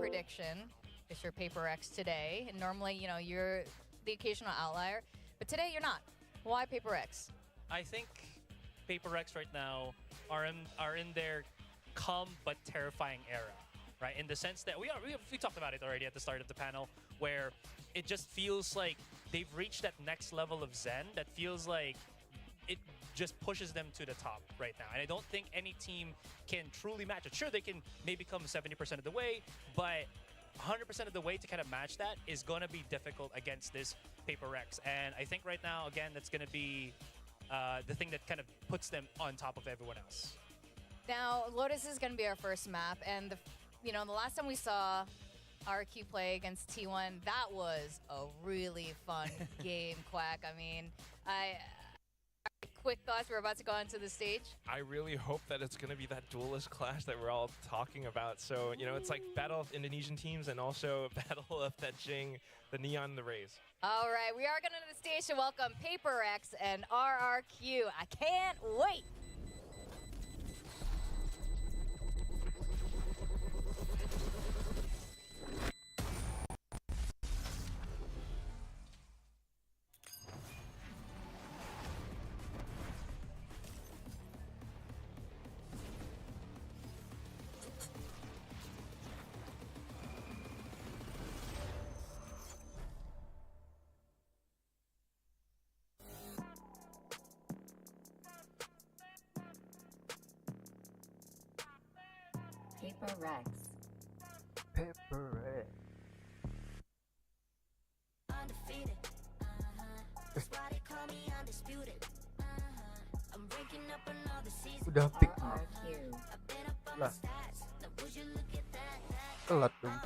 Prediction is your PRX today, and normally, you know, you're the occasional outlier, but today you're not. Why PRX? I think PRX right now are in their calm but terrifying era, right? In the sense that we talked about it already at the start of the panel, where it just feels like they've reached that next level of zen that feels like it just pushes them to the top right now. And I don't think any team can truly match it. Sure, they can maybe come 70% of the way, but 100% of the way to kind of match that is going to be difficult against this PRX. And I think right now, again, that's going to be the thing that kind of puts them on top of everyone else. Now, Lotus is going to be our first map, and the last time we saw RRQ play against T1, that was a really fun game, Quack. I mean, quick thoughts, we're about to go onto the stage. I really hope that it's going to be that duelist clash that we're all talking about. So, you know, it's like battle of Indonesian teams and also battle of that Jing, the Neon, and the Rays. All right, we are going to the stage to welcome PRX and RRQ. I can't wait. PRX. PRX. Undefeated. That's why they call me undisputed. I'm breaking up another season. Udah pick RRQ. I've been up on the lah. stats. Now would you look at that? Telat dong.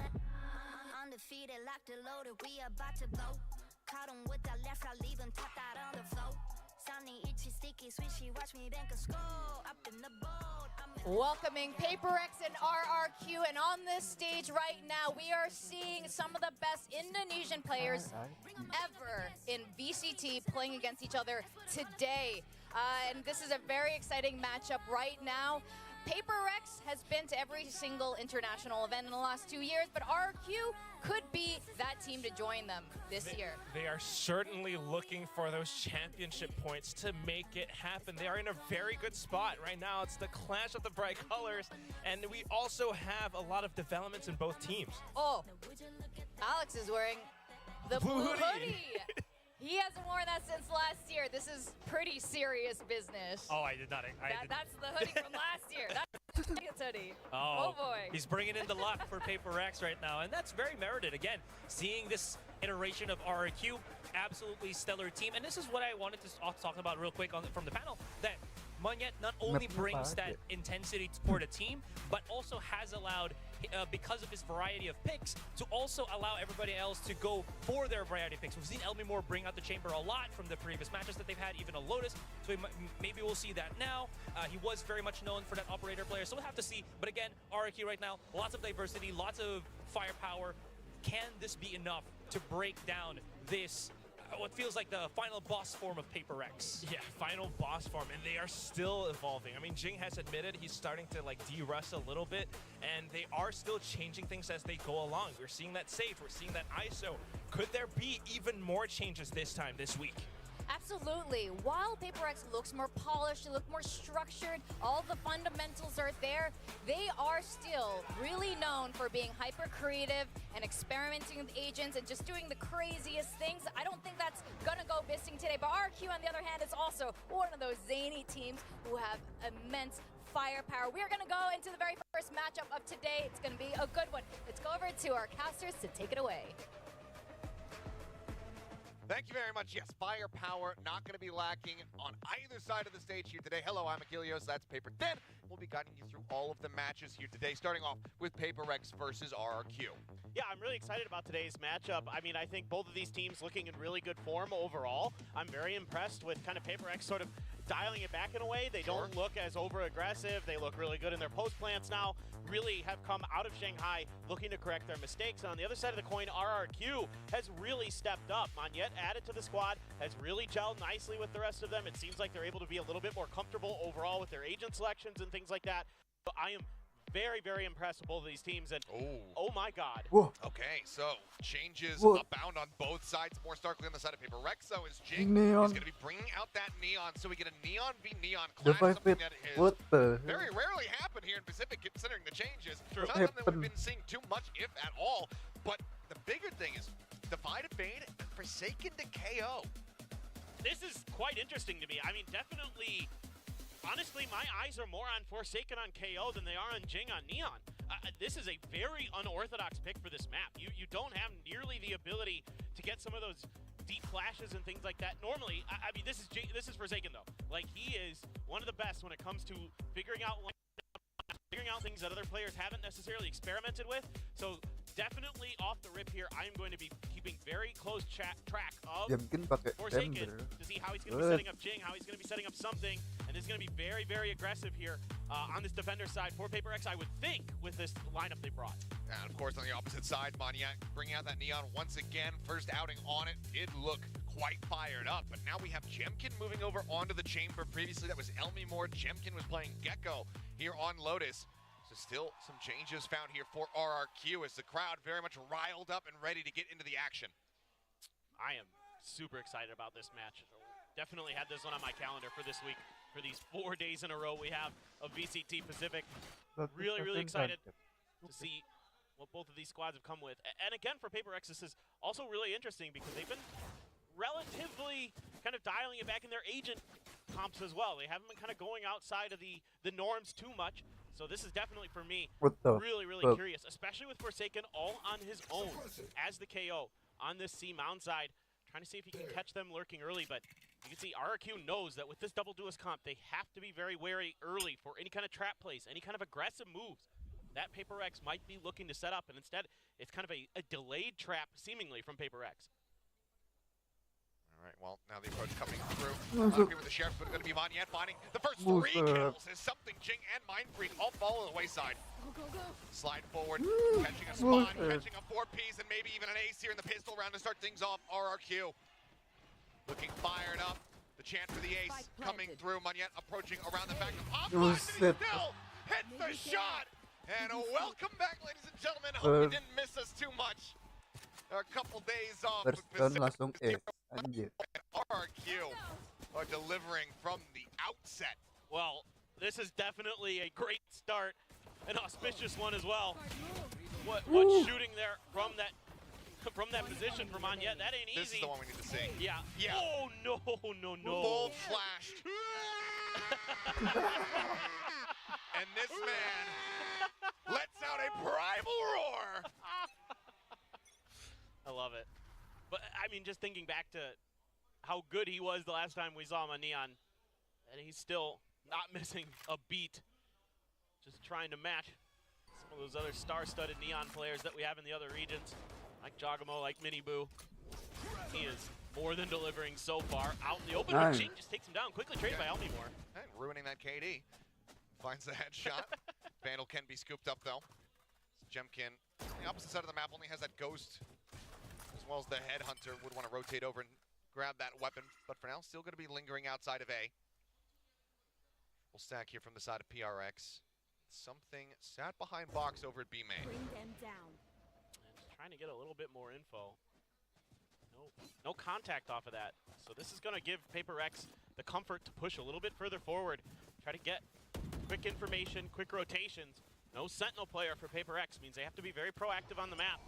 Undefeated, locked and loaded. We about to blow. Caught 'em with that left, I leave 'em tapped out on the floor. Sounding itchy, sticky, swishy. Watch me bank a score. Up in the boat. Welcoming PRX and RRQ, and on this stage right now, we are seeing some of the best Indonesian players ever in VCT playing against each other today. And this is a very exciting matchup right now. PRX has been to every single international event in the last 2 years, but RRQ could be that team to join them this year. They are certainly looking for those championship points to make it happen. They are in a very good spot right now. It's the clash of the bright colors, and we also have a lot of developments in both teams. Oh, Alex is wearing the blue hoodie. He hasn't worn that since last year. This is pretty serious business. Oh, I did not. That's the hoodie from last year. That's the hoodie. Oh boy. He's bringing in the luck for PRX right now, and that's very merited. Again, seeing this iteration of RRQ, absolutely stellar team. And this is what I wanted to talk about real quick from the panel, that Monyet not only brings that intensity for the team, but also has allowed, because of his variety of picks, to also allow everybody else to go for their variety of picks. We've seen Elmimore bring out the chamber a lot from the previous matches that they've had, even a Lotus, so maybe we'll see that now. He was very much known for that operator player, so we'll have to see. But again, RRQ right now, lots of diversity, lots of firepower. Can this be enough to break down this what feels like the final boss form of PRX? Yeah, final boss form, and they are still evolving. I mean, Jing has admitted he's starting to like de-rust a little bit, and they are still changing things as they go along. We're seeing that Sage, we're seeing that ISO. Could there be even more changes this week? Absolutely. While PRX looks more polished, they look more structured, all the fundamentals are there, they are still really known for being hyper creative and experimenting with agents and just doing the craziest things. I don't think that's gonna go missing today, but RRQ on the other hand is also one of those zany teams who have immense firepower. We are going to go into the very first matchup of today. It's going to be a good one. Let's go over to our casters to take it away. Thank you very much. Yes, firepower not going to be lacking on either side of the stage here today. Hello, I'm Achilles. That's Paper 10. We'll be guiding you through all of the matches here today, starting off with PRX versus RRQ. Yeah, I'm really excited about today's matchup. I mean, I think both of these teams looking in really good form overall. I'm very impressed with kind of PRX sort of dialing it back in a way. They don't look as over-aggressive. They look really good in their post plants now. Really have come out of Shanghai looking to correct their mistakes. And on the other side of the coin, RRQ has really stepped up. Monyet added to the squad, has really gelled nicely with the rest of them. It seems like they're able to be a little bit more comfortable overall with their agent selections and things like that. So I am very, very impressed with both of these teams, and oh my god. Whoa. Okay, so changes abound on both sides. More starkly on the side of PRX, though, is Jing is going to be bringing out that neon, so we get a neon v neon clash, something that has very rarely happened here in Pacific, considering the changes. It's not something that we've been seeing too much, if at all, but the bigger thing is Divide and Fade and Forsaken to KO. This is quite interesting to me. I mean, definitely. Honestly, my eyes are more on Forsaken on KO than they are on Jing on Neon. This is a very unorthodox pick for this map. You don't have nearly the ability to get some of those deep flashes and things like that. Normally, I mean, this is Forsaken though. Like, he is one of the best when it comes to figuring out things that other players haven't necessarily experimented with. So definitely off the rip here, I am going to be keeping very close track of Forsaken to see how he's going to be setting up Jing, how he's going to be setting up something, and this is going to be very, very aggressive here on this defender side for PRX, I would think, with this lineup they brought. And of course, on the opposite side, Monyet bringing out that neon once again. First outing on it did look quite fired up, but now we have Jemkin moving over onto the chamber. Previously, that was Elmi Moore. Jemkin was playing Gecko here on Lotus. So still some changes found here for RRQ as the crowd very much riled up and ready to get into the action. I am super excited about this match. Definitely had this one on my calendar for this week, for these 4 days in a row we have of VCT Pacific. Really, really excited to see what both of these squads have come with. And again, for PRX, this is also really interesting because they've been relatively kind of dialing it back in their agent comps as well. They haven't been kind of going outside of the norms too much. So this is definitely, for me, really, really curious, especially with Forsaken all on his own as the KO on this C mound side, trying to see if he can catch them lurking early. But you can see RRQ knows that with this double duelist comp, they have to be very wary early for any kind of trap plays, any kind of aggressive moves that PRX might be looking to set up. And instead, it's kind of a delayed trap, seemingly, from PRX. All right, well, now the approach coming through. Here with the Sheriff, but it's going to be Monyet finding the first 3 kills is something. Jing and Mindfreak all fall on the wayside. Slide forward, catching a spawn, catching a 4-piece, and maybe even an ace here in the pistol round to start things off. RRQ looking fired up. The chance for the ace coming through. Monyet approaching around the back of Hopline, and he still hits the shot. And welcome back, ladies and gentlemen. Hope you didn't miss us too much. A couple days off. RRQ are delivering from the outset. Well, this is definitely a great start, an auspicious one as well. What shooting there from that position for Monyet? That ain't easy. This is the one we need to see. Yeah. Oh no. Full flashed. And this man lets out a primal roar. I love it. But, I mean, just thinking back to how good he was the last time we saw him on Neon, and he's still not missing a beat, just trying to match some of those other star-studded Neon players that we have in the other regions, like Jogamo, like Miniboo. He is more than delivering so far. Out in the open, but Jing just takes him down, quickly traded by Elmi Moore. And ruining that KD. Finds the headshot. Vandal can be scooped up, though. Jemkin, on the opposite side of the map, only has that ghost, as well as the headhunter would want to rotate over and grab that weapon, but for now, still going to be lingering outside of A. We'll stack here from the side of PRX. Something sat behind box over at B main. Bring them down. And just trying to get a little bit more info. No contact off of that. So this is going to give PRX the comfort to push a little bit further forward, try to get quick information, quick rotations. No Sentinel player for PRX means they have to be very proactive on the map.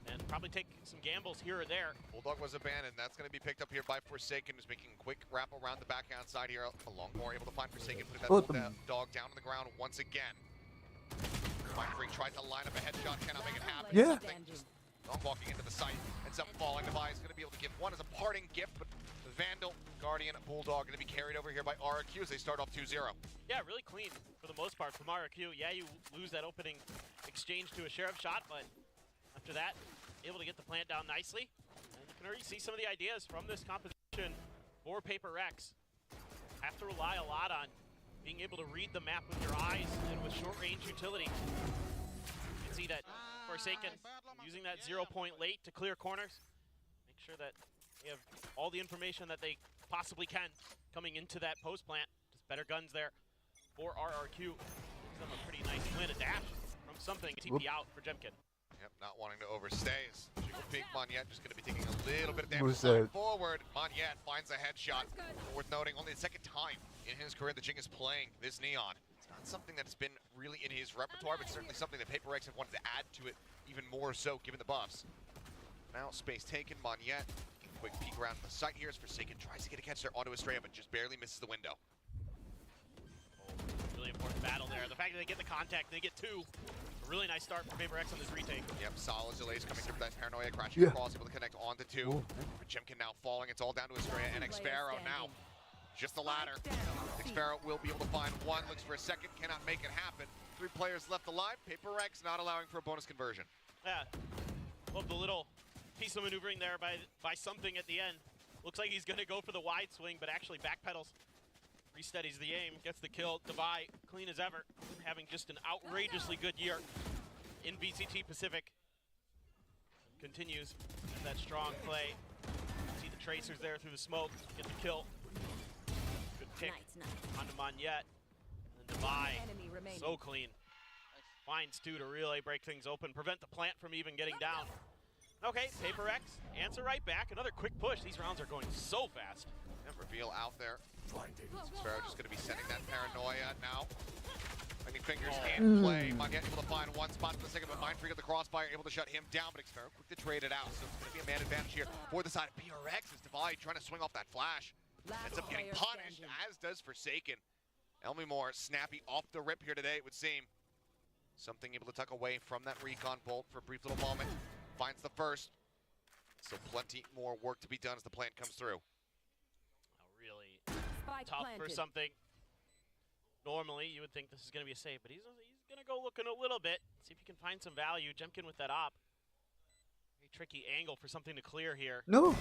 and probably take some gambles here or there. Bulldog was abandoned. That's going to be picked up here by Forsaken, who's making a quick wrap around the backhand side here. Longmore able to find Forsaken, putting that Bulldog down on the ground once again. Mindfreak tried to line up a headshot, cannot make it happen. Yeah. Just walking into the site, ends up falling. Devi is going to be able to give one as a parting gift, but the Vandal, Guardian, Bulldog going to be carried over here by RRQ as they start off 2-0. Yeah, really clean for the most part from RRQ. Yeah, you lose that opening exchange to a Sheriff shot, but after that, able to get the plant down nicely. And you can already see some of the ideas from this composition for PRX. Have to rely a lot on being able to read the map with your eyes and with short-range utility. You can see that Forsaken using that 0 point late to clear corners. Make sure that they have all the information that they possibly can coming into that post plant. Just better guns there for RRQ. Gives them a pretty nice win, a dash from something. TP out for Jemkin. Yep, not wanting to overstay. Jingle Peak, Monyet just going to be taking a little bit of damage side forward. Monyet finds a headshot. Worth noting, only the second time in his career that Jing is playing this Neon. It's not something that's been really in his repertoire, but certainly something that PRX have wanted to add to it even more so, given the buffs. Now, space taken. Monyet, quick peek around the site here as Forsaken tries to get a catch there onto Estrella, but just barely misses the window. Really important battle there. The fact that they get the contact, they get two. A really nice start for PRX on this retake. Yep, solid delays coming through that Paranoia, crashing across, able to connect onto two. Jemkin now falling, it's all down to Estrella and Xpharaoh now. Just the ladder. Xpharaoh will be able to find one, looks for a second, cannot make it happen. 3 players left alive, PRX not allowing for a bonus conversion. Yeah, love the little piece of maneuvering there by something at the end. Looks like he's gonna go for the wide swing, but actually backpedals. Restudies the aim, gets the kill. Devi, clean as ever, having just an outrageously good year in VCT Pacific. Continues that strong play. See the tracers there through the smoke, get the kill. Good pick onto Monyet. And Devi, so clean. Finds two to really break things open, prevent the plant from even getting down. Okay, PRX, answer right back. Another quick push. These rounds are going so fast. And reveal out there. Xpharaoh just going to be sending that Paranoia now. Finding fingers in play. Monyet able to find one spot for the second, but Mindfreak at the crossfire able to shut him down, but Xpharaoh quick to trade it out. So it's going to be a man advantage here for the side of PRX as Devi trying to swing off that flash. Ends up getting punished, as does Forsaken. Elmimore snappy off the rip here today, it would seem. Something able to tuck away from that recon bolt for a brief little moment. Finds the first. So plenty more work to be done as the plant comes through. Really tough for something. Normally, you would think this is going to be a save, but he's going to go looking a little bit. See if he can find some value. Jemkin with that op. Very tricky angle for something to clear here. No.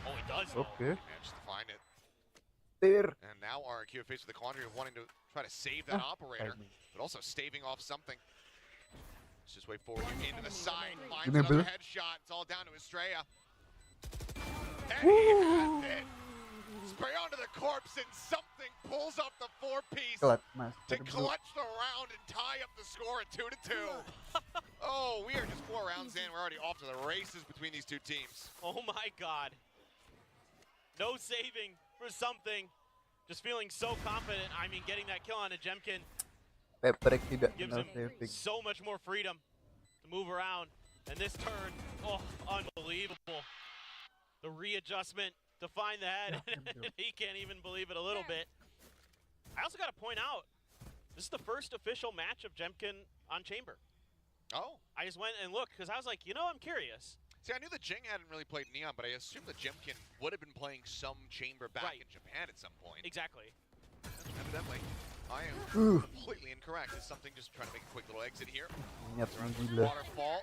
Oh, he does. Okay. He managed to find it. There. And now RRQ faced with the quandary of wanting to try to save that operator, but also staving off something. Let's just wait forward here into the side. Finds another headshot. It's all down to Estrella. And he has it. Spray onto the corpse and something pulls up the 4-piece to clutch the round and tie up the score at 2-2. Oh, we are just 4 rounds in. We're already off to the races between these two teams. Oh my God. No saving for something. Just feeling so confident. I mean, getting that kill on a Jemkin gives him so much more freedom to move around. And this turn, oh, unbelievable. The readjustment to find the head. He can't even believe it a little bit. I also got to point out, this is the first official match of Jemkin on Chamber. Oh. I just went and looked because I was like, you know, I'm curious. See, I knew that Jing hadn't really played Neon, but I assumed that Jemkin would have been playing some Chamber back in Japan at some point. Exactly. Evidently, I am completely incorrect. It's something just trying to make a quick little exit here. Around the waterfall.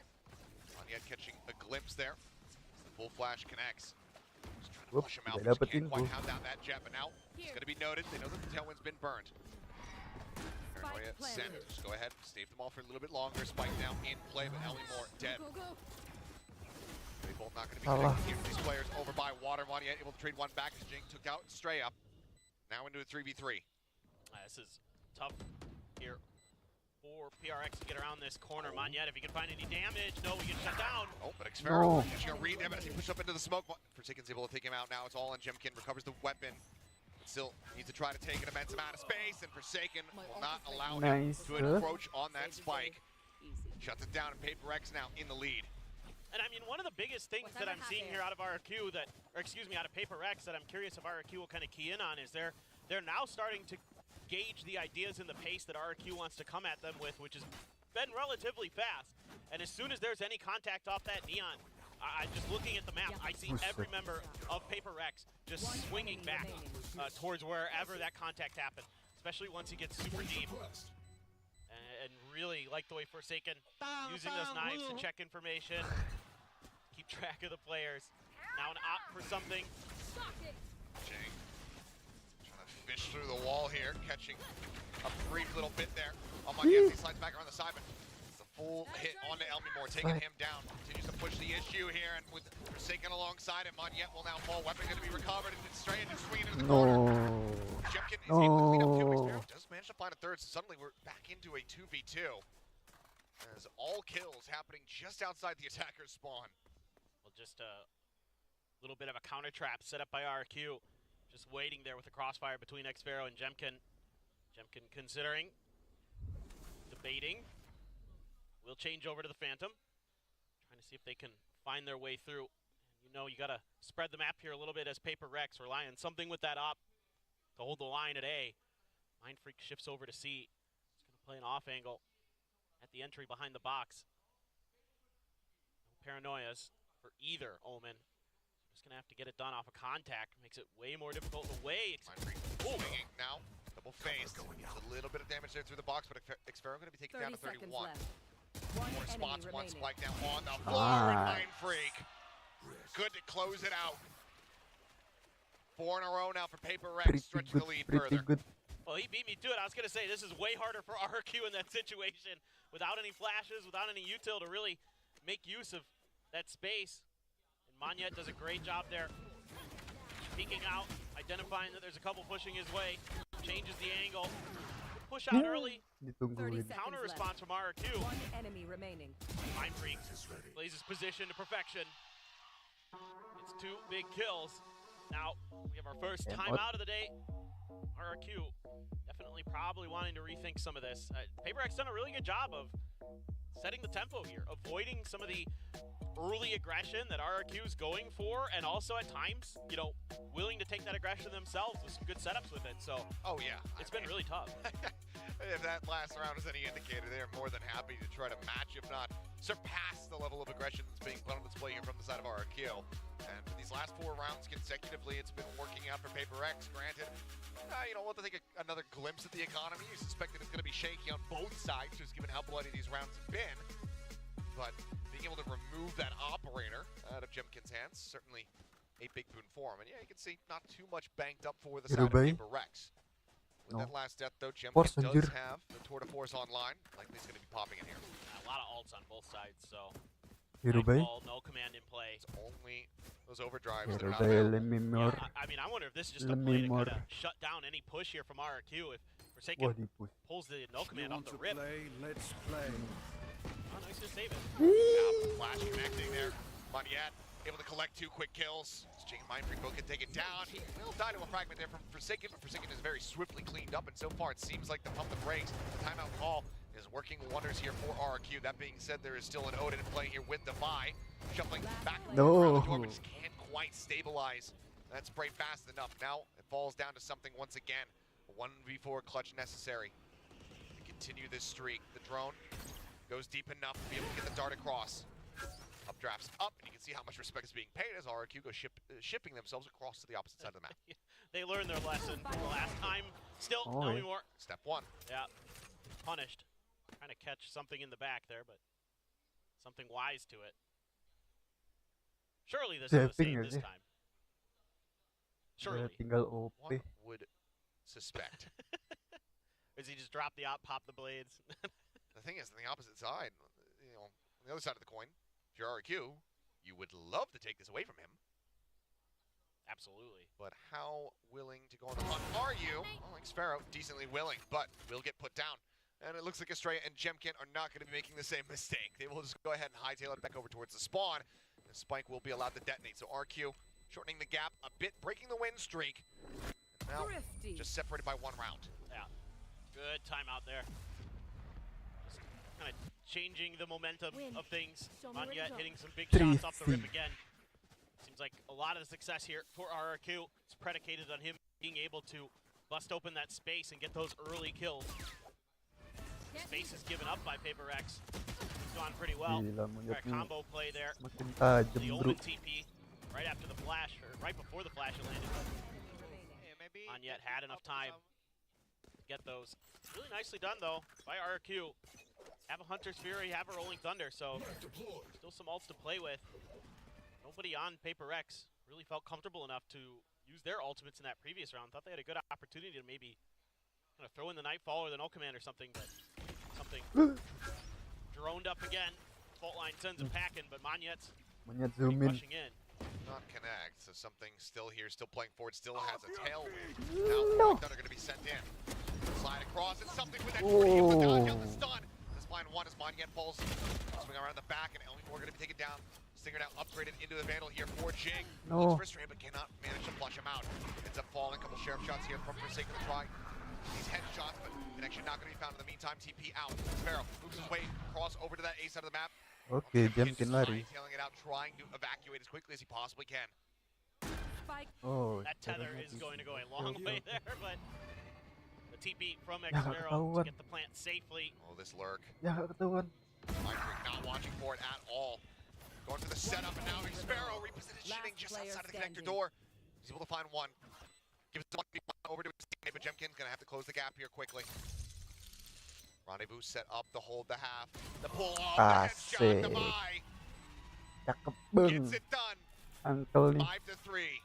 Monyet catching a glimpse there. As the full flash connects. Just trying to flush him out, but can't quite hound down that jet, but now it's going to be noted. They know that the tailwind's been burned. Paranoia sent. Just go ahead, stave them off for a little bit longer. Spike now in play, but Elmimore dead. They both not going to be connected here. These players over by water. Monyet able to trade one back as Jing took out Estrella. Now into a 3v3. This is tough here for PRX to get around this corner. Monyet, if he can find any damage, no, he gets shut down. Oh, but Xpharaoh just going to read them as he pushes up into the smoke. Forsaken's able to take him out now. It's all on Jemkin. Recovers the weapon. But still needs to try to take an immense amount of space, and Forsaken will not allow him to encroach on that spike. Shuts it down, and PRX now in the lead. And I mean, one of the biggest things that I'm seeing here out of RRQ that, or excuse me, out of PRX that I'm curious if RRQ will kind of key in on is they're now starting to gauge the ideas and the pace that RRQ wants to come at them with, which has been relatively fast. And as soon as there's any contact off that neon, I just looking at the map, I see every member of PRX just swinging back towards wherever that contact happened, especially once he gets super deep. And really like the way Forsaken using those knives to check information, keep track of the players. Now an op for something. Jing trying to fish through the wall here, catching a brief little bit there. Oh my goodness, he slides back around the side, but it's a full hit onto Elmimore, taking him down. Continues to push the issue here, and with Forsaken alongside him, Monyet will now fall. Weapon going to be recovered, and it's straight and swinging into the corner. Jemkin is able to clean up two. Experiment does manage to find a third, so suddenly we're back into a 2v2. As all kills happening just outside the attacker's spawn. Well, just a little bit of a counter trap set up by RRQ. Just waiting there with the crossfire between Xfero and Jemkin. Jemkin considering, debating. Will change over to the Phantom. Trying to see if they can find their way through. And you know, you got to spread the map here a little bit as PRX, rely on something with that op to hold the line at A. Mindfreak shifts over to C. He's going to play an off angle at the entry behind the box. No paranoias for either Omen. Just going to have to get it done off of contact. Makes it way more difficult the way. Mindfreak swinging now. Double face. A little bit of damage there through the box, but Xfero going to be taken down to 31. More spots, one spike down on the floor, and Mindfreak. Good to close it out. 4 in a row now for PRX, stretching the lead further. Well, he beat me to it. I was going to say, this is way harder for RRQ in that situation. Without any flashes, without any util to really make use of that space. And Monyet does a great job there. Peeking out, identifying that there's a couple pushing his way. Changes the angle. Push out early. Counter response from RRQ. One enemy remaining. Mindfreak plays his position to perfection. It's 2 big kills. Now, we have our first timeout of the day. RRQ definitely probably wanting to rethink some of this. PRX done a really good job of setting the tempo here, avoiding some of the early aggression that RRQ is going for, and also at times, you know, willing to take that aggression themselves with some good setups with it. So, oh yeah, it's been really tough. If that last round is any indicator, they're more than happy to try to match, if not surpass, the level of aggression that's being put on display here from the side of RRQ. And for these last 4 rounds consecutively, it's been working out for PRX. Granted, you know, we'll have to take another glimpse at the economy. You suspect that it's going to be shaky on both sides, just given how bloody these rounds have been. But being able to remove that operator out of Jemkin's hands, certainly a big boon for him. And yeah, you can see not too much banked up for the side of PRX. With that last death, though, Jemkin does have the Tour de Force online. Likely he's going to be popping in here. A lot of ults on both sides, so... Ball, no command in play. It's only those overdrives that are not Yeah, I mean, I wonder if this is just a play to kind of shut down any push here from RRQ. If Forsaken pulls the no command off the rip. Let's play. Oh, nice to save it. Flash connecting there. Monyet able to collect 2 quick kills. Jing and Mindfreak both can take it down. He will die to a fragment there from Forsaken, but Forsaken is very swiftly cleaned up, and so far it seems like the pump the brakes, the timeout call is working wonders here for RRQ. That being said, there is still an Odin in play here with the Vi. Shuffling back around the door, but just can't quite stabilize that spray fast enough. Now it falls down to something once again. A 1v4 clutch necessary to continue this streak. The drone goes deep enough to be able to get the dart across. Updrafts up, and you can see how much respect is being paid as RRQ goes shipping themselves across to the opposite side of the map. They learned their lesson from the last time. Still, no anymore. Step 1. Yeah, punished. Trying to catch something in the back there, but something wise to it. Surely this is the same this time. Surely. One would suspect. Does he just drop the op, pop the blades? The thing is, on the opposite side, you know, on the other side of the coin, if you're RRQ, you would love to take this away from him. Absolutely. But how willing to go on the hunt are you? Well, like Sparrow, decently willing, but will get put down. And it looks like Estrella and Jemkin are not going to be making the same mistake. They will just go ahead and hightail it back over towards the spawn. The spike will be allowed to detonate. So RQ shortening the gap a bit, breaking the win streak. Now just separated by 1 round. Yeah. Good timeout there. Just kind of changing the momentum of things. Show me where to Monyet go. hitting some big shots off the rip again. Seems like a lot of the success here for RRQ is predicated on him being able to bust open that space and get those early kills. Space is given up by PRX. It's gone pretty well. Right, combo play there. The Omen TP right after the flash, or right before the flash landed. Monyet had enough time to get those. Really nicely done though by RRQ. Have a Hunter's Fury, have a Rolling Thunder, so still some ults to play with. Nobody on PRX really felt comfortable enough to use their ultimates in that previous round. Thought they had a good opportunity to maybe kind of throw in the Nightfall or the No Command or something, but something droned up again. Fault line sends him packing, but Monyet's pushing in. Not connect, so something still here, still playing forward, still has a tailwind. Now Thunder going to be sent in. Slide across, and something with that tree of the dodge on the stun. This line one as Monyet falls, swing around the back, and only four going to be taken down. Stinger now upgraded into the Vandal here for Jing. Looks for Stray, but cannot manage to flush him out. Ends up falling, a couple sheriff shots here from Forsaken to try. These headshots, but connection not going to be found in the meantime. TP out. Sparrow moves his way across over to that A side of the map. Okay, Jemkin lari. Tailing it out, trying to evacuate as quickly as he possibly can. Oh, That tether is going to go a long way there, but the TP from X-Sparrow to get the plant safely. Oh, this lurk. ketahuan. Mindfreak not watching for it at all. Going for the setup, and now Sparrow repositioning just outside of the connector door. He's able to find one. Gives the over to his teammate, but Jemkin's going to have to close the gap here quickly. Rendezvous set up the hold, the half. The pull off, the headshot, the buy. Cakep bang. Gets it done. Uncle nih. 5-3.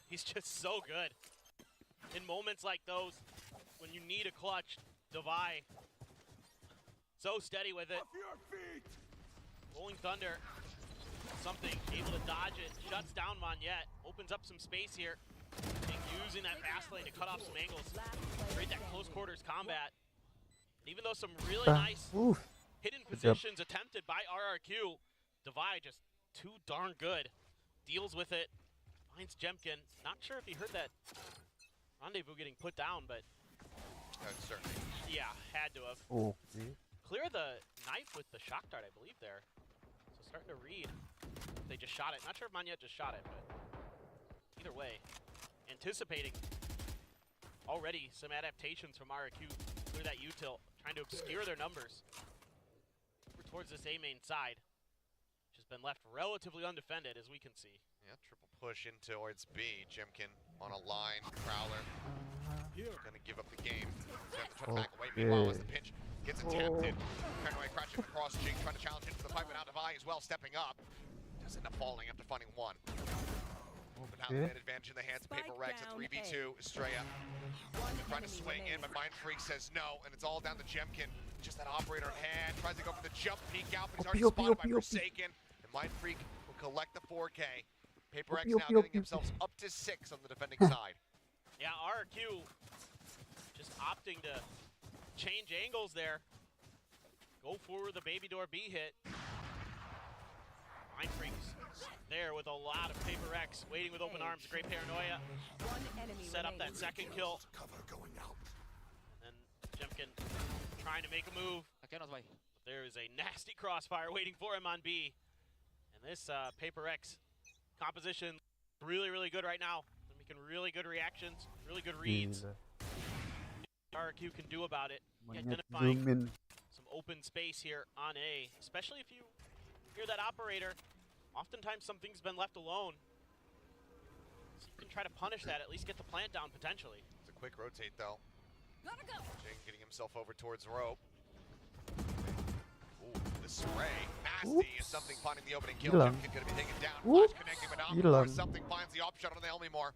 He's just so good. In moments like those, when you need a clutch, Devi, so steady with it. Rolling Thunder, something, able to dodge it, shuts down Monyet, opens up some space here, and using that fast lane to cut off some angles, create that close quarters combat. And even though some really nice hidden positions attempted by RRQ, Devi just too darn good. Deals with it, finds Jemkin. Not sure if he heard that Rendezvous getting put down, but Certainly. yeah, had to have. Clear the knife with the shock dart, I believe, there. So starting to read. They just shot it. Not sure if Monyet just shot it, but either way, anticipating already some adaptations from RRQ. Clear that util, trying to obscure their numbers. Over towards this A main side, which has been left relatively undefended, as we can see. Yeah, triple push in towards B. Jemkin on a line, Prowler. Gonna give up the game. He's gonna have to try to back away. Meanwhile, as the pinch gets attempted, Paranoid crashing across Jing, trying to challenge into the fight, but now Devi as well, stepping up. Does end up falling after finding one. But now the advantage in the hands of PRX at 3v2. Estrella trying to swing in, but Mindfreak says no, and it's all down to Jemkin. Just that operator in hand, tries to go for the jump, peek out, but he's already spotted by Forsaken. And Mindfreak will collect the 4K. PRX now getting themselves up to 6 on the defending side. Yeah, RRQ just opting to change angles there. Go for the baby door B hit. Mindfreak's there with a lot of PRX waiting with open arms. Great paranoia. Set up that second kill. And then Jemkin trying to make a move. But there is a nasty crossfire waiting for him on B. And this PRX composition really, really good right now. They're making really good reactions, really good reads. RRQ can do about it. Identifying some open space here on A, especially if you hear that operator. Oftentimes something's been left alone. So you can try to punish that, at least get the plant down potentially. It's a quick rotate though. Jing getting himself over towards rope. Ooh, the spray. Nasty is something finding the opening kill. Jimkin gonna be taken down. Flash connecting, but not something finds the op shot on the Elmimore.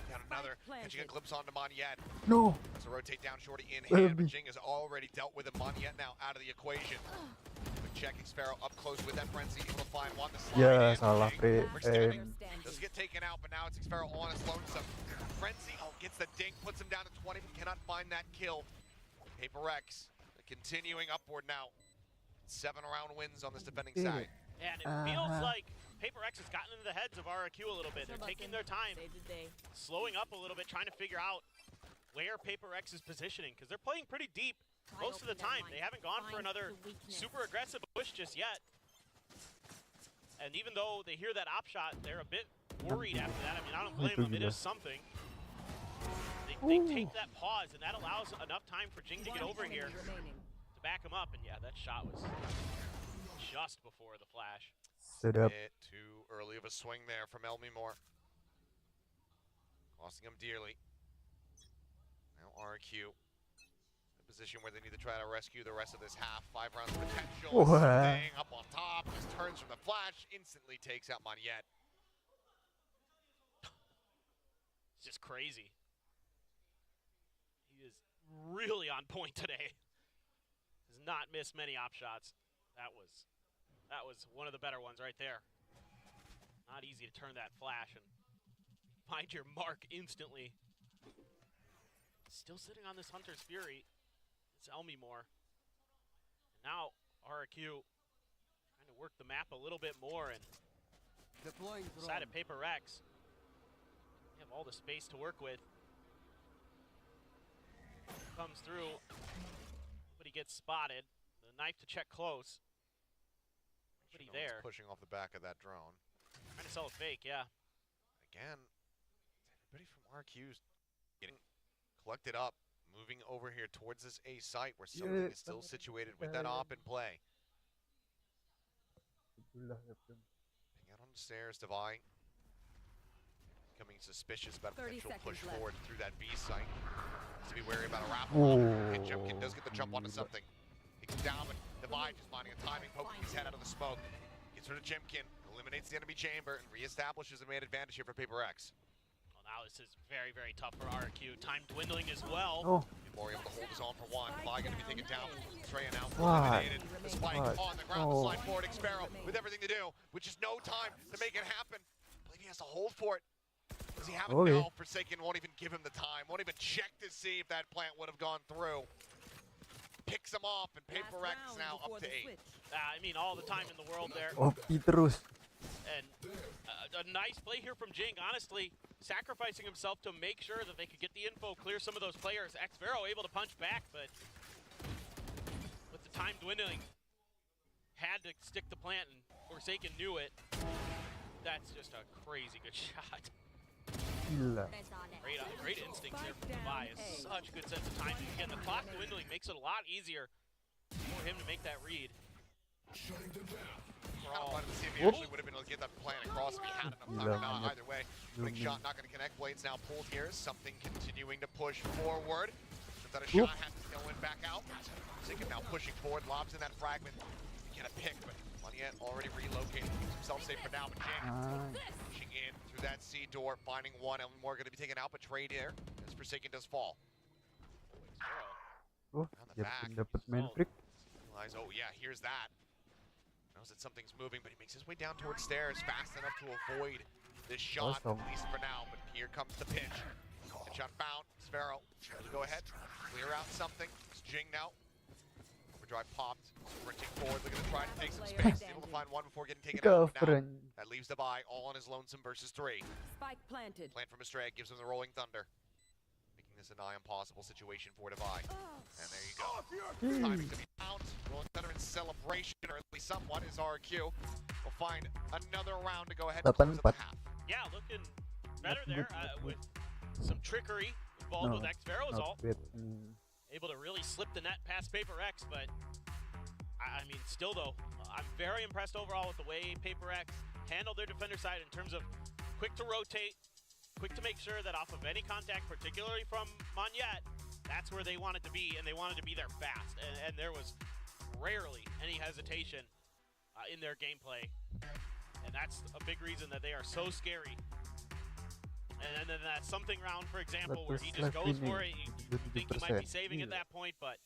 Down another, catching a glimpse onto Monyet. No. That's a rotate down shorty in hand, but Jing has already dealt with it. Monyet now out of the equation. But checking Sparrow up close with that frenzy, able to find one. Yeah, salah Doesn't get taken out, but now it's Sparrow on his lonesome. Frenzy, gets the dink, puts him down to 20, but cannot find that kill. PRX continuing upward now. 7-round wins on this defending side. And it feels like PRX has gotten into the heads of RRQ a little bit. They're taking their time, slowing up a little bit, trying to figure out where PRX is positioning, because they're playing pretty deep most of the time. They haven't gone for another super aggressive push just yet. And even though they hear that op shot, they're a bit worried after that. I mean, I don't blame them. It is something. They take that pause, and that allows enough time for Jing to get over here to back him up. And yeah, that shot was just before the flash. Set up. Bit too early of a swing there from Elmimore. Costing him dearly. Now RRQ. A position where they need to try to rescue the rest of this half. 5 rounds of potential. Staying up on top. Just turns from the flash. Instantly takes out Monyet. It's just crazy. He is really on point today. Has not missed many op shots. That was one of the better ones right there. Not easy to turn that flash and find your mark instantly. Still sitting on this Hunter's Fury. It's Elmimore. And now RRQ trying to work the map a little bit more, and side of PRX. You have all the space to work with. Comes through, but he gets spotted. The knife to check close. Nobody there. Pushing off the back of that drone. Trying to sell a fake, yeah. Again, everybody from RRQ's getting collected up, moving over here towards this A site where something is still situated with that op in play. Ping out on the stairs, Devi. Becoming suspicious about a potential push forward through that B site. Has to be wary about a raffle. And Jumpkin does get the jump onto something. Takes him down, but Devi just finding a timing, poking his head out of the smoke. Gets rid of Jumpkin, eliminates the enemy chamber, and reestablishes a man advantage here for PRX. Well, now this is very, very tough for RRQ. Time dwindling as well. More able to hold his own for one. Devi going to be taken down. Trey now eliminated. The spike on the ground. The slide forward. Xpero with everything to do, which is no time to make it happen. I believe he has to hold for it. Does he have it? No, Forsaken won't even give him the time. Won't even check to see if that plant would have gone through. Picks him off, and PRX now up to 8. I mean, all the time in the world there. terus. And a nice play here from Jing, honestly, sacrificing himself to make sure that they could get the info, clear some of those players. Xpero able to punch back, but with the time dwindling, had to stick the plant, and Forsaken knew it. That's just a crazy good shot. Great instincts here from Devi. Such good sense of timing. Again, the clock dwindling makes it a lot easier for him to make that read. Wanted to see if he actually would have been able to get that plant across if he had enough time or not. Either way, quick shot not going to connect. Blades now pulled here. Something continuing to push forward. Without a shot, has to still win back out. Forsaken now pushing forward, lobs in that fragment. Get a pick, but Monyet already relocated. Keeps himself safe for now, but Jing pushing in through that C door, finding one. Elmimore going to be taken out, but trade here as Forsaken does fall. On the back. Realize, oh yeah, here's that. Knows that something's moving, but he makes his way down towards stairs fast enough to avoid this shot, at least for now. But here comes the pitch. The shot found. Xpero, go ahead, clear out something. It's Jing now. Overdrive popped, sprinting forward, looking to try to take some space. Able to find one before getting taken out. Now, that leaves Devi all on his lonesome versus 3. Spike planted. Plant from Mr. Egg gives him the rolling thunder. Making this a nigh impossible situation for Devi. And there you go. Timing to be found. Rolling thunder in celebration, or at least somewhat, is RRQ. We'll find another round to go ahead and close up the half. Yeah, looking better there with some trickery involved with Xpero is all. Able to really slip the net past PRX, but I mean, still though, I'm very impressed overall with the way PRX handled their defender side in terms of quick to rotate, quick to make sure that off of any contact, particularly from Monyet, that's where they wanted to be, and they wanted to be there fast. And there was rarely any hesitation in their gameplay, and that's a big reason that they are so scary. And then that something round, for example, where he just goes for it, you think he might be saving at that point, but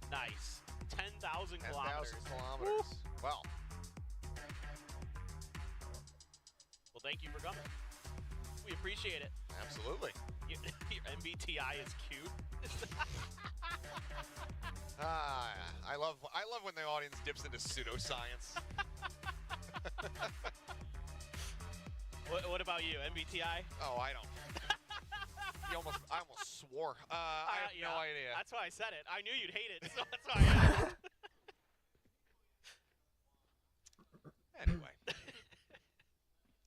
nice. 10,000 kilometers. 10,000 kilometers. Well, thank you for coming. We appreciate it. Absolutely. Your MBTI is cute. I love when the audience dips into pseudoscience. What about you, MBTI? Oh, I don't. I almost war. I have no idea. That's why I said it. I knew you'd hate it, so that's why I asked. Anyway,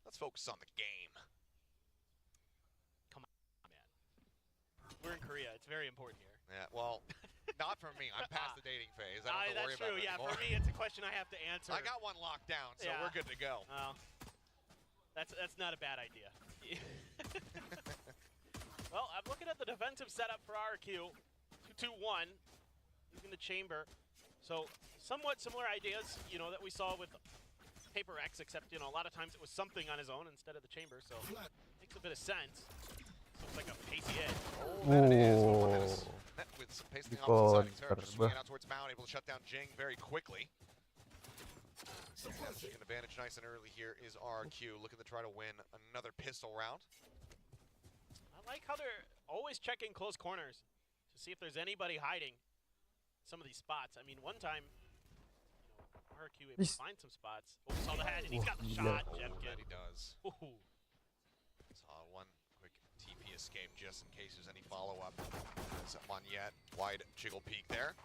let's focus on the game. Come on, man. We're in Korea. It's very important here. Yeah, well, not for me. I'm past the dating phase. I don't have to worry that's true. about it Yeah, anymore. for me, it's a question I have to answer. I got one locked down, so we're good to go. Well, that's not a bad idea. Well, I'm looking at the defensive setup for RRQ. 2-2-1, using the chamber. So somewhat similar ideas, you know, that we saw with PRX, except, you know, a lot of times it was something on his own instead of the chamber, so makes a bit of sense. Looks like a pacey hit. Oh, that it is. One is met with some pacing off the side turn, just swinging out towards Mount, able to shut down Jing very quickly. Taking advantage nice and early here is RRQ, looking to try to win another pistol round. I like how they're always checking close corners to see if there's anybody hiding some of these spots. I mean, one time, you know, RRQ able to find some spots. Oh, saw the head, and he's got the shot, Jemkin. That he does. Ooh. Saw one quick TP escape just in case there's any follow-up. Monyet, wide jiggle peek there.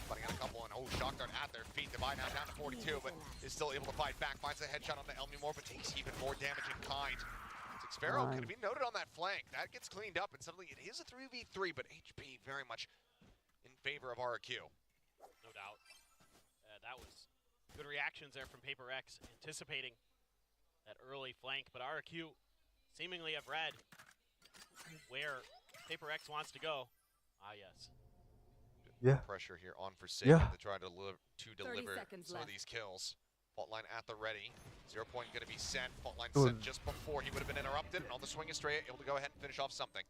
Fighting on a couple, and shock dart at their feet. Divide now down to 42, but is still able to fight back. Finds a headshot on the Elmimore, but takes even more damage in kind. Xfero could be noted on that flank. That gets cleaned up, and suddenly it is a 3v3, but HP very much in favor of RRQ. No doubt. That was good reactions there from PRX, anticipating that early flank, but RRQ seemingly have read where PRX wants to go. Ah, yes. Yeah. Pressure here on Forsaken to try to deliver some of these kills. Fault line at the ready. 0 point going to be sent. Fault line sent just before he would have been interrupted. And on the swing is Straya, able to go ahead and finish off something.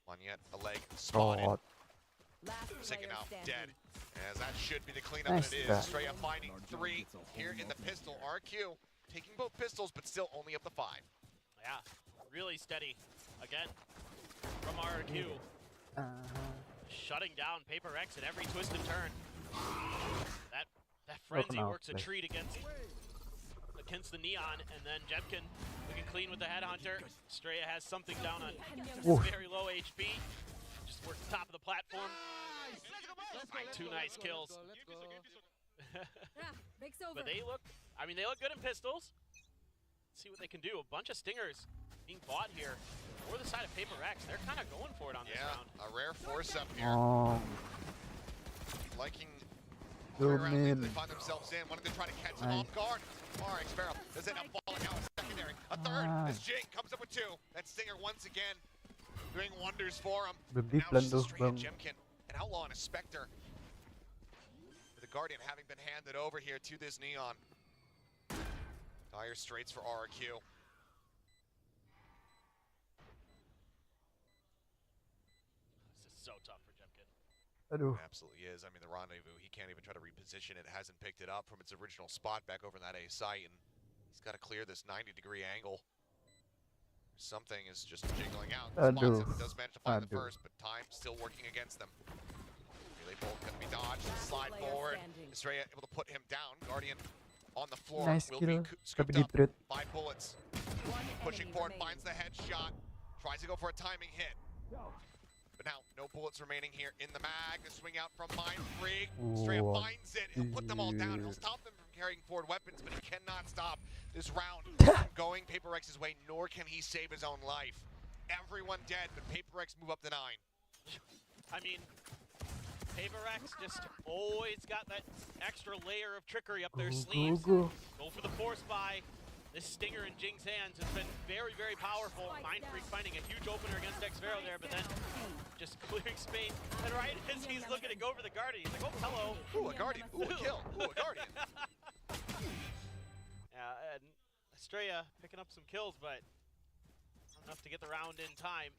Monyet, a leg spotted. Forsaken now dead. As that should be the cleanup, and it is. Straya finding 3 here in the pistol. RQ taking both pistols, but still only up to 5. Yeah, really steady again from RRQ. Shutting down PRX at every twist and turn. That frenzy works a treat against the Neon, and then Jemkin looking clean with the headhunter. Straya has something down on very low HP. Just worked the top of the platform. 2 nice kills. But they look good in pistols. Let's see what they can do. A bunch of stingers being bought here. Or the side of PRX, they're kind of going for it on this round. A rare force up here. Liking the round they find themselves in, wanting to try to catch them off guard. Xfero does end up falling out secondary. A third as Jing comes up with 2. That stinger once again doing wonders for him. Now just straight at Jemkin, an Outlaw and a Spectre. With the Guardian having been handed over here to this Neon. Dire straits for RRQ. So tough for Jemkin. Absolutely is. I mean, the rendezvous, he can't even try to reposition it. Hasn't picked it up from its original spot back over in that A site, and he's got to clear this 90-degree angle. Something is just jiggling out. Spots him, does manage to find the first, but time still working against them. Relay bolt can be dodged. Slide forward. Straya able to put him down. Guardian on the floor will be scooped up. 5 bullets. Pushing forward, finds the headshot. Tries to go for a timing hit. But now, no bullets remaining here in the mag. The swing out from Mindfreak. Straya finds it. He'll put them all down. He'll stop them from carrying forward weapons, but he cannot stop this round from going PRX's way, nor can he save his own life. Everyone dead, but PRX move up to 9. I mean, PRX just always got that extra layer of trickery up their sleeves. Go for the force buy. This stinger in Jing's hands has been very, very powerful. Mindfreak finding a huge opener against Xfero there, but then just clearing space. And right as he's looking to go for the Guardian, he's like, oh, hello. Ooh, a Guardian. Ooh, a kill. Ooh, a Guardian. Yeah, and Straya picking up some kills, but not enough to get the round in time.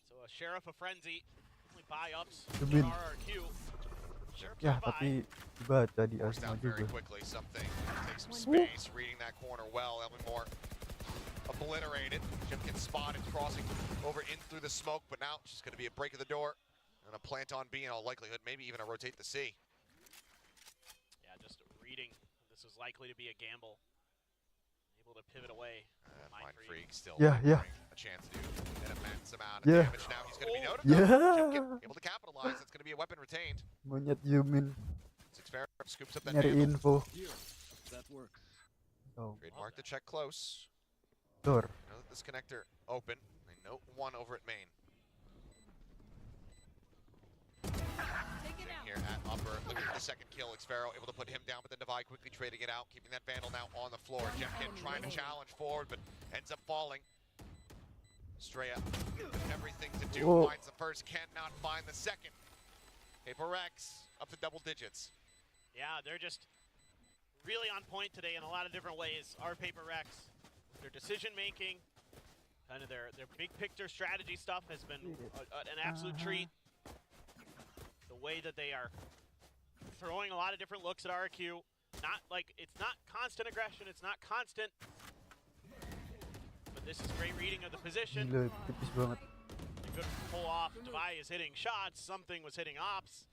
So a Sheriff of Frenzy, only buy-ups for RRQ. Ya, tapi dibaca di Asma very juga. quickly, something takes some space, reading that corner well. Elmimore obliterated. Jemkin spotted, crossing over in through the smoke, but now it's just going to be a break of the door and a plant on B in all likelihood, maybe even a rotate the C. Yeah, just reading. This is likely to be a gamble. Able to pivot away. Mindfreak still Yeah. a chance to do an immense amount of Yeah. damage. Now he's going to be noted. Yeah. Able to capitalize. That's going to be a weapon retained. Monyet Yumin Six Fair scoops up that nyari handle. info. That works. Oh, Trademark the check close. door. Know that this connector open. They note one over at main. Here at upper, looking for the second kill. Xfero able to put him down, but then Divide quickly trading it out, keeping that Vandal now on the floor. Jemkin trying to challenge forward, but ends up falling. Estrella with everything to do, Whoa. finds the first, cannot find the second. PRX up to double digits. Yeah, they're just really on point today in a lot of different ways. Our PRX, their decision making, kind of their big picture strategy stuff has been an absolute treat. The way that they are throwing a lot of different looks at RRQ. Not like, it's not constant aggression, it's not constant. But this is great reading of the position. Gila, tipis banget. You could pull off. Devi is hitting shots, something was hitting ops.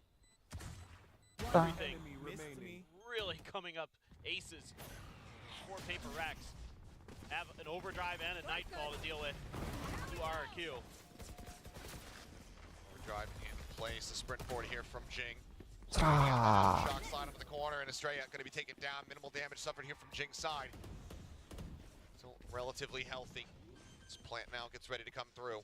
Ah. Everything Enemy remaining. really coming up aces for PRX. Have an overdrive and a nightfall to deal with to RRQ. Overdrive in place. The sprint forward here from Jing. Ah. Shock slide into the corner, and Estrella going to be taken down. Minimal damage suffered here from Jing's side. Still relatively healthy. This plant now gets ready to come through.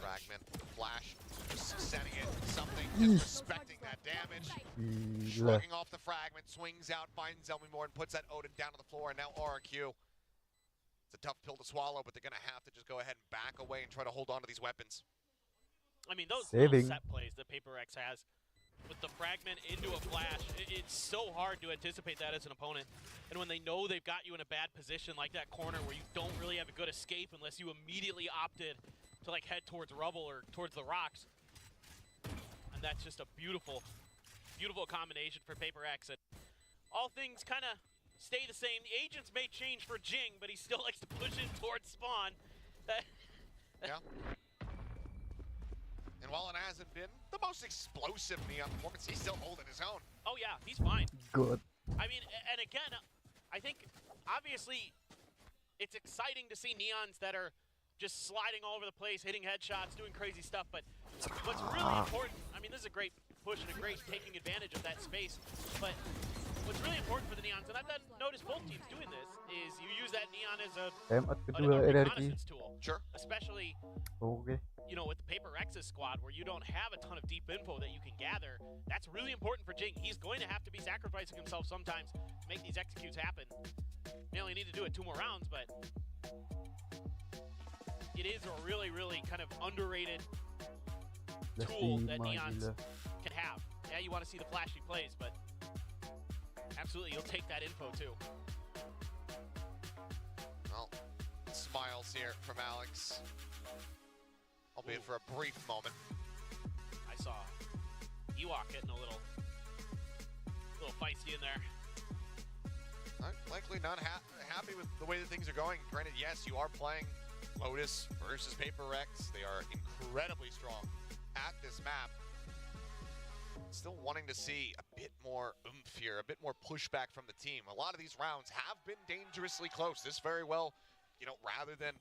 Fragment, flash, just setting it. Something, just respecting that damage. Gila. Shrugging off the fragment, swings out, finds Elmimore, and puts that Odin down on the floor, and now RRQ. It's a tough pill to swallow, but they're going to have to just go ahead and back away and try to hold on to these weapons. I mean, those Saving. little set plays that PRX has with the fragment into a flash, it's so hard to anticipate that as an opponent. And when they know they've got you in a bad position like that corner where you don't really have a good escape unless you immediately opted to like head towards rubble or towards the rocks. And that's just a beautiful, beautiful combination for PRX. And all things kind of stay the same. The agents may change for Jing, but he still likes to push it towards spawn. Yeah. And while it hasn't been the most explosive Neon performance, he's still holding his own. Oh yeah, he's fine. Good. I mean, and again, I think obviously it's exciting to see Neons that are just sliding all over the place, hitting headshots, doing crazy stuff, but what's really important, I mean, this is a great push and a great taking advantage of that space, but what's really important for the Neons, and I've noticed both teams doing this, is you use that Neon as a At kedua RRQ. reconnaissance tool. Sure. Especially, Oke. you know, with the PRX's squad where you don't have a ton of deep info that you can gather. That's really important for Jing. He's going to have to be sacrificing himself sometimes to make these executes happen. They only need to do it 2 more rounds, but it is a really, really kind of underrated tool that Neons can have. Yeah, you want to see the flashy plays, but absolutely, you'll take that info too. Well, smiles here from Alex. Albeit for a brief moment. I saw Ewok getting a little feisty in there. Likely not happy with the way that things are going. Granted, yes, you are playing Lotus versus PRX. They are incredibly strong at this map. Still wanting to see a bit more oomph here, a bit more pushback from the team. A lot of these rounds have been dangerously close. This very well, you know, rather than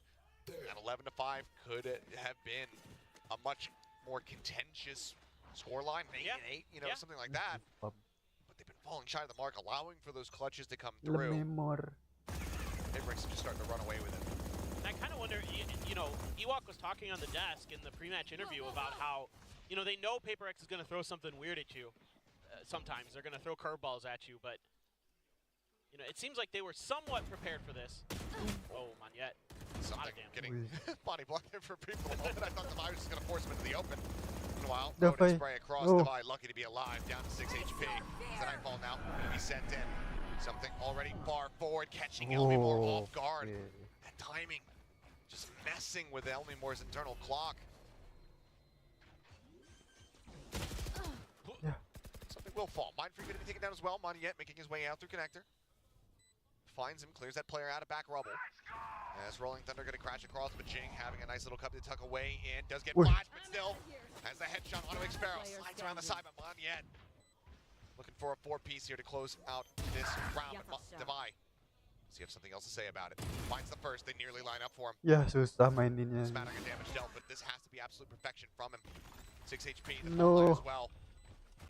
an 11-5 could have been a much more contentious scoreline, 8-8, you know, something like that. But they've been falling shy of the mark, allowing for those clutches to come through. PRX just starting to run away with it. And I kind of wonder, you know, Ewok was talking on the desk in the pre-match interview about how, you know, they know PRX is going to throw something weird at you. Sometimes they're going to throw curveballs at you, but, you know, it seems like they were somewhat prepared for this. Oh, Monyet. Something getting body blocked there for people. I thought the Devi was just going to force him into the open. Meanwhile, Odin spray across Devi, lucky to be alive, down to 6 HP. The Nightfall now going to be sent in. Something already far forward, catching Elmimore off guard. That timing, just messing with Elmimore's internal clock. Something will fall. Mindfreak going to be taken down as well. Monyet making his way out through connector. Finds him, clears that player out of back rubble. As Rolling Thunder going to crash across, but Jing having a nice little cup to tuck away in. Does get flashed, but still has the headshot onto Xfero. Slides around the side, but Monyet looking for a 4-piece here to close out this round. Devi Does he have something else to say about it? Finds the first, they nearly line up for him. Ya susah maininnya. It's mattering of damage dealt, but this has to be absolute perfection from him. 6 HP, the No. as well.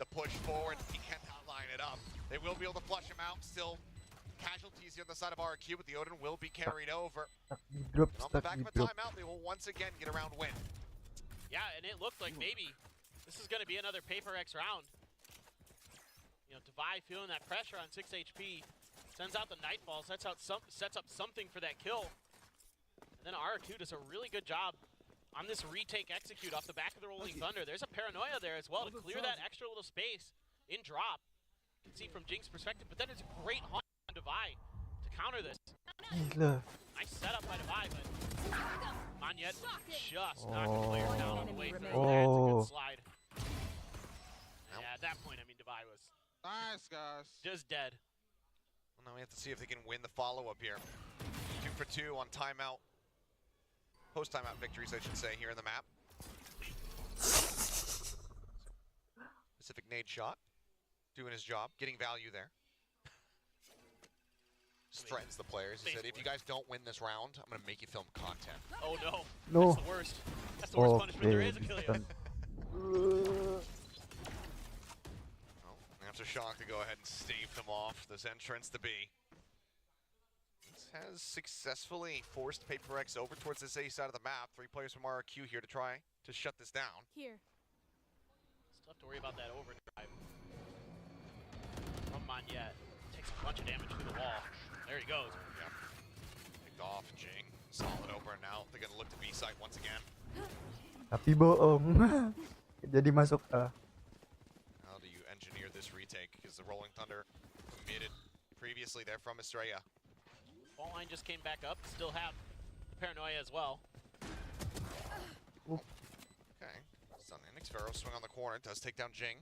The push forward, he cannot line it up. They will be able to flush him out. Still casualties here on the side of RRQ, but the Odin will be carried over. Drop, And on the stuck back di of a drop. timeout, they will once again get a round win. Yeah, and it looked like maybe this is going to be another Paper X round. You know, Divide feeling that pressure on 6 HP, sends out the Nightfall, sets up something for that kill. And then RRQ does a really good job on this retake execute off the back of the Rolling Thunder. There's a Paranoia there as well to clear that extra little space in drop. You can see from Jing's perspective, but then it's a great hunt on Divide to counter this. Gila. Nice setup by Divide, but Monyet just knocked the player down on the way through. That's a Oh. good slide. Yeah, at that point, I mean, Divide was Nice, guys. just dead. Well, now we have to see if they can win the follow-up here. 2 for 2 on timeout. Post-timeout victories, I should say, here in the map. Specific nade shot. Doing his job, getting value there. Just threatens the players. He said, if you guys don't win this round, I'm going to make you film content. Oh, no. No. That's the worst. That's the worst punishment there is, Achilles. Stun. Well, after Shock to go ahead and stave them off this entrance to B. This has successfully forced Paper X over towards this A side of the map. 3 players from RRQ here to try to shut this down. Here. It's tough to worry about that overdrive. From Monyet. Takes a bunch of damage through the wall. There he goes. Yeah. Picked off, Jing. Solid over now. They're going to look to B site once again. Tapi bohong. Jadi masuk A. How do you engineer this retake? Because the Rolling Thunder committed previously there from Estrella. Ball line just came back up. Still have Paranoia as well. Okay. Stun Inix. Pharaoh swing on the corner. Does take down Jing.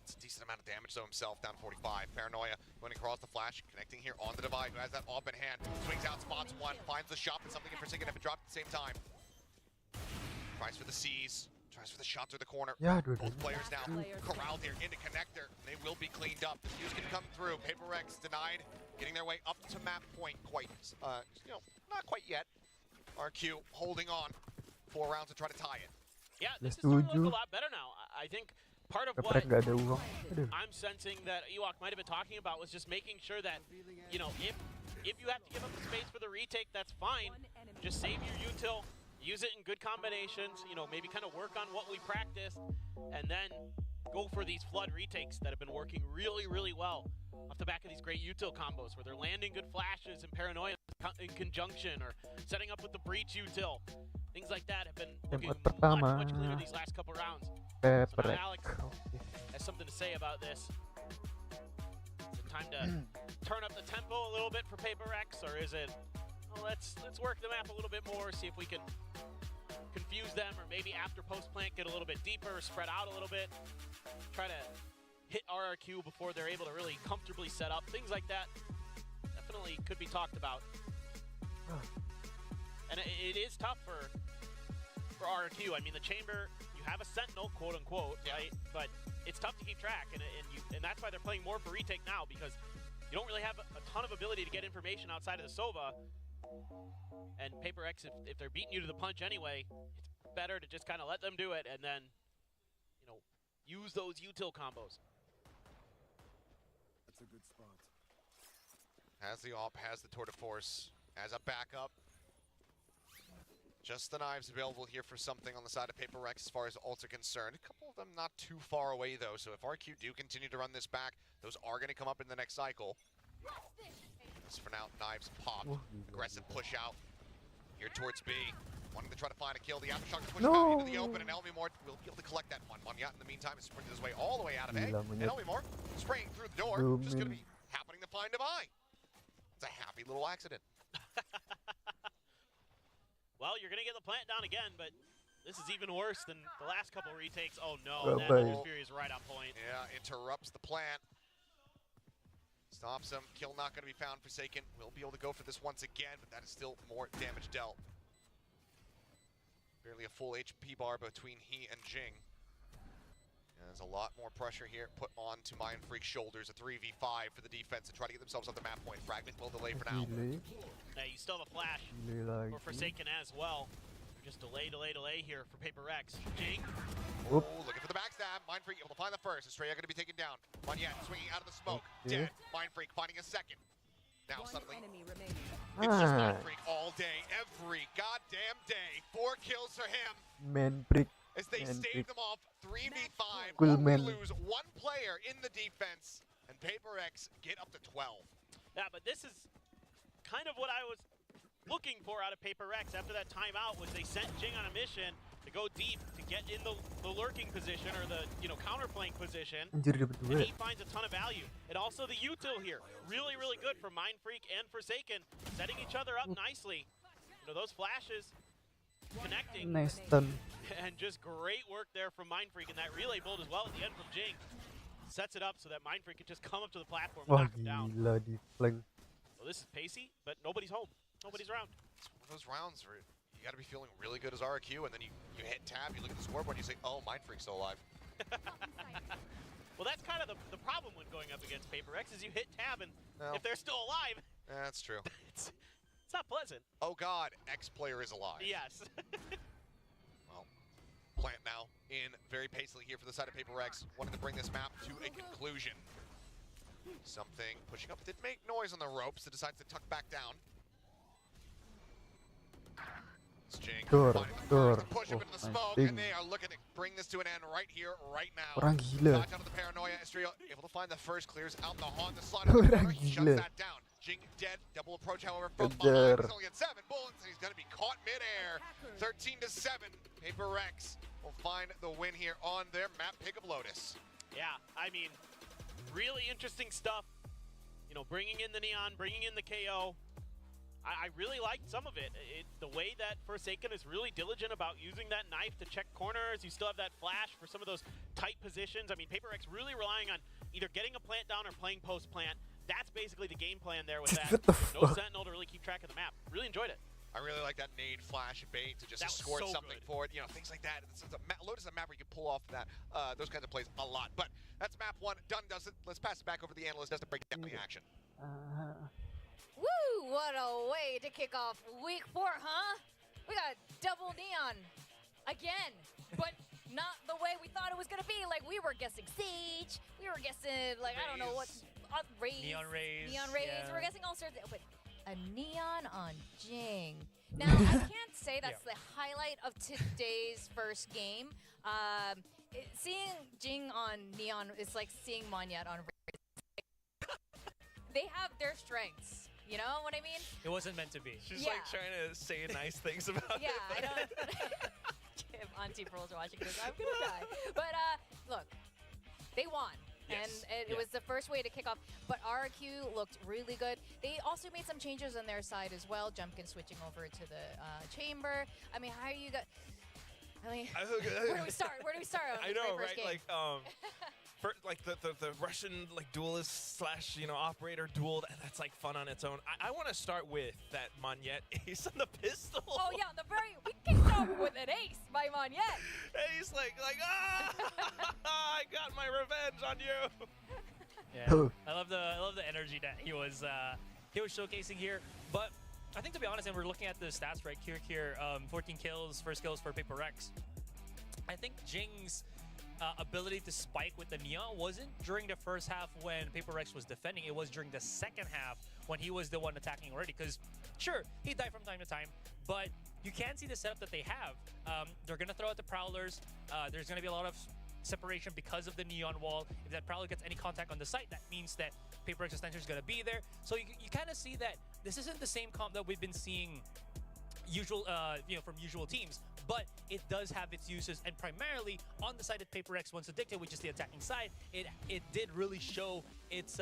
It's a decent amount of damage though himself, down 45. Paranoia going across the flash, connecting here on the Divide, who has that AWP in hand. Swings out, spots one, finds the shot, but something in Forsaken if it dropped at the same time. Tries for the C's, tries for the shot through the corner. Ya, Both dua-duanya. players now corralled here into connector. They will be cleaned up. The Fuse can come through. Paper X denied, getting their way up to map point quite, not quite yet. RQ holding on. 4 rounds to try to tie it. Yeah, Let's this is starting to do look a lot better now. I think part of what Keprek gak ada uang. Aduh. I'm sensing that Ewok might have been talking about was just making sure that, you know, if you have to give up the space for the retake, that's fine. Just save your util, use it in good combinations, you know, maybe kind of work on what we practiced, and then go for these flood retakes that have been working really, really well off the back of these great util combos where they're landing good flashes and Paranoia in conjunction or setting up with the breach util. Things like that have been looking much cleaner these last couple rounds. So now Keprek. Alex has something to say about this. Is it time to turn up the tempo a little bit for Paper X, or is it, well, let's work the map a little bit more, see if we can confuse them, or maybe after post plant get a little bit deeper, spread out a little bit, try to hit RRQ before they're able to really comfortably set up. Things like that definitely could be talked about. And it is tough for RRQ. I mean, the chamber, you have a sentinel, quote unquote, right? But it's tough to keep track, and that's why they're playing more for retake now, because you don't really have a ton of ability to get information outside of the Sova. And Paper X, if they're beating you to the punch anyway, it's better to just kind of let them do it and then, you know, use those util combos. That's a good spot. Has the AWP, has the tour de force, as a backup. Just the knives available here for something on the side of Paper X as far as ults are concerned. A couple of them not too far away though, so if RQ do continue to run this back, those are going to come up in the next cycle. As for now, knives pop. Aggressive push out here towards B. Wanting to try to find a kill. The aftershock to push out into the open, and Elmimore will be able to collect that one. Monyet in the meantime is sprinting his way all the way out of A. And Elmimore spraying through the door, just going to be happening to find Divide. It's a happy little accident. Well, you're going to get the plant down again, but this is even worse than the last couple retakes. Oh no, that Ninja's Fury is right on point. Yeah, interrupts the plant. Stops him. Kill not going to be found. Forsaken will be able to go for this once again, but that is still more damage dealt. Barely a full HP bar between he and Jing. There's a lot more pressure here put onto Mind Freak's shoulders. A 3v5 for the defense to try to get themselves up the map point. Fragment will delay for now. Hey, you still have a flash for Forsaken as well. Just delay here for Paper X. Jing. Oh, looking for the backstab. Mind Freak able to find the first. Estrella going to be taken down. Monyet swinging out of the smoke. Dead. Mind Freak finding a second. Now suddenly, it's just Mind Freak all day, every goddamn day. 4 kills for him. Man Freak. As they stave them off 3v5. Cool only man. lose 1 player in the defense. And Paper X get up to 12. Yeah, but this is kind of what I was looking for out of Paper X after that timeout. Was they sent Jing on a mission to go deep to get in the lurking position or the counterflank position, and he finds a ton of value. And also the util here, really good for Mind Freak and Forsaken, setting each other up nicely. Those flashes connecting. Nice stun. And just great work there from Mind Freak, and that relay bolt as well at the end from Jing sets it up so that Mind Freak can just come up to the platform and Wah knock him down. gila di flank. So this is pacey, but nobody's home. Nobody's around. It's one of those rounds where you got to be feeling really good as RRQ, and then you hit tab, you look at the scoreboard, and you say, oh, Mind Freak's still alive. Well, that's kind of the problem when going up against Paper X is you hit tab, and if they're still alive, that's true. it's not pleasant. Oh God, X player is alive. Yes. Well, Plant now in very pacily here for the side of Paper X, wanting to bring this map to a conclusion. Something pushing up, did make noise on the ropes, it decides to tuck back down. It's Jing finding the first to push up into the smoke, and they are looking to bring this to an end right here, right now. Orang gila. Dodge out of the paranoia, Estrella able to find the first, clears out on the slide of the corner, he shuts that down. Jing dead, double approach however from behind, he's only got 7 bullets, and he's gonna be caught midair. 13-7, Paper X will find the win here on their map pick of Lotus. Yeah, I mean, really interesting stuff. Bringing in the Neon, bringing in the KO. I really liked some of it. The way that Forsaken is really diligent about using that knife to check corners. You still have that flash for some of those tight positions. I mean, Paper X really relying on either getting a plant down or playing post plant. That's basically the game plan there with that. No Sentinel to really keep track of the map. Really enjoyed it. I really like that nade flash bait to just escort something forward. Things like that. Lotus is a map where you can pull off that those kinds of plays a lot. But that's map 1. Done does it. Let's pass it back over to the analyst to break down the action. Woo! What a way to kick off week 4, huh? We got double Neon again, but not the way we thought it was gonna be. Like, we were guessing Sage, we were guessing I don't know what, Raze, Neon Raze. Yeah. We were guessing all sorts of, but a Neon on Jing. Now I can't say that's the highlight of today's first game. Seeing Jing on Neon is like seeing Monyet on Raze. They have their strengths. You know what I mean? It wasn't meant to be. She's like trying to say nice things about it. Yeah, I don't. If Auntie Pearl's watching this, I'm gonna die. But look, they won. Yes. And it was the first way to kick off. But RRQ looked really good. They also made some changes on their side as well. Jumpkin switching over to the chamber. I mean, how you got? I mean, where do we start? I know, right? Like, the Russian duelist slash operator duel. That's like fun on its own. I want to start with that Monyet ace on the pistol. Oh yeah, we kicked off with an ace by Monyet. And he's like I got my revenge on you. Yeah, I love the energy that he was showcasing here. But I think, to be honest, and we're looking at the stats right here, 14 kills, first kills for Paper X. I think Jing's ability to spike with the Neon wasn't during the first half when Paper X was defending. It was during the second half when he was the one attacking already. Because, sure, he died from time to time, but you can see the setup that they have. They're going to throw out the Prowlers. There's going to be a lot of separation because of the Neon wall. If that Prowler gets any contact on the site, that means that Paper X Extension is going to be there. So you kind of see that this isn't the same comp that we've been seeing from usual teams, but it does have its uses, and primarily on the side of Paper X once addicted, which is the attacking side, it did really show its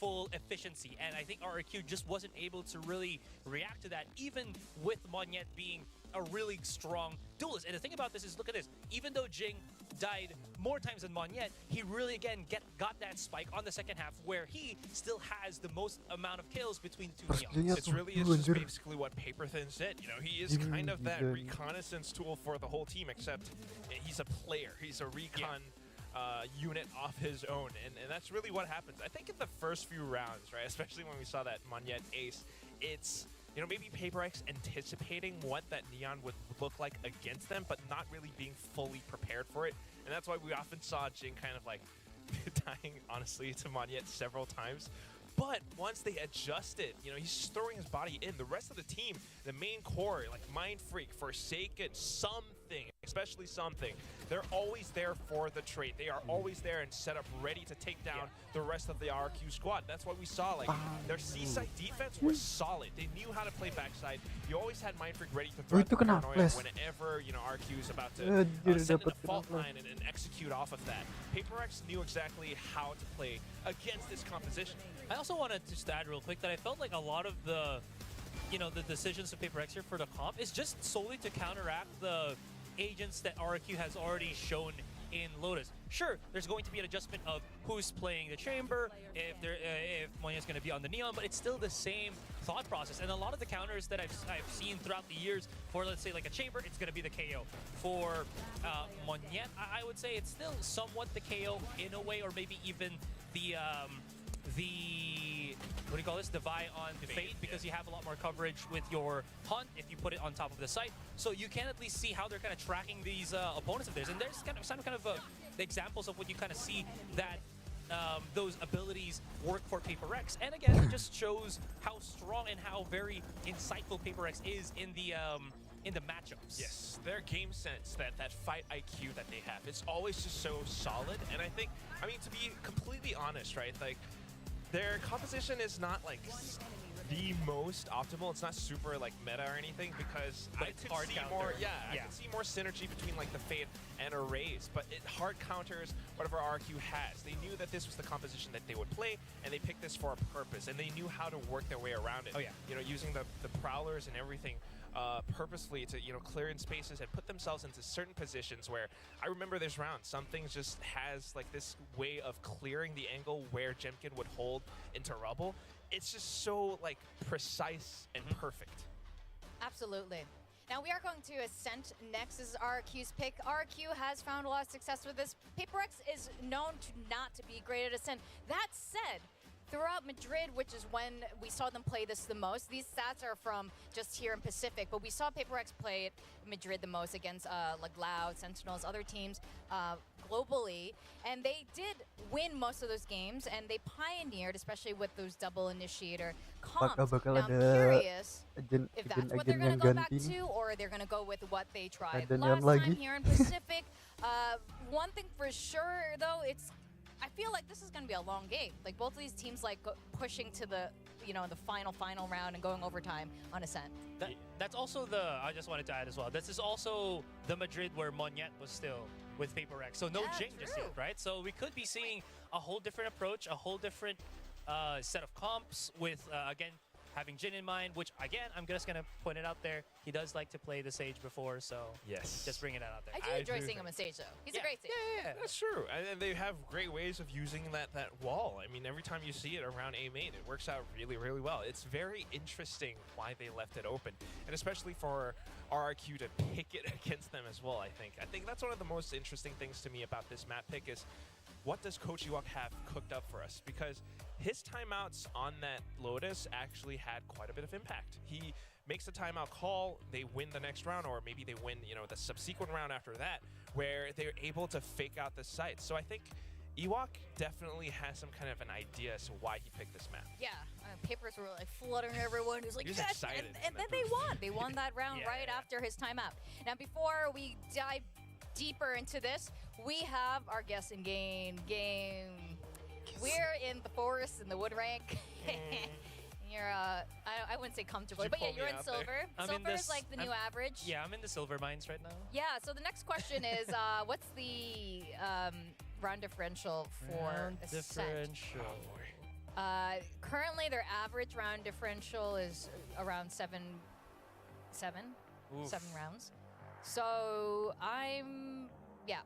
full efficiency, and I think RRQ just wasn't able to really react to that, even with Monyet being a really strong duelist. And the thing about this is, look at this. Even though Jing died more times than Monyet, he really, again, got that spike on the second half where he still has the most amount of kills between the two Neons. It's really is just basically what Paper Thin said. You know, he is kind of that reconnaissance tool for the whole team, except he's a player. He's a recon unit off his own, and that's really what happens. I think in the first few rounds, right, especially when we saw that Monyet ace, it's, you know, maybe Paper X anticipating what that Neon would look like against them, but not really being fully prepared for it. And that's why we often saw Jing kind of like dying, honestly, to Monyet several times. But once they adjusted, you know, he's just throwing his body in. The rest of the team, the main core, like Mind Freak, Forsaken, something, especially something, they're always there for the trade. They are always there and set up ready to take down the rest of the RRQ squad. That's what we saw. Like, their seaside defense was solid. They knew how to play backside. You always had Mind Freak ready to throw the paranoia whenever, you know, RRQ is about to send in a fault line and execute off of that. Paper X knew exactly how to play against this composition. I also wanted to just add real quick that I felt like a lot of the, you know, the decisions of Paper X here for the comp is just solely to counteract the agents that RRQ has already shown in Lotus. Sure, there's going to be an adjustment of who's playing the chamber, if Monyet's going to be on the Neon, but it's still the same thought process. And a lot of the counters that I've seen throughout the years for, let's say, like a chamber, it's going to be the KO. For Monyet, I would say it's still somewhat the KO in a way, or maybe even the what do you call this? The Vi on the Fate, because you have a lot more coverage with your Hunt if you put it on top of the site. So you can at least see how they're kind of tracking these opponents of theirs. And there's some kind of examples of what you kind of see that those abilities work for Paper X. And again, it just shows how strong and how very insightful Paper X is in the matchups. Yes, their game sense, that fight IQ that they have, it's always just so solid. And I think, I mean, to be completely honest, right, like, their composition is not like the most optimal. It's not super like meta or anything, because I could see more. I can see more synergy between like the Fade and Arrays, but it hard counters whatever RRQ has. They knew that this was the composition that they would play, and they picked this for a purpose, and they knew how to work their way around it. Oh yeah, you know, using the prowlers and everything purposefully to, you know, clear in spaces and put themselves into certain positions where I remember this round, some things just has like this way of clearing the angle where Jemkin would hold into rubble. It's just so like precise and perfect. Absolutely. Now we are going to Ascent next. This is RRQ's pick. RRQ has found a lot of success with this. Paper X is known to not to be great at Ascent. That said, throughout Madrid, which is when we saw them play this the most, these stats are from just here in Pacific, but we saw Paper X play it Madrid the most against like Loud, Sentinels, other teams globally, and they did win most of those games, and they pioneered, especially with those double initiator comps. Now I'm curious if that's what they're going to go back to, or they're going to go with what they tried last time here in Pacific. One thing for sure, though, I feel like this is going to be a long game. Like, both of these teams, like, pushing to the, you know, the final round and going overtime on Ascent. That's also I just wanted to add as well, this is also the Madrid where Monyet was still with Paper X. So no Jing just yet, right? So we could be seeing a whole different approach, a whole different set of comps with, again, having Jin in mind, which, again, I'm just going to point it out there. He does like to play the Sage before, so just bringing it out there. I do enjoy seeing him on Stage, though. He's a great Sage. Yeah, that's true. And they have great ways of using that wall. I mean, every time you see it around A main, it works out really, really well. It's very interesting why they left it open, and especially for RRQ to pick it against them as well, I think. I think that's one of the most interesting things to me about this map pick is, what does Coach Ewok have cooked up for us? Because his timeouts on that Lotus actually had quite a bit of impact. He makes a timeout call, they win the next round, or maybe they win, you know, the subsequent round after that, where they're able to fake out the site. So I think Ewok definitely has some kind of an idea as to why he picked this map. Yeah, Papers were like fluttering everyone. He was like, He was yes! excited And then they won. They won that round after his timeout. Now, before we dive deeper into this, we have our guest in game. We're in the forest in the wood rank. You're I wouldn't say comfortably, but yeah, you're in silver. Silver is like the new average. Yeah, I'm in the silver mines right now. Yeah, so the next question is, what's the round differential for Ascent? Currently, their average round differential is around 7. Oof. 7 rounds. So yeah.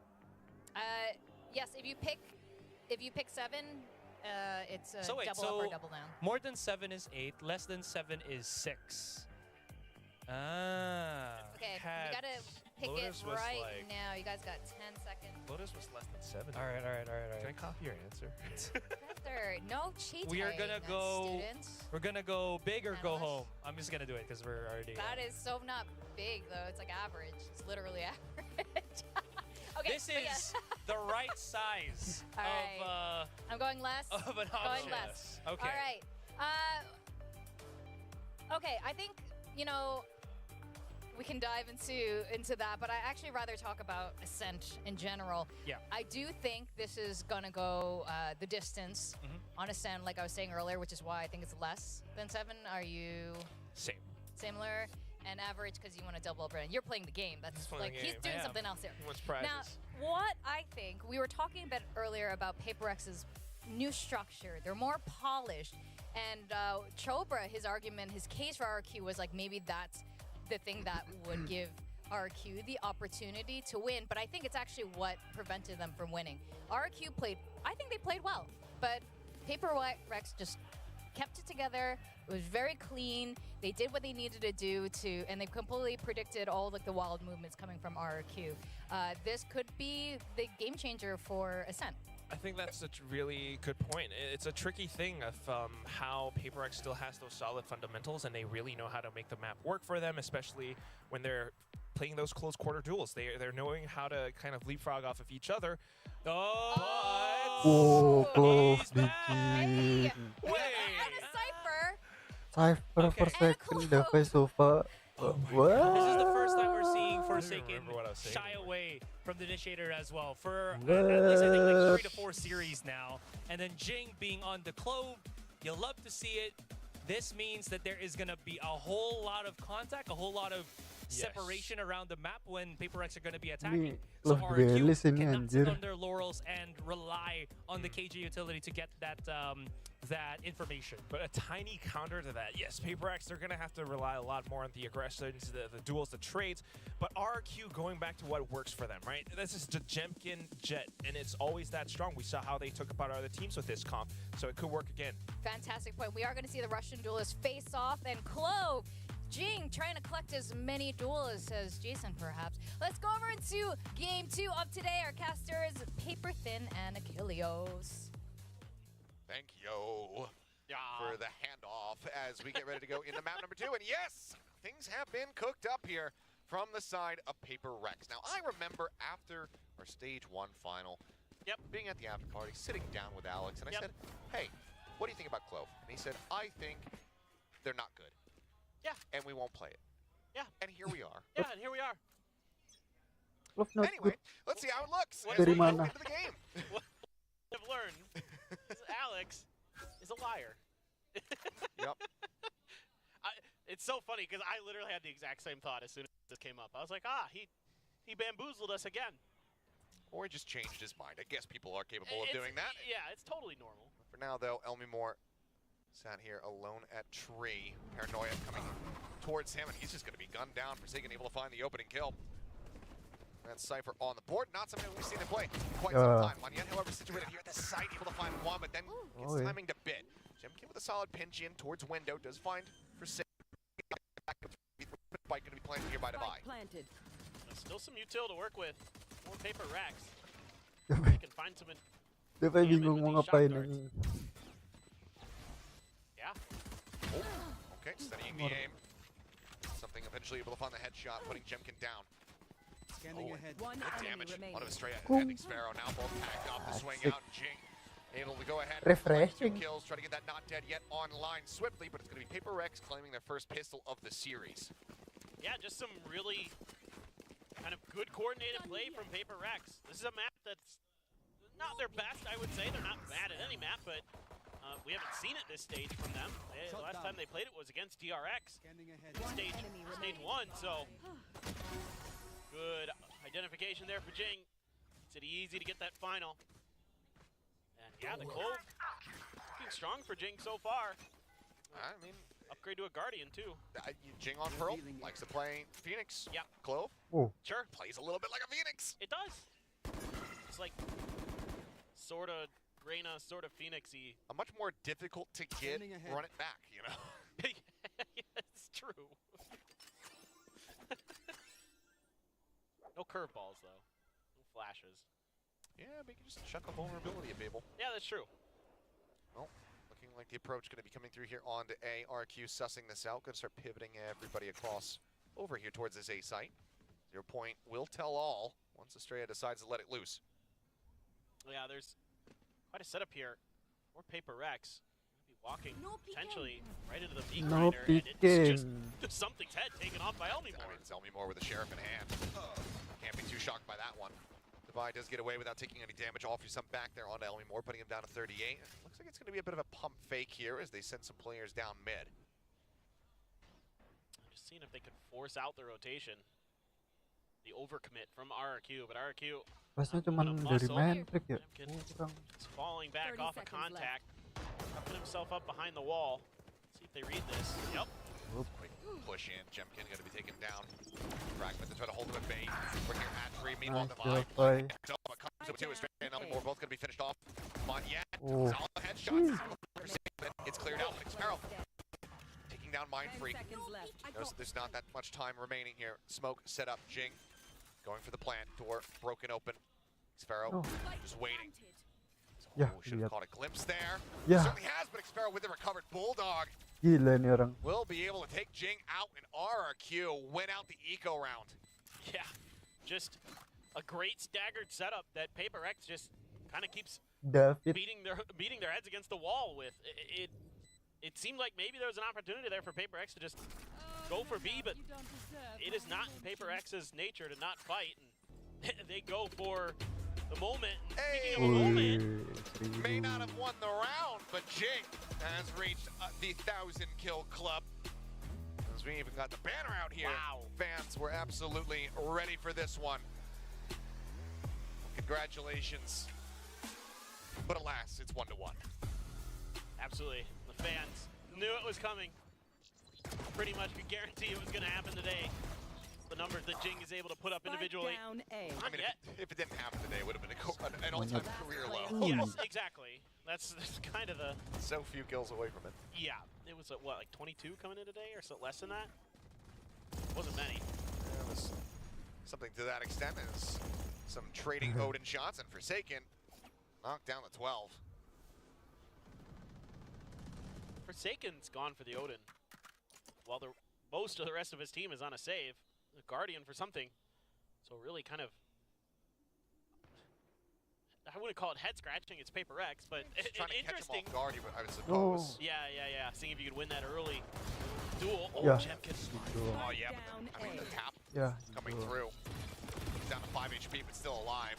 Yes, if you pick 7, it's a So wait, double up or double down. more than 7 is 8, less than 7 is 6. Ah. Okay, Cats. you gotta pick Lotus it was right like- now. You guys got 10 seconds. Lotus was less than 7. All right. Can I copy your answer? After no cheating. We are gonna go. Students. We're gonna go big or go Analyst. home. I'm just gonna do it because we're already. That is so not big though. It's like average. It's literally average. Okay. This but yeah. is the right size All right. I'm going less. of an Going option. less. Okay. All right. Okay, I think, we can dive into that, but I actually rather talk about Ascent in general. Yeah. I do think this is going to go the distance on Ascent, like I was saying earlier, which is why I think it's less than 7. Are you Same. similar? And average because you want to double up, and you're playing the game. That's playing like the he's game. doing I am. something else here. He wants prizes. Now, what I think, we were talking a bit earlier about PaperX's new structure. They're more polished. And Chobra, his argument, his case for RRQ was like maybe that's the thing that would give RRQ the opportunity to win. But I think it's actually what prevented them from winning. RRQ I think they played well. But PaperX just kept it together. It was very clean. They did what they needed to do and they completely predicted all like the wild movements coming from RRQ. This could be the game changer for Ascent. I think that's a really good point. It's a tricky thing of how PaperX still has those solid fundamentals, and they really know how to make the map work for them, especially when they're playing those close quarter duels. They're knowing how to kind of leapfrog off of each other. Oh, close dikit. Hey! Wait. And a Cypher! Cypher Okay. Forsaken the face of a... What? This is the first time we're seeing I don't Forsaken remember what I was saying shy anymore. away from the initiator as well for at least I think like 3 to 4 series now. And then Jing being on the Clove, you love to see it. This means that there is going to be a whole lot of contact, a whole lot of separation around the map when PaperX are going to be attacking. So Clove RRQ Belis ini, cannot sit anjir. on their laurels and rely on the KG utility to get that that information. But a tiny counter to that, yes, PaperX, they're going to have to rely a lot more on the aggressions, the duels, the trades. But RRQ, going back to what works for them, right? This is the Jemkin Jet, and it's always that strong. We saw how they took apart other teams with this comp, so it could work again. Fantastic point. We are going to see the Russian duelists face off, and Clove, Jing trying to collect as many duelists as Jason, perhaps. Let's go over into game 2 of today. Our casters, Paper Thin and Achilleos. Thank you for the handoff as we get ready to go into map number 2. And yes, things have been cooked up here from the side of PaperX. Now, I remember after our Stage 1 final, being at the after party, sitting down with Alex, and I said, hey, what do you think about Clove? And he said, I think they're not good. Yeah. And we won't play it. Yeah. And here we are. Yeah, and here we are. Clove not Anyway, good. let's see how it looks as Dari we go mana? into the game. What I've learned is Alex is a liar. Yep. It's so funny because I literally had the exact same thought as soon as this came up. I was like, he bamboozled us again. Or he just changed his mind. I guess people are capable of doing that. Yeah, it's totally normal. For now, though, Elmi Moore sat here alone at tree. Paranoia coming towards him, and he's just going to be gunned down. Forsaken able to find the opening kill. That's Cypher on the board. Not something we've seen him play in quite some time. Monyet, however, situated here at the site, able to find one, but then gets timing to bit. Jemkin with a solid pinch in towards window. Does find Forsaken. Bite going to be planted here by Divide. Planted. There's still some util to work with. More paper racks. Dia We can find some. pa bingung mau ngapain ini. Yeah. Oh, okay, studying the aim. Something eventually able to find the headshot, putting Jemkin down. Scanning ahead. One Good enemy damage. remaining. One of his straight heading Sparrow. Now both packed off the swing Sick. out. Jing able to go ahead. Refreshing. 2 kills, try to get that not dead yet online swiftly, but it's going to be PaperX claiming their first pistol of the series. Yeah, just some really kind of good coordinated play from Paper Rex. This is a map that's not their best, I would say. They're not bad at any map, but we haven't seen it this stage from them. The last time they played it was against DRX. Scanning ahead. Stage 1, so good identification there for Jing. Makes it easy to get that final. And yeah, the Clove looking strong for Jing so far. I mean, Upgrade to a Guardian, too. Jing on Pearl likes to play Phoenix. Yeah. Clove. Oh. Sure. Plays a little bit like a Phoenix. It does. It's like sort of Reyna, sort of Phoenix-y. A much more difficult to get, Standing ahead. run it back, you know? Yeah, it's true. No curveballs, though. No flashes. Yeah, but you can just chuck a vulnerability at people. Yeah, that's true. Well, looking like the approach going to be coming through here onto A. RRQ sussing this out. Going to start pivoting everybody across over here towards this A site. 0 point will tell all once Estrella decides to let it loose. Yeah, there's quite a setup here. More Paper Rex. Be walking potentially right into the beak No grinder, and it's just something's head taken off by Elmimore. I mean, Elmimore with the Sheriff in hand. Can't be too shocked by that one. Divide does get away without taking any damage. Offer some back there onto Elmimore, putting him down to 38. Looks like it's going to be a bit of a pump fake here as they send some players down mid. Just seeing if they could force out the rotation. The overcommit from RRQ, but RRQ Pasnya cuman dari Mantrick ya. Kurang. is falling back 30 off a seconds contact. Put himself up behind the wall. See if they read this. Yep. Quick push in. Jemkin going to be taken down. Fragment to try to hold him at bay. We're here at 3. Meanwhile, Nice Divide. job, boy. Comes up 2 is straight and Elmimore both going to be finished off. Monyet. Oh. Solid headshots. It's cleared out. Xpero taking down Mind 10 Freak. seconds left. Notice that there's not that much time remaining here. Smoke set up. Jing going for the plant. Door broken open. Xpero Oh. just waiting. Yeah, Should have lihat. caught a glimpse there. Yeah. Certainly has, but Xpero with the recovered Bulldog Gila nih orang. will be able to take Jing out, and RRQ win out the eco round. Yeah. Just a great staggered setup that Paper X just kind of keeps David. beating their heads against the wall with. It seemed like maybe there was an opportunity there for Paper X to just go for B, but it is not in Paper X's nature to not fight, and they go for the moment. Hey. Speaking of a moment, May not have won the round, but Jing has reached the 1,000 kill club. As we even got the banner out here. Wow. Fans were absolutely ready for this one. Congratulations. But alas, it's 1-1. absolutely, the fans knew it was coming. Pretty much could guarantee it was going to happen today. The numbers that Jing is able to put up individually. Down A. I mean, if it didn't happen today, it would have been an One all-time up. career low. Yes, exactly. That's kind of the. So few kills away from it. Yeah, it was what, like 22 coming in today, or so less than that. Wasn't many. It was something to that extent as some trading Odin shots, and Forsaken knocked down the 12. Forsaken's gone for the Odin, while most of the rest of his team is on a save. The Guardian for something. So really kind of, I wouldn't call it head scratching, it's Paper X, but Trying to interesting. catch him off guard, I would suppose. Yeah. Seeing if you could win that early duel. Oh, Yeah. Jemkin. Oh yeah, but I mean the tap Yeah, coming gitu. through. He's down to 5 HP, but still alive.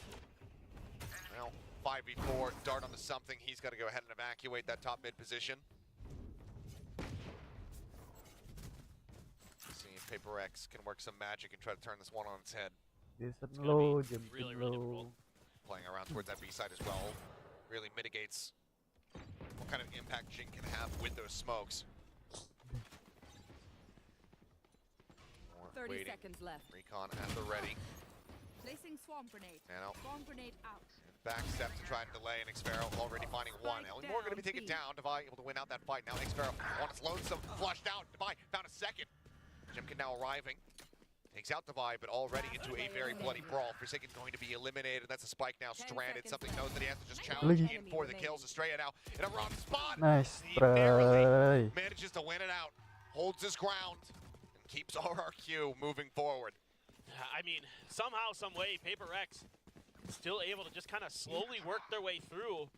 Well, 5v4, dart onto something. He's got to go ahead and evacuate that top mid position. See if Paper X can work some magic and try to turn this one on its head. Jason gonna low, be Jemkin really, really low. difficult. Playing around towards that B side as well really mitigates what kind of impact Jing can have with those smokes. 30 Waiting. seconds left. Recon at the ready. Placing swarm grenade. Nano Swarm grenade out. back step to try and delay, and Xpero already finding one. Elmimore going to be taken down. Devi able to win out that fight. Now Xpero on its lonesome, flushed out. Devi found a second. Jemkin now arriving. Takes out Devi, but already into a very bloody brawl. Forsaken going to be eliminated. That's a spike now 10 stranded. seconds Something knows that he has to just Lagi. challenge in for the kills. Estrella now in a wrong spot. Nice He barely try. manages to win it out. Holds his ground and keeps RRQ moving forward. I mean, somehow, some way, Paper X still able to just kind of slowly work their way through.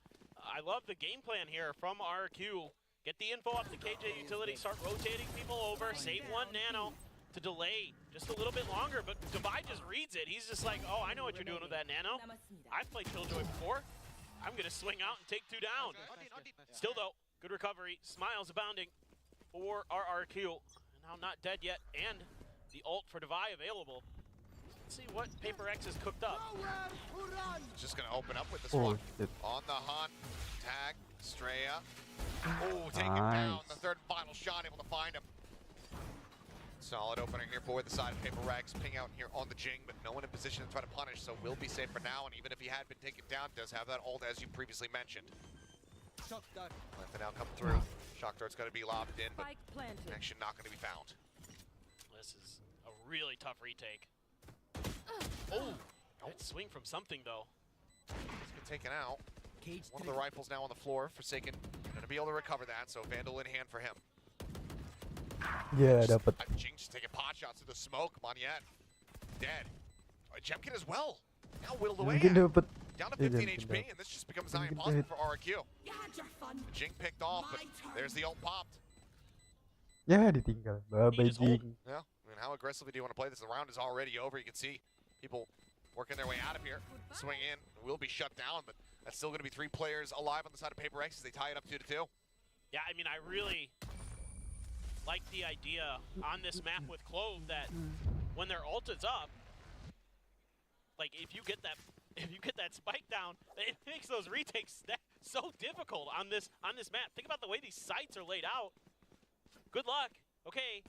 I love the game plan here from RRQ. Get the info up to KJ Utility, start rotating people over, save one nano to delay just a little bit longer, but Devi just reads it. He's just like, oh, I know what you're doing with that nano. I've played Killjoy before. I'm going to swing out and take 2 down. Still, though, good recovery. Smiles abounding for RRQ. Now not dead yet, and the ult for Devi available. Let's see what Paper X has cooked up. Just gonna open up with this Oh one. shit. On the hunt, tag, Straya. Oh, taken down. The third and final shot, able to find him. Solid opener here for the side of Paper X. Ping out here on the Jing, but no one in position to try to punish, so will be safe for now. And even if he had been taken down, does have that ult as you previously mentioned. Shock dart. Let the now come through. Shock dart's got to be lobbed in, but Spike planted. connection not going to be found. This is a really tough retake. Oh, good swing from something though. He's been taken out. Cage One of the rifles now on the floor. Forsaken going to be able to recover that, so Vandal in hand for him. Yeah, dapat. Jing just taking pot shots through the smoke. Monyet dead. Jemkin as well. Now whittled away. Mungkin dapat. Down to Yeah, 15 Jemkin HP, dapat. and this just becomes nigh Mungkin impossible hit. for RRQ. You had your fun. Jing picked off, but there's the ult popped. Ya ditinggal. Bye bye just hold. Jing. Yeah, I mean, how aggressively do you want to play this? The round is already over. You can see people working their way out of here. Swing in, will be shut down, but that's still going to be 3 players alive on the side of Paper X as they tie it up 2-2. Yeah, I mean, I really like the idea on this map with Clove that when their ult is up, like if you get that spike down, it makes those retakes so difficult on this map. Think about the way these sites are laid out. Good luck. Okay,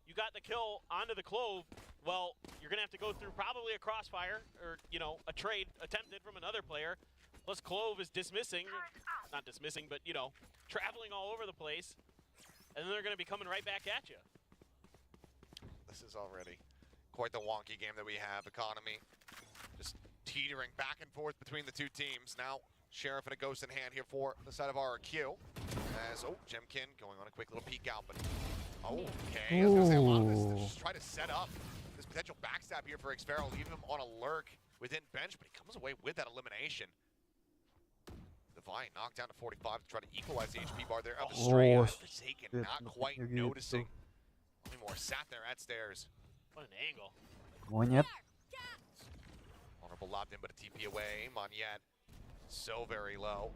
you got the kill onto the Clove. Well, you're gonna have to go through probably a crossfire or a trade attempted from another player. Plus Clove is not dismissing, but traveling all over the place. And then they're going to be coming right back at you. This is already quite the wonky game that we have. Economy just teetering back and forth between the two teams. Now, Sheriff and a Ghost in hand here for the side of RRQ. As, Jemkin going on a quick little peek out, but, okay. I was going to say, a lot of this is just try to set up this potential backstab here for Xfero, leave him on a lurk within bench, but he comes away with that elimination. Divine knocked down to 45 to try to equalize the HP bar there. The Stray Forsaken not quite noticing. Only more sat there at stairs. What an angle. Monyet. Honorable lobbed in, but a TP away. Monyet so very low.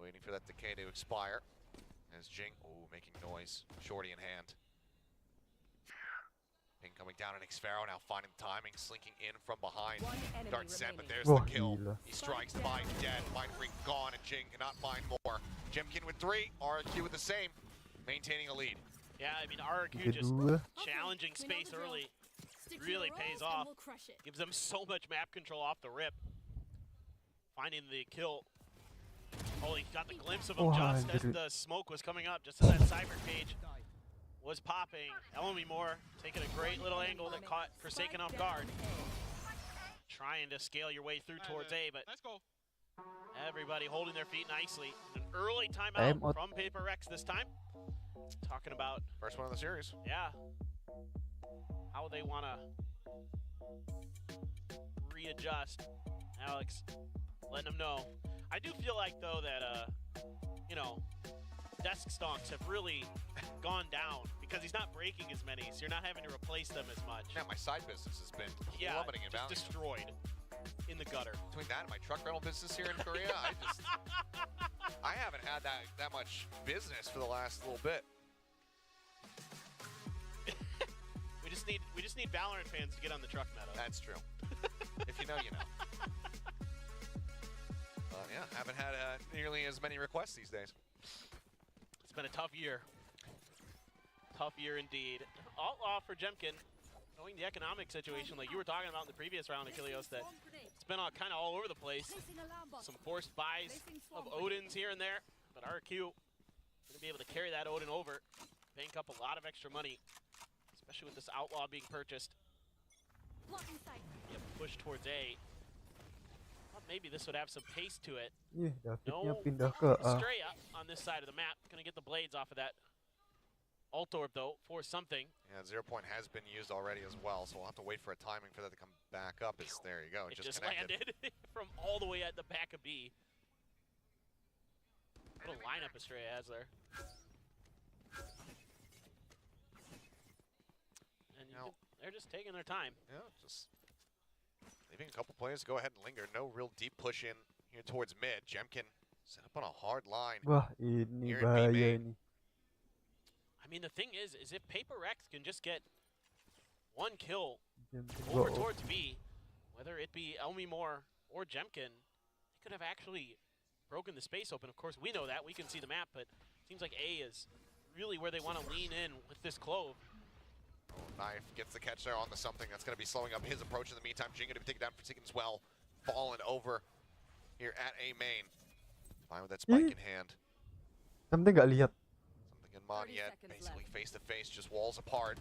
Waiting for that decay to expire. As Jing, making noise. Shorty in hand. Ping coming down, and Xfero now finding the timing, slinking in from behind. Dart set, but there's the kill. He strikes the Mine dead. Mind Freak gone, and Jing cannot find more. Jemkin with 3, RRQ with the same, maintaining a lead. Yeah, I mean, RRQ just challenging space early really pays off. Gives them so much map control off the rip. Finding the kill. Oh, he got the glimpse of him just as the smoke was coming up, just as that cyber cage was popping. Elmi Moore taking a great little angle that caught Forsaken off guard. Trying to scale your way through towards A, but everybody holding their feet nicely. An early timeout from Paper X this time. Talking about first one of the series. Yeah. How they want to readjust. Alex letting them know. I do feel like though that desk stonks have really gone down because he's not breaking as many, so you're not having to replace them as much. Yeah, my side business has been plummeting in value. Destroyed in the gutter. Between that and my truck rental business here in Korea, I haven't had that much business for the last little bit. we just need Valorant fans to get on the truck meta. That's true. If you know, you know. Yeah, haven't had nearly as many requests these days. It's been a tough year. Tough year indeed. All for Jemkin, knowing the economic situation like you were talking about in the previous round, Achilleos, that it's been kind of all over the place. Some forced buys of Odins here and there, but RRQ going to be able to carry that Odin over, bank up a lot of extra money, especially with this Outlaw being purchased. Yep, push towards A. Thought maybe this would have some pace to it. Davidnya pindah ke A. Straya on this side of the map. Going to get the blades off of that Ult Orb, though, for something. Yeah, 0 point has been used already as well, so we'll have to wait for a timing for that to come back up. There you go. It just landed from all the way at the back of B. What a lineup Straya has there. And they're just taking their time. Yeah, just leaving a couple players go ahead and linger. No real deep push in here towards mid. Jemkin set up on a hard line. Wah, ini Here bahaya in ini. I mean, the thing is if Paper X can just get one kill over towards B, whether it be Elmimore or Jemkin, they could have actually broken the space open. Of course, we know that. We can see the map, but it seems like A is really where they want to lean in with this Clove. Oh, Knife gets the catch there on the something that's going to be slowing up his approach in the meantime. Jing going to be taken down for Forsaken as well. Fallen over here at A main. Fine with that spike in hand. Something nggak lihat. Something in Monyet, basically face to face, just walls apart.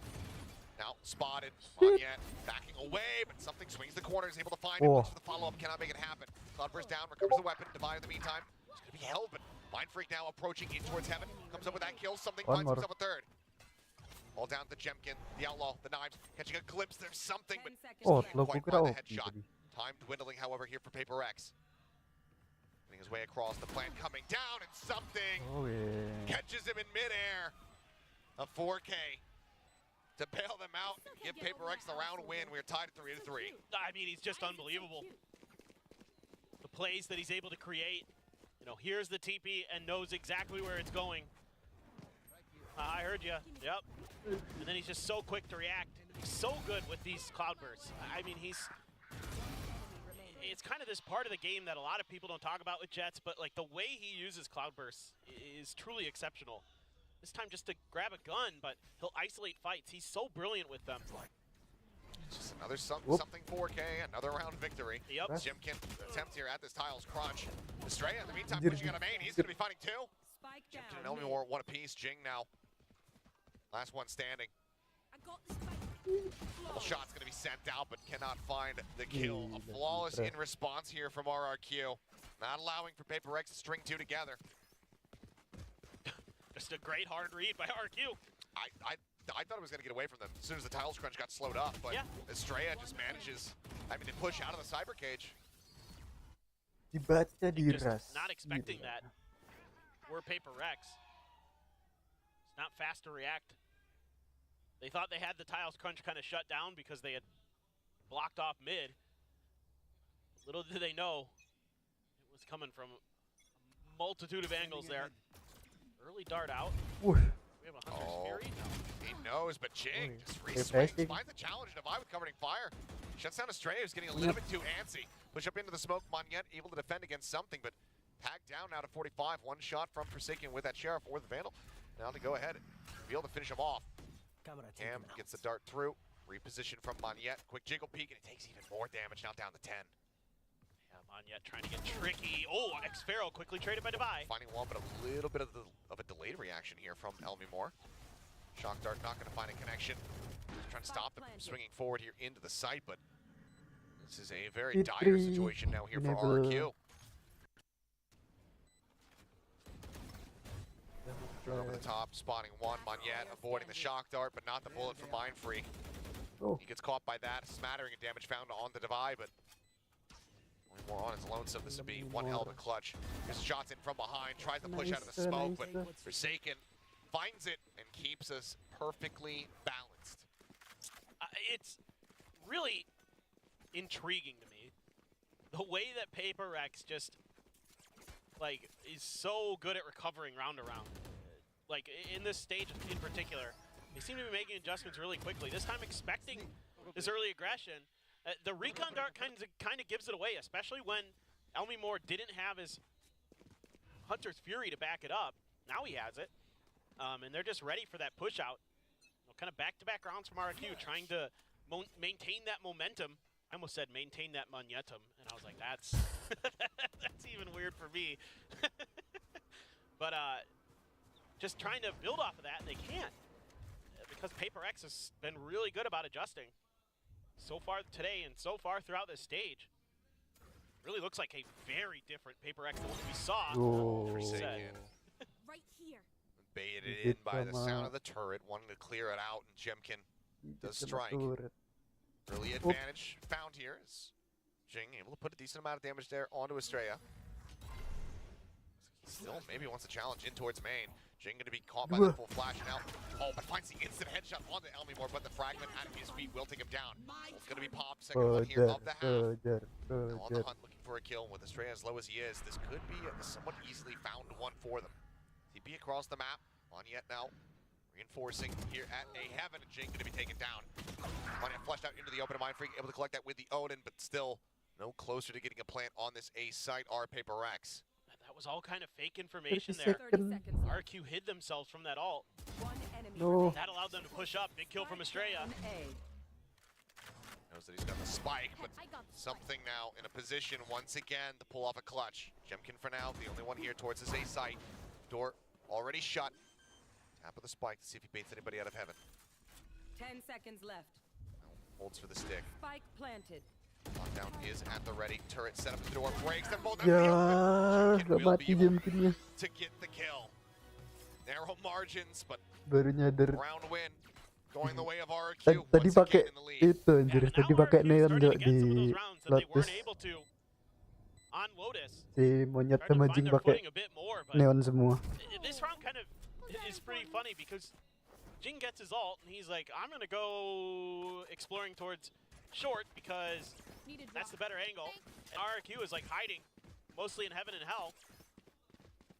Now spotted, Monyet backing away, but something swings the corner, is able to find him, looks for the follow-up, cannot make it happen. Cloudburst down, recovers the weapon, Divide in the meantime. It's going to be held, but Mind Freak now approaching in towards Heaven, comes up with that kill, something finds himself a third. All down to Jemkin, the Outlaw, the Knives, catching a glimpse, there's something, but can't quite find the headshot. Time dwindling, however, here for PRX. Getting his way across the plant, coming down, and something catches him in midair. A 4K to bail them out and give PRX the round win. We're tied at 3-3. I mean, he's just unbelievable. The plays that he's able to create. You know, here's the TP and knows exactly where it's going. I heard you. Yep. And then he's just so quick to react. He's so good with these Cloudbursts. I mean, it's kind of this part of the game that a lot of people don't talk about with Jets, but like the way he uses Cloudbursts is truly exceptional. This time just to grab a gun, but he'll isolate fights. He's so brilliant with them. Just another something 4K, another round victory. Yep. Jimkin attempts here at this Tiles crunch. Estrella, in the meantime, pushing out a main. He's going to be fighting two. Jimkin and Elmimore one apiece. Jing now. Last one standing. Couple shots going to be sent out, but cannot find the kill. A flawless in response here from RRQ. Not allowing for PRX to string two together. Just a great hard read by RRQ. I thought it was going to get away from them as soon as the Tiles crunch got slowed up, but Estrella just manages, to push out of the cyber cage. Dibaca diras. Not expecting that. We're PRX. It's not fast to react. They thought they had the Tiles crunch kind of shut down because they had blocked off mid. Little did they know it was coming from a multitude of angles there. Early dart out. We have a Hunter's Fury. He knows, but Jing just re-swings, finds the challenge. Divide with covering fire. Shuts down Estrella, who's getting a little bit too antsy. Push up into the smoke. Monyet able to defend against something, but tagged down now to 45. One shot from Forsaken with that Sheriff or the Vandal. Now to go ahead and be able to finish him off. Cam gets the dart through. Reposition from Monyet. Quick jiggle peek, and it takes even more damage, now down to 10. Yeah, Monyet trying to get tricky. Oh, X-Pharaoh quickly traded by Divide. Finding one, but a little bit of a delayed reaction here from Elmimore. Shock dart not going to find a connection. Just trying to stop him from swinging forward here into the site, but this is a very dire situation now here for RRQ. Over the top, spotting one. Monyet avoiding the shock dart, but not the bullet from Mind Freak. He gets caught by that. A smattering of damage found on the Divide, but only more on his lonesome. This would be one hell of a clutch. His shots in from behind, tries to push out of the smoke, but Forsaken finds it and keeps us perfectly balanced. It's really intriguing to me. The way that PRX just, is so good at recovering round to round. In this stage in particular, they seem to be making adjustments really quickly. This time expecting this early aggression. The recon dart kind of gives it away, especially when Elmimore didn't have his Hunter's Fury to back it up. Now he has it. And they're just ready for that push out. Kind of back-to-back rounds from RRQ, trying to maintain that momentum. I almost said maintain that Monyetum, and I was like, that's that's even weird for me. But just trying to build off of that, and they can't. Because PRX has been really good about adjusting. So far today and so far throughout this stage. Really looks like a very different PRX than what we saw. Forsaken. Right here. Baited in by the sound of the turret, wanting to clear it out, and Jemkin does strike. Early advantage found here is Jing able to put a decent amount of damage there onto Estrella. Still maybe wants to challenge in towards main. Jing going to be caught by the full flash now. Oh, but finds the instant headshot on the Elmimore, but the fragment at his feet will take him down. It's going to be popped, second one here of the half. Now on the hunt looking for a kill with Estrella as low as he is. This could be a somewhat easily found one for them. TP across the map. Monyet now Reinforcing here at A Heaven, and Jing going to be taken down. Monya flushed out into the open, Mindfreak able to collect that with the Odin, but still no closer to getting a plant on this A site. Paper X. That was all kind of fake information 30 there. 30 seconds left. RRQ hid themselves from that ult. One enemy No. That allowed them to push up. Big kill from Estrella. on A. Knows that he's got the spike, but something now in a position once again to pull off a clutch. Jemkin for now, the only one here towards his A site. Door already shut. Tap of the spike to see if he baits anybody out of Heaven. 10 seconds left. Holds for the stick. Spike planted. Lockdown is at the ready. Turret set up the door, breaks them both. Ya, Jemkin gak will mati be able Jemkinnya. to get the kill. Narrow margins, but Baru nyadar. round win. Going the way of RRQ. Tadi once again pakai in the lead. itu anjir. Yeah, Tadi now pakai RRQ neon starting to di get some of those rounds that they Lotus. weren't able to on Lotus. Si monyet Tried to sama find Jing their pakai footing a bit more, but neon semua. this round kind of is pretty funny because Jing gets his ult and he's like, I'm gonna go exploring towards short because that's the better angle. And RRQ is like hiding, mostly in Heaven and Hell.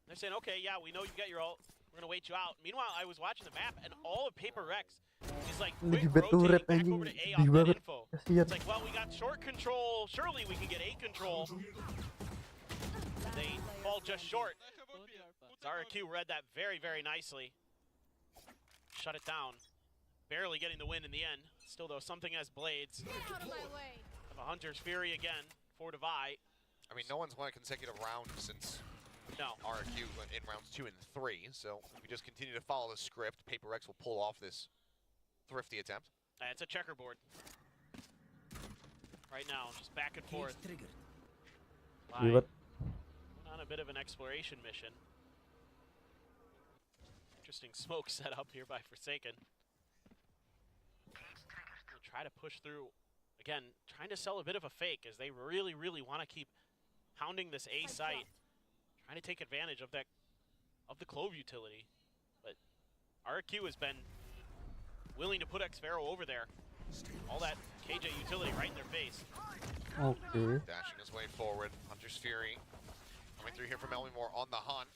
They're saying, okay, yeah, we know you got your ult. We're gonna wait you out. Meanwhile, I was watching the map and all of Paper X is like quick Lagi beturret rotating back anjing. over to A Sedih off that banget. info. Kasihan. It's like, well, we got short control. Surely we can get A control. They fall just short. RRQ read that very, very nicely. Shut it down. Barely getting the win in the end. Still, though, something has blades. Out of my way. Have a Hunter's Fury again for Devi. I mean, no one's won a consecutive round since No. RRQ went in rounds 2 and 3, so if we just continue to follow the script, Paper X will pull off this thrifty attempt. It's a checkerboard. Right now, just back and forth. Liwat. On a bit of an exploration mission. Interesting smoke set up here by Forsaken. They'll try to push through. Again, trying to sell a bit of a fake as they really, really want to keep hounding this A site. Trying to take advantage of that, of the Clove utility. But RRQ has been willing to put Xfero over there. All that KJ utility right in their face. Okay. Dashing his way forward. Hunter's Fury coming through here from Elmore on the hunt.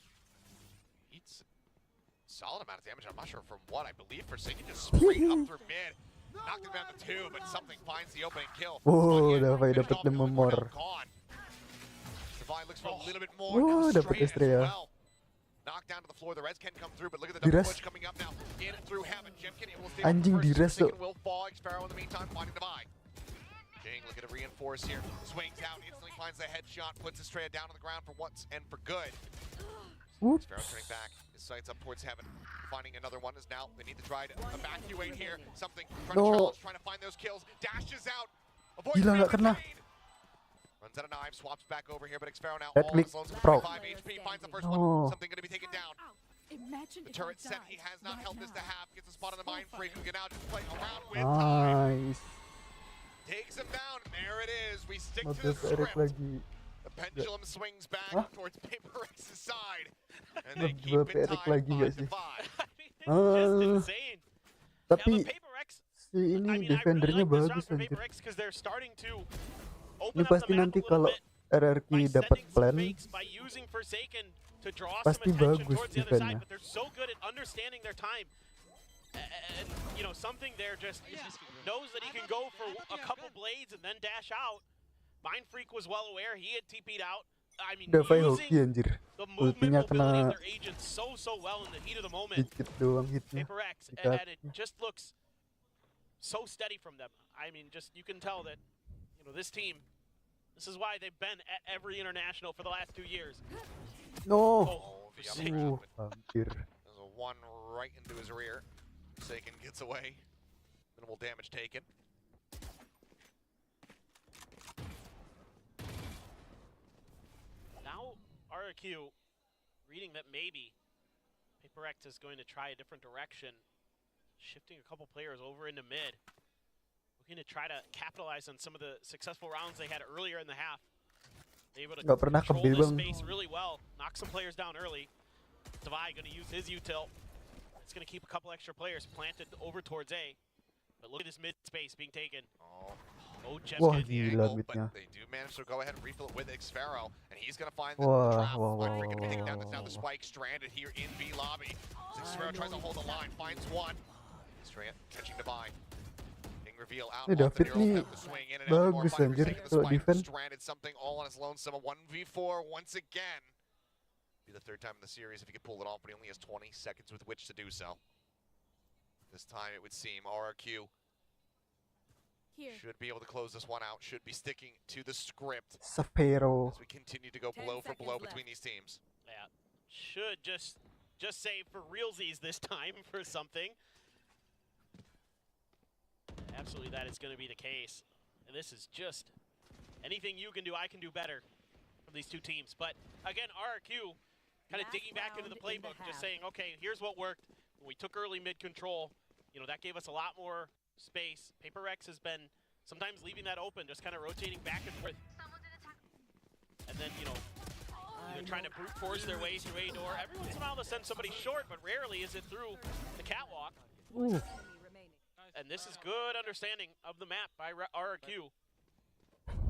Eats a solid amount of damage. I'm not sure from what. I believe Forsaken just straight up through mid. Knocked him down to 2, but something finds the opening kill. Oh, Again, Devi finished dapat off with one memor. now gone. Devi looks for a little bit more. Oh, Now dapat straight as Estrella. well. Knocked down to the floor. The Reds can come through, but look at the Di double res. push coming up now. In through Heaven. Jemkin able to stay Anjing, first. di res Forsaken tuh. will fall. Xfero in the meantime finding Devi. Jing looking to reinforce here. Swings out, instantly finds the headshot, puts Estrella down on the ground for once and for good. Oops. Xfero turning back, his sights up towards Heaven. Finding another one is now, they need to try to evacuate here. Something, trying to No. challenge, trying to find those kills. Dashes out, avoids Gila, the nggak kena. grenade. Runs out of knives, swaps back over here, but Xfero now Red all click, alone, pro. 5 HP, finds the first No. one. Something going to be taken down. Imagine The if turret I set, died he has not right held this to now. half. Gets a spot on the Mind Freak, who can now just play around with time. Nice. Takes him down, and there it is. We stick to Mati the PRX script. lagi. The pendulum swings back Huh? towards Paper X's side, and they keep Dua it PRX tied lagi 5 nggak to sih? 5. I mean, it's just Ah. insane. Tapi Yeah, but Paper X, si ini I mean, I really defendernya like this round bagus for anjir. Paper X because they're starting to Ini open up pasti the map nanti a little kalau bit RRQ by dapat sending some plan, fakes, by using Forsaken to draw pasti some attention bagus towards the other side, defense-nya. but they're so good at understanding their time. And, you know, something there just knows that he can go for a couple blades and then dash out. Mind Freak was well aware. He had TP'd out. I mean, Devi hoki using anjir. the movement Ultinya mobility kena of their agents so well in the heat of the moment. dikit doang hitnya. Paper X, Dekat. and it just looks so steady from them. I mean, just you can tell that, you know, this team, this is why they've been at every international for the last 2 years. No. Oh, the Forsaken. uppercut. Hampir. There's a one right into his rear. Forsaken gets away. Minimal damage taken. Now RRQ reading that maybe Paper X is going to try a different direction, shifting a couple players over into mid, looking to try to capitalize on some of the successful rounds they had earlier in the half. They able to Nggak pernah control this kebebang. space really well, knock some players down early. Devi going to use his util. It's going to keep a couple extra players planted over towards A. But look at this mid space being taken. Oh, Oh, Jeff's Wah, getting the gila angle. midnya. But they do manage to go ahead and refill it with Xfero, and he's going to find the Wah, trap. wah, wah, Mindfreak gonna take wah, down. That's now the wah. spike stranded here in B lobby. Xfero tries to hold the line, finds one. Straight catching to buy. Being reveal out Ini off the David neural nih step to swing in and out. More bagus fighters anjir taking the kalau spike. defend. Stranded something all on his lonesome. A 1v4 once again. Be the third time in the series if he could pull it off, but he only has 20 seconds with which to do so. This time it would seem RRQ should be able to close this one out, should be sticking to the script Sphero. as we continue to go 10 blow for blow seconds between these teams. Yeah, should just save for realsies this time for something. Absolutely, that is going to be the case. And this is just anything you can do, I can do better from these two teams. But again, RRQ kind of Last digging back into the round in the playbook, just half. saying, okay, here's what worked. When we took early mid control, you know, that gave us a lot more space. PRX has been sometimes leaving that open, just kind of rotating back and forth. And then, you know, either trying to brute force their way through A door. Every once in a while they'll send somebody short, but rarely is it through the catwalk. Ooh. Enemy remaining. And this is good understanding of the map by RRQ.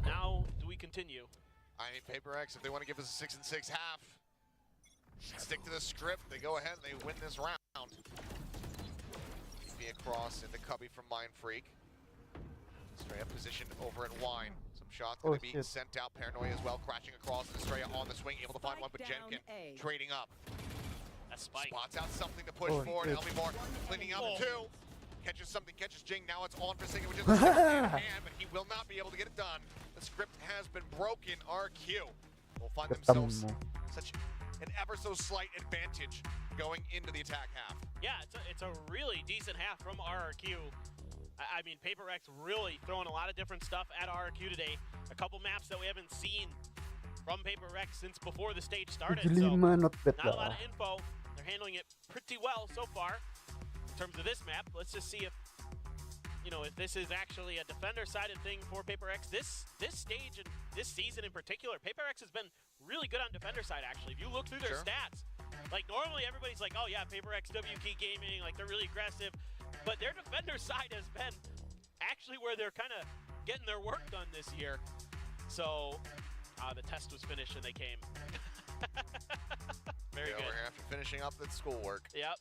Now, do we continue? I mean, PRX, if they want to give us a 6-6 half, stick to the script, they go ahead and they win this round. Be across into Cubby from Mindfreak. Estrella positioned over at Wine. Some shots going to be shit. sent out. Paranoia as well, crashing across. And Estrella on the swing, able to find one, but Spike down Jenkin A. trading up. A spike. Spots out something to push Oh, forward. shit. Elmie Moore cleaning up Oh. two. Catches something, catches Jing. Now it's on for Singer, which is the second in hand, but he will not be able to get it done. The script has been broken. RQ will find themselves Ketemu. such an ever so slight advantage going into the attack half. Yeah, it's a really decent half from RRQ. I mean, PRX really throwing a lot of different stuff at RRQ today. A couple maps that we haven't seen from PRX since before the stage started. So 75 not bad not a lot lah. of info. They're handling it pretty well so far in terms of this map. Let's just see if, you know, if this is actually a defender-sided thing for PRX. This stage and this season in particular, PRX has been really good on defender side, actually. If you look through their Sure. stats, like normally everybody's like, oh yeah, PRX, WK Gaming, like they're really aggressive. But their defender side has been actually where they're kind of getting their work done this year. So the test was finished and they came. Very Yeah, good. we're after finishing up the schoolwork. Yep.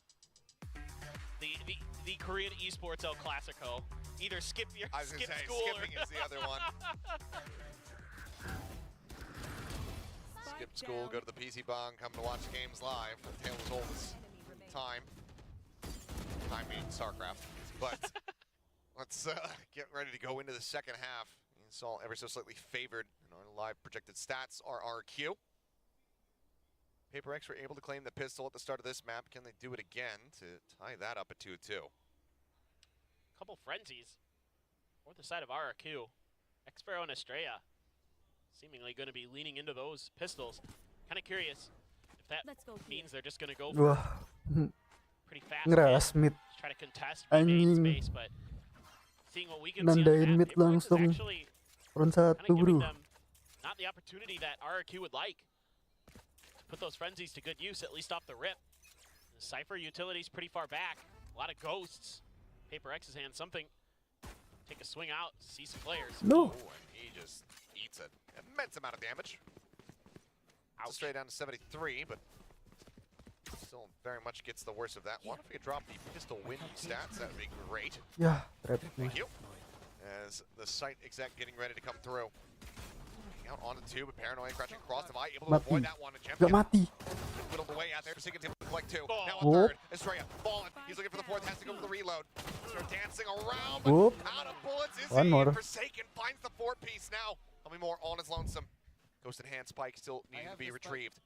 The Korean esports El Clasico. Either skip your I was going skip to say, school skipping or is the other one. Skip school, go to the PC Bong, come to watch games live. The tale as old as time. Time meaning StarCraft. But let's get ready to go into the second half. You saw ever so slightly favored in our live projected stats are RQ. PRX were able to claim the pistol at the start of this map. Can they do it again to tie that up at 2-2? couple frenzies. Or the side of RRQ. Xfero and Estrella seemingly going to be leaning into those pistols. Kind of curious if that Let's go here. means they're just going to go for Wah, pretty fast. ngeras mid. Just try to contest main Anjing. space, but seeing what we can see on Nandain the map, mid PRX is langsung. actually Round kind 1 of giving bro. them not the opportunity that RRQ would like to put those frenzies to good use, at least off the rip. The Cypher utility's pretty far back. A lot of ghosts. PRX's hand, something. Take a swing out, see some players. No. Oh, and he just eats an immense amount of damage. Ouch. Straight down to 73, but still very much gets the worst of that one. If we could drop the pistol win stats, that would be great. Ya, trap nih. Thank you. As the site exec getting ready to come through. Out on the two, but Paranoia crouching across the eye, able to Mati. avoid that one. And Gak Jemkin mati. whittled away out there. Forsaken able to collect two. Oh. Now a Whoop. third. Estrella falling. He's looking for the fourth. Has to go for the reload. Start dancing around, Whoop. but out of bullets is One he. more. Forsaken finds the four piece now. How many more on his lonesome? Ghost in hand spike still needing to be retrieved.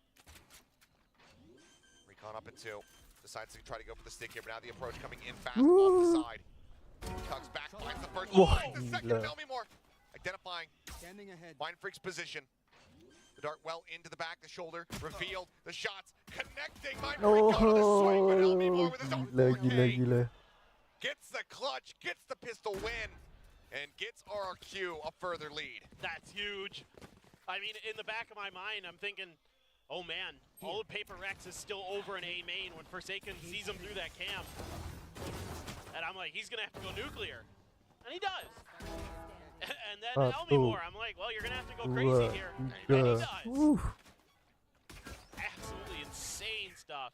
Recon up at two. Decides to try to go for the stick here, but now the approach coming in fast off the side. Tugs back, finds the first. Wah, Finds the second. gila. Tell me more. Identifying Standing ahead. Mindfreak's position. The dart well into the back, the shoulder, revealed, the shots, connecting Mindfreak on the swing, but Elmie Moore with his own Gila, 4K. gila, gila. Gets the clutch, gets the pistol win, and gets RRQ a further lead. That's huge. I mean, in the back of my mind, I'm thinking, oh man, all of PRX is still over in A main when Forsaken sees him through that cam. And I'm like, he's gonna have to go nuclear. And he does. And then Satu, Elmimore, I'm like, well, you're going to have to go crazy dua, here. And he tiga. does. Absolutely insane stuff.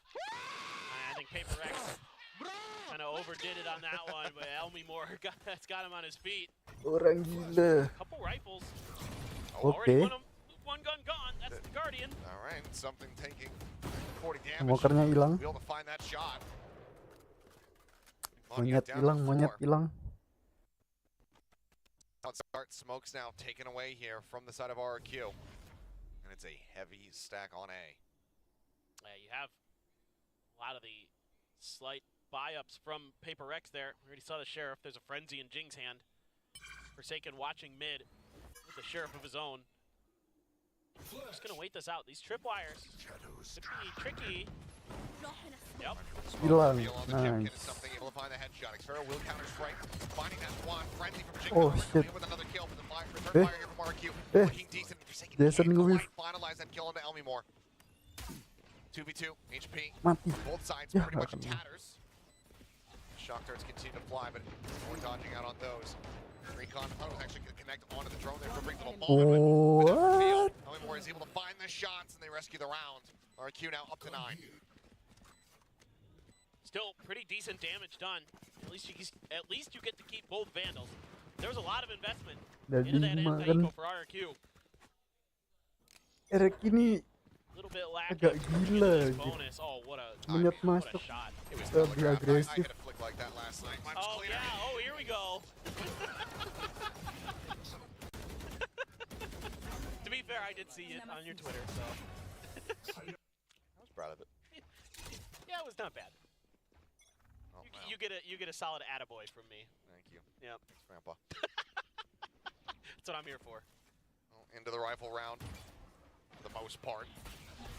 I think Paper X kind of overdid it on that one, but Elmimore that's got him on his feet. Orang gila. Couple rifles. Oke. Already one gun gone. That's the Guardian. All right, something taking 40 damage. Smokernya hilang. Be able to find that shot. Monyet hilang, monyet hilang. Start smokes now taken away here from the side of RRQ. And it's a heavy stack on A. Yeah, you have a lot of the slight buy-ups from Paper X there. We already saw the Sheriff. There's a frenzy in Jing's hand. Forsaken watching mid with the Sheriff of his own. Just gonna wait this out. These tripwires could be tricky. Yep. Hilang. Feel on the Jimkin Nice. is something able to find the headshot. Xfero will counter strike. Finding that one. Frenzy from Jing. Oh, shit. With another kill. But the return Eh. fire here from RRQ. Eh. Looking decent. Forsaken Jason can't nge-whiff. quite finalize that kill into Elmimore. 2v2. HP. Mati. Both sides Yeah, pretty much in nggak kena. tatters. Shock darts continue to fly, but more dodging out on those. Recon was actually going to connect onto the drone there for a brief little moment. What? Elmimore is able to find the shots and they rescue the round. RRQ now up to 9. Still pretty decent damage done. At least you get to keep both Vandals. There was a lot of investment into that Jadi anti-eco makan for RRQ. Eric ini A little bit lacking. agak gila. This bonus. Oh, what a Monyet what a masuk shot. It was lebih telegraphed. I agresif. hit a flick like that last night. Mine was Oh cleaner. yeah. Oh, here we go. To be fair, I did see it on your Twitter, so I was proud of it. yeah, it was not bad. Oh, wow. You get a solid attaboy from me. Thank you. Yep. Thanks, Grandpa. That's what I'm here for. Well, into the rifle round for the most part.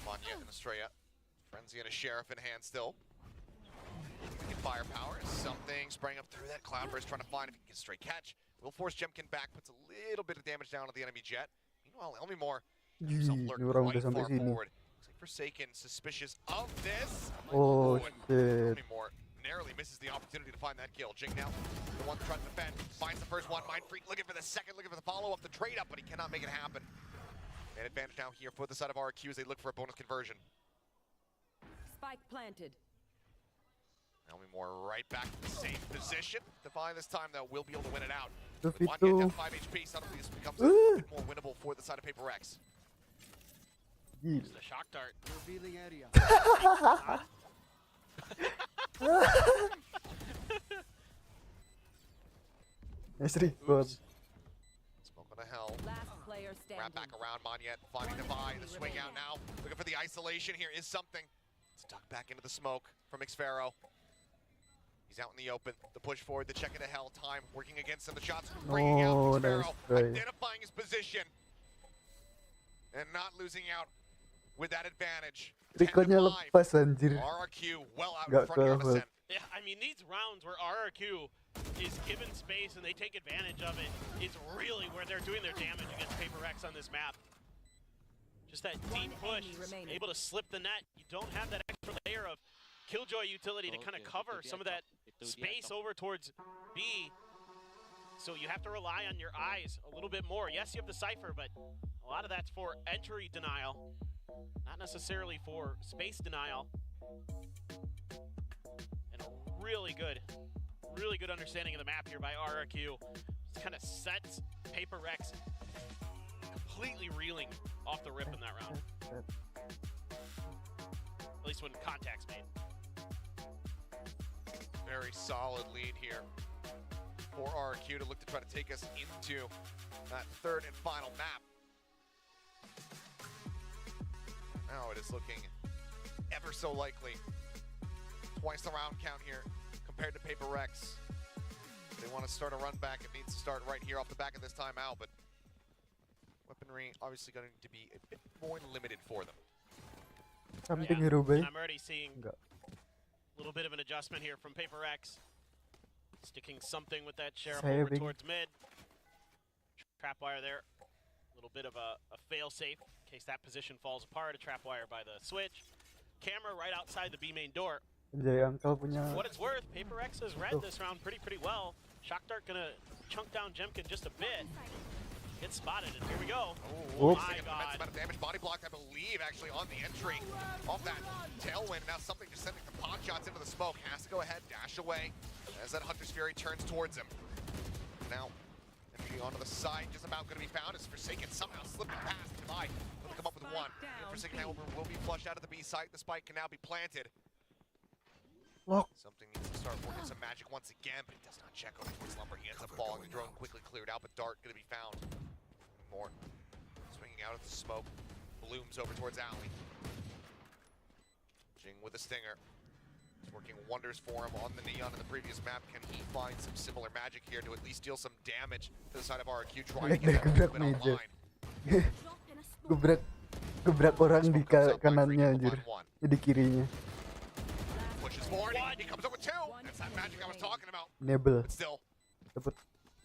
Monyet and Estrella. Frenzy and a Sheriff in hand still. Get firepower. Something spraying up through that cloudburst, trying to find if he can get a straight catch. Will force Jemkin back, puts a little bit of damage down on the enemy jet. Meanwhile, Elmimore himself Ih, lurked ini orang quite udah sampai far sini. forward. Looks like Forsaken, suspicious of this. Oh, and shit. Elmimore narrowly misses the opportunity to find that kill. Jing now, the one trying to defend, finds the first one. Mind Freak looking for the second, looking for the follow-up, the trade-up, but he cannot make it happen. An advantage now here for the side of RRQ as they look for a bonus conversion. Spike planted. Elmimore right back to the same position. Defy this time, though, will be able to win it out. Terus Monyet itu. down 5 HP, suddenly this becomes a bit more winnable for the side of Paper X. Gila. The shock dart. Revealing area. Esri, buat. Smoke on the hell. Last player standing. Wrap back around Monyet, finding Defy, the swing out now. Looking for the isolation here is something. Stuck back into the smoke from Xfero. He's out in the open. The push forward, the check into hell. Time working against him. The shots bringing out Oh, Xfero, nice try. identifying his position. And not losing out with that advantage. 10 to Trikonya 5. lepas anjir. RRQ well out in Nggak front here on cover. Ascent. Yeah, I mean, these rounds where RRQ is given space and they take advantage of it is really where they're doing their damage against Paper X on this map. Just that deep push, enemy remaining. able to slip the net. You don't have that extra layer of Killjoy utility to kind of cover some of that space over towards B. So you have to rely on your eyes a little bit more. Yes, you have the Cypher, but a lot of that's for entry denial, not necessarily for space denial. And a really good understanding of the map here by RRQ. Just kind of sets Paper X completely reeling off the rip in that round. At least when contact's made. Very solid lead here for RRQ to look to try to take us into that third and final map. Now it is looking ever so likely. Twice the round count here compared to Paper X. If they want to start a run back, it needs to start right here off the back of this timeout, but weaponry obviously going to be a bit more limited for them. Something hero bay. I'm already seeing Enggak. a little bit of an adjustment here from Paper X. Sticking something with that Sheriff Saya over bing. towards mid. Trap wire there. A little bit of a fail-safe in case that position falls apart. A trap wire by the switch. Camera right outside the B main door. Anjay, Uncle punya. For what it's worth, Paper X has read this round pretty well. Shock Dart gonna chunk down Jemkin just a bit. Gets spotted, and here we go. Oh my God. God. Amount of damage. Body blocked, I believe, actually on the entry off that tailwind. Now something just sending the pot shots into the smoke. Has to go ahead, dash away as that Hunter's Fury turns towards him. Now, entry onto the side, just about going to be found as Forsaken somehow slipping past Levi. Going to come up with one. Forsaken, however, will be flushed out of the B site. The spike can now be planted. Lock. Something needs to start working some magic once again, but he does not check over towards Lumber. He ends up falling. The drone quickly cleared out, but Dart going to be found. More swinging out of the smoke, blooms over towards Alley. Jing with a stinger. It's working wonders for him on the Neon in the previous map. Can he find some similar magic here to at least deal some damage to the side of RRQ, trying to get that movement online? Gebrak orang di kanannya anjir. Di kirinya. Pushes forward, he comes up with two. That's that magic I was talking about. Enable. But still,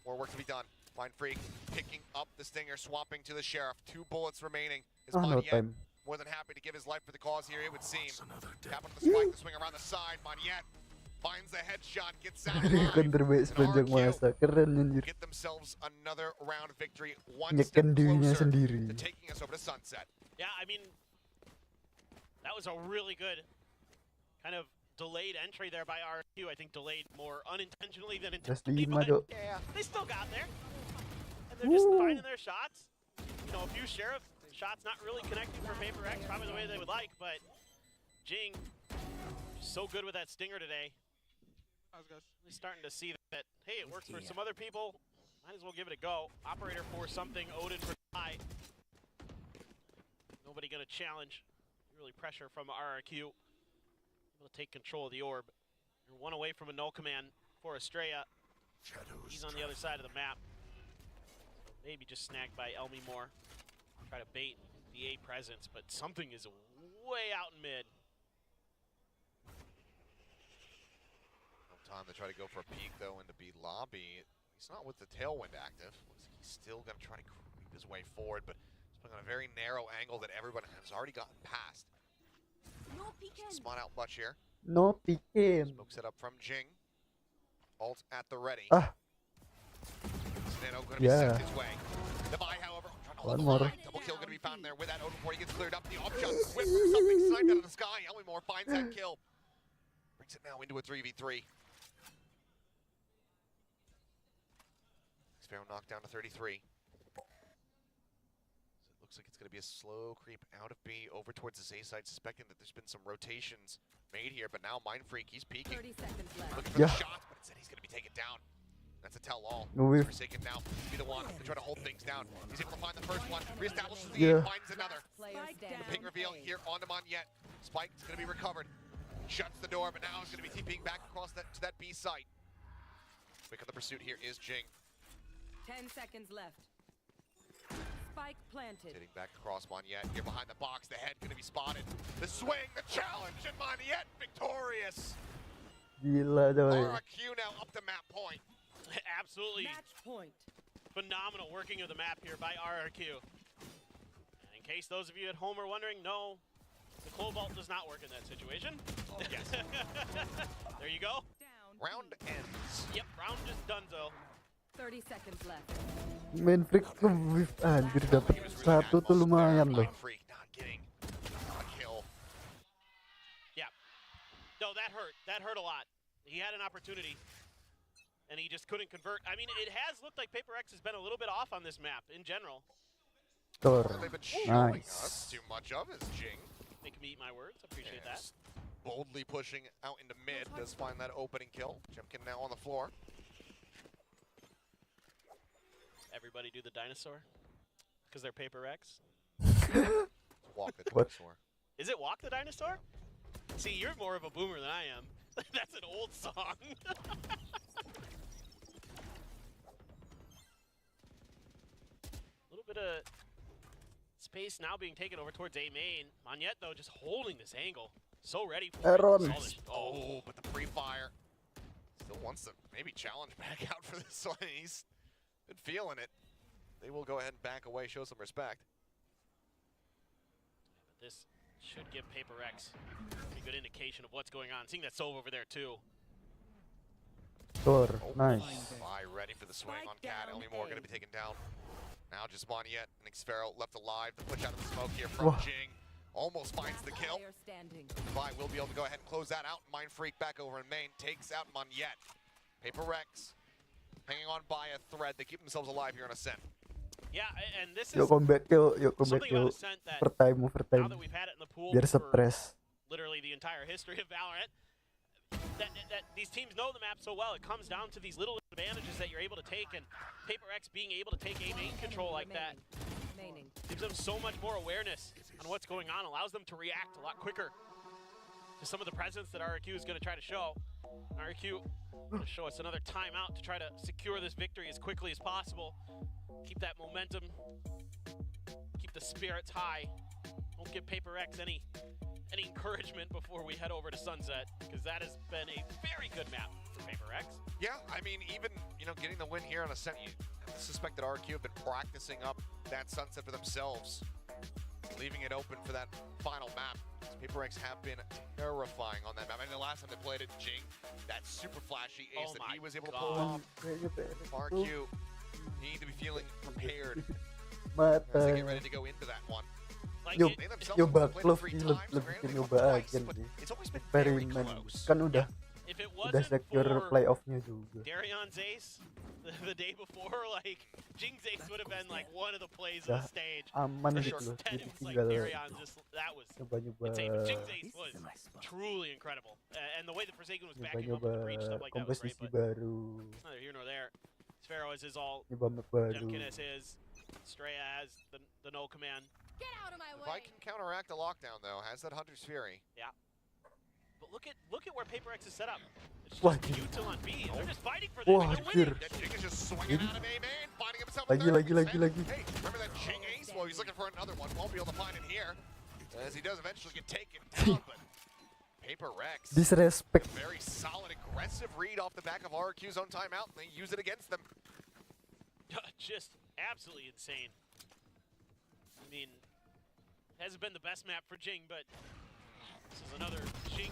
more work to be done. Mind Freak picking up the stinger, swapping to the Sheriff. 2 bullets remaining. Is no Moniette time. more than happy to give his life for the cause here, it would seem. Tapping the spike, the swing around the side. Moniette finds the headshot, gets out Kan alive. terbaik sepanjang masa. Keren anjir. Get themselves another round victory. One step Nyekkan dirinya closer sendiri. to taking us over to Sunset. Yeah, I mean, that was a really good kind of delayed entry there by RRQ. I think delayed more unintentionally than intentionally, Plus 5 but dok. yeah, they still got there. And they're just finding their shots. You know, a few Sheriff shots not really connecting for Paper X, probably the way they would like, but Jing, so good with that stinger today. Really starting to see that, hey, it works for some other people. Might as well give it a go. Operator for something, Odin for high. Nobody gonna challenge. Really pressure from RRQ. Able to take control of the orb. You're 1 away from a null command for Estrella. He's on the other side of the map. Maybe just snagged by Elmi Moore. Try to bait the A presence, but something is way out in mid. No time to try to go for a peek though into B lobby. He's not with the tailwind active. He's still going to try to creep his way forward, but he's playing on a very narrow angle that everyone has already gotten past. Spot out clutch here. No pikin. Smoke set up from Jing. Ult at the ready. Nano going to be sent his way. Levi, however, trying to hold the line. Double kill going to be found there with that Odin before he gets cleared up. The off shot whip, something sniped out of the sky. Elmore finds that kill. Brings it now into a 3v3. Sparrow knocked down to 33. Looks like it's going to be a slow creep out of B over towards the A side, suspecting that there's been some rotations made here, but now Mind Freak, he's peeking. 30 seconds left. Looking for the shots, but instead he's going to be taken down. That's a tell-all. Forsaken now to be the one to try to hold things down. He's able to find the first one, reestablishes the aim, finds another. The ping reveal here onto Moniette. Spike is going to be recovered. Shuts the door, but now he's going to be TPing back across to that B site. Quick on the pursuit here is Jing. 10 seconds left. Spike planted. Hitting back across Moniette. Here behind the box, the head going to be spotted. The swing, the challenge, and Moniette victorious. Gila coy. RRQ now up to map point. Absolutely Match point. phenomenal working of the map here by RRQ. And in case those of you at home are wondering, no, the Cobalt does not work in that situation. Oh, yes. There you go. Round ends. Yep, round just donezo. 30 seconds left. Main Freak nge-whiff anjir, dapet satu tuh lumayan loh. Freak not getting a kill. Yeah. No, that hurt. That hurt a lot. He had an opportunity, and he just couldn't convert. I mean, it has looked like Paper X has been a little bit off on this map in general. Tor. They've been showing Nice. us too much of is Jing. Making me eat my words. Appreciate that. Boldly pushing out into mid. Does find that opening kill. Jemkin now on the floor. Everybody do the dinosaur? Because they're Paper X? Walk the What? dinosaur. Is it Walk the Dinosaur? See, you're more of a boomer than I am. That's an old song. A little bit of space now being taken over towards A main. Moniette, though, just holding this angle. So ready for Aaron. it. Oh, but the pre-fire still wants to maybe challenge back out for this one. He's been feeling it. They will go ahead and back away, show some respect. But this should give Paper X a pretty good indication of what's going on. Seeing that Sova over there, too. Door. Nice. Bye, ready for the swing on Spike Cat. down Only more A. going to be taken down. Now just Moniette and Xfero left alive. The push out of the smoke here from Whoa. Jing. Almost finds the kill. Player standing. Bye will be able to go ahead and close that out. Mind Freak back over in main. Takes out Moniette. PRX hanging on by a thread. They keep themselves alive here on Ascent. Yeah, and this is Yuk combat kill something about Ascent that overtime. now that we've had it in the pool Biar for stres. literally the entire history of Valorant, that these teams know the map so well, it comes down to these little advantages that you're able to take, and PRX being able to take A main control like that Remaining. gives them so much more awareness on what's going on, allows them to react a lot quicker to some of the presence that RRQ is going to try to show. RRQ going to show us another timeout to try to secure this victory as quickly as possible. Keep that momentum, keep the spirits high. Don't give PRX any encouragement before we head over to Sunset, because that has been a very good map for PRX. Yeah, I mean, even, getting the win here on Ascent, you suspect that RQ have been practicing up that Sunset for themselves, leaving it open for that final map. PRX have been terrifying on that map. I mean, the last time they played it, Jing, that super flashy ace Oh that my he was able to God. pull off. RQ, you need to be feeling prepared as they get ready to go into that one. Like Yuk, it, They themselves nyoba have played it clove 3 sih times, lebih granted they nyoba won twice, agen but sih. it's always been Very very man. close. Kan udah if it udah wasn't secure for playoffnya juga. Darion's ace the day before, like Jing's ace would have been like one of the plays of Udah the stage. aman For gitu sure. loh. Then Jadi it was like tinggal Darion's just that was nyoba-nyoba insane. But Jing's ace was truly incredible, and the way that Forsaken was backing him up with the breach stuff like that was great. komposisi But baru, neither here nor there. Sphero is his all. nyoba map baru. Jemkin is his. Straya has the no command. Get out of my If I way. can counteract a lockdown, though, has that Hunter's Fury. But look at where PRX is set up. It's Wah, just gila. Util on B. They're just fighting for this. Wah, and they're winning. anjir. That Jing is just swinging out of A main, finding himself a Lagi, third lagi, lagi, percent. lagi. Hey, remember that Jing ace? Well, he's looking for another one. Won't be able to find it here, as he does eventually get taken down. But PRX, Disrespect. very solid, aggressive read off the back of RRQ's own timeout, and they use it against them. Just absolutely insane. I mean, hasn't been the best map for Jing, but this is another Jing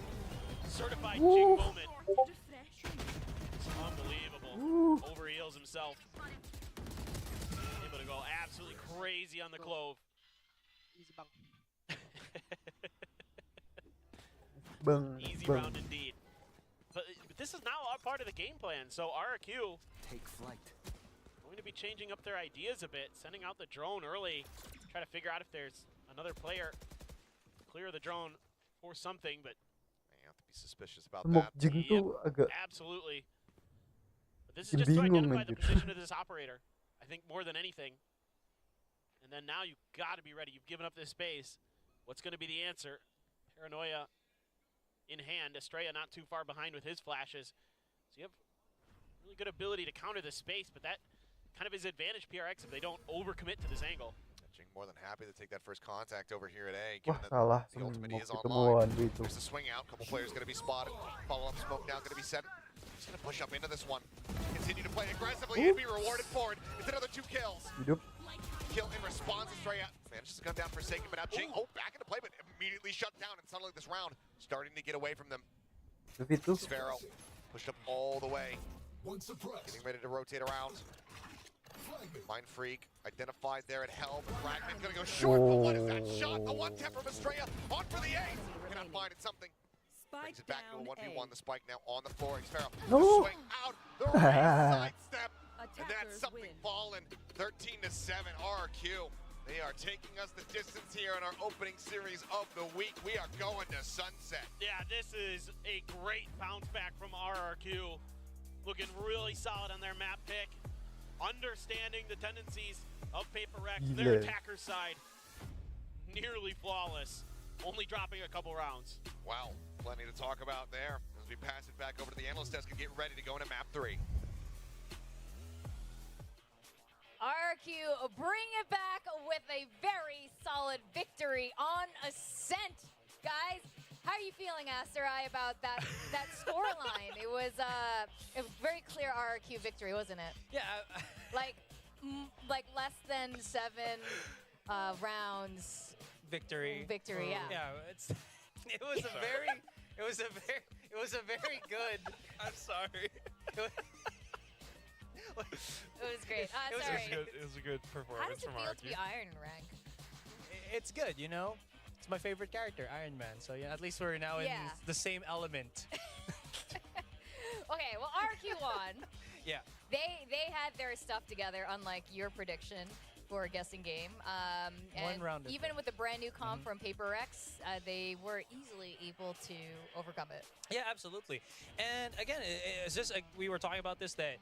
certified Jing moment. It's unbelievable. Overheals himself. Able to go absolutely crazy on the clove. Bang, Easy bang. round indeed. But this is now a part of the game plan. So RRQ Take flight. going to be changing up their ideas a bit, sending out the drone early, try to figure out if there's another player. Clear the drone for something, but You have to be suspicious about Smoke that. Jing tuh agak absolutely. But this is Bikin just to bingung, identify the anjir. position of this operator, I think, more than anything. And then now you've got to be ready. You've given up this space. What's going to be the answer? Paranoia in hand. Estrella not too far behind with his flashes. So you have really good ability to counter this space, but that kind of is advantage PRX if they don't overcommit to this angle. Jing more than happy to take that first contact over here at A, wah given that salah the ultimate mau is online. ketemuan gitu. There's a swing out, couple players going to be spotted. Follow-up smoke now going to be set. He's going to push up into this one. Continue to play aggressively and be rewarded for it. It's another 2 kills. Hidup. Kill in response, Estrella manages to gun down Forsaken, but now Jing, back into play, but immediately shut down, and suddenly this round starting to get away from them. Tapi tuh Sphero pushed up all the way, getting ready to rotate around. Mind Freak identified there at Helm, and Fragment gonna go short, but what is that shot? The one tap from Estrella, on for the ace. Cannot find it, something. Brings Spike it back to a down 1v1, A. the spike now on the floor. Sphero, No. the swing out, the right sidestep. And that's Attackers something win. fallen. 13-7 RRQ. They are taking us the distance here in our opening series of the week. We are going to Sunset. Yeah, this is a great bounce back from RRQ. Looking really solid on their map pick. Understanding the tendencies of PRX, their Gila. attacker side. Nearly flawless. Only dropping a couple rounds. Wow, plenty to talk about there as we pass it back over to the analyst desk and get ready to go into map 3. RRQ bring it back with a very solid victory on Ascent. Guys, how are you feeling, Asterai, about that scoreline? It was very clear RRQ victory, wasn't it? Yeah. Like less than 7 rounds Victory. victory, yeah. Yeah, it was a very good. I'm sorry. It was great. Sorry. It was a good How performance does it from feel RRQ. to be Iron Rank? It's good, you know? It's my favorite character, Iron Man. So yeah, at least we're now in Yeah. the same element. Okay, well, RRQ won. Yeah. They had their stuff together, unlike your prediction for a guessing game. And round of even it. with the brand new comp from PRX, they were easily able to overcome it. Yeah, absolutely. And again, it's just like we were talking about this, that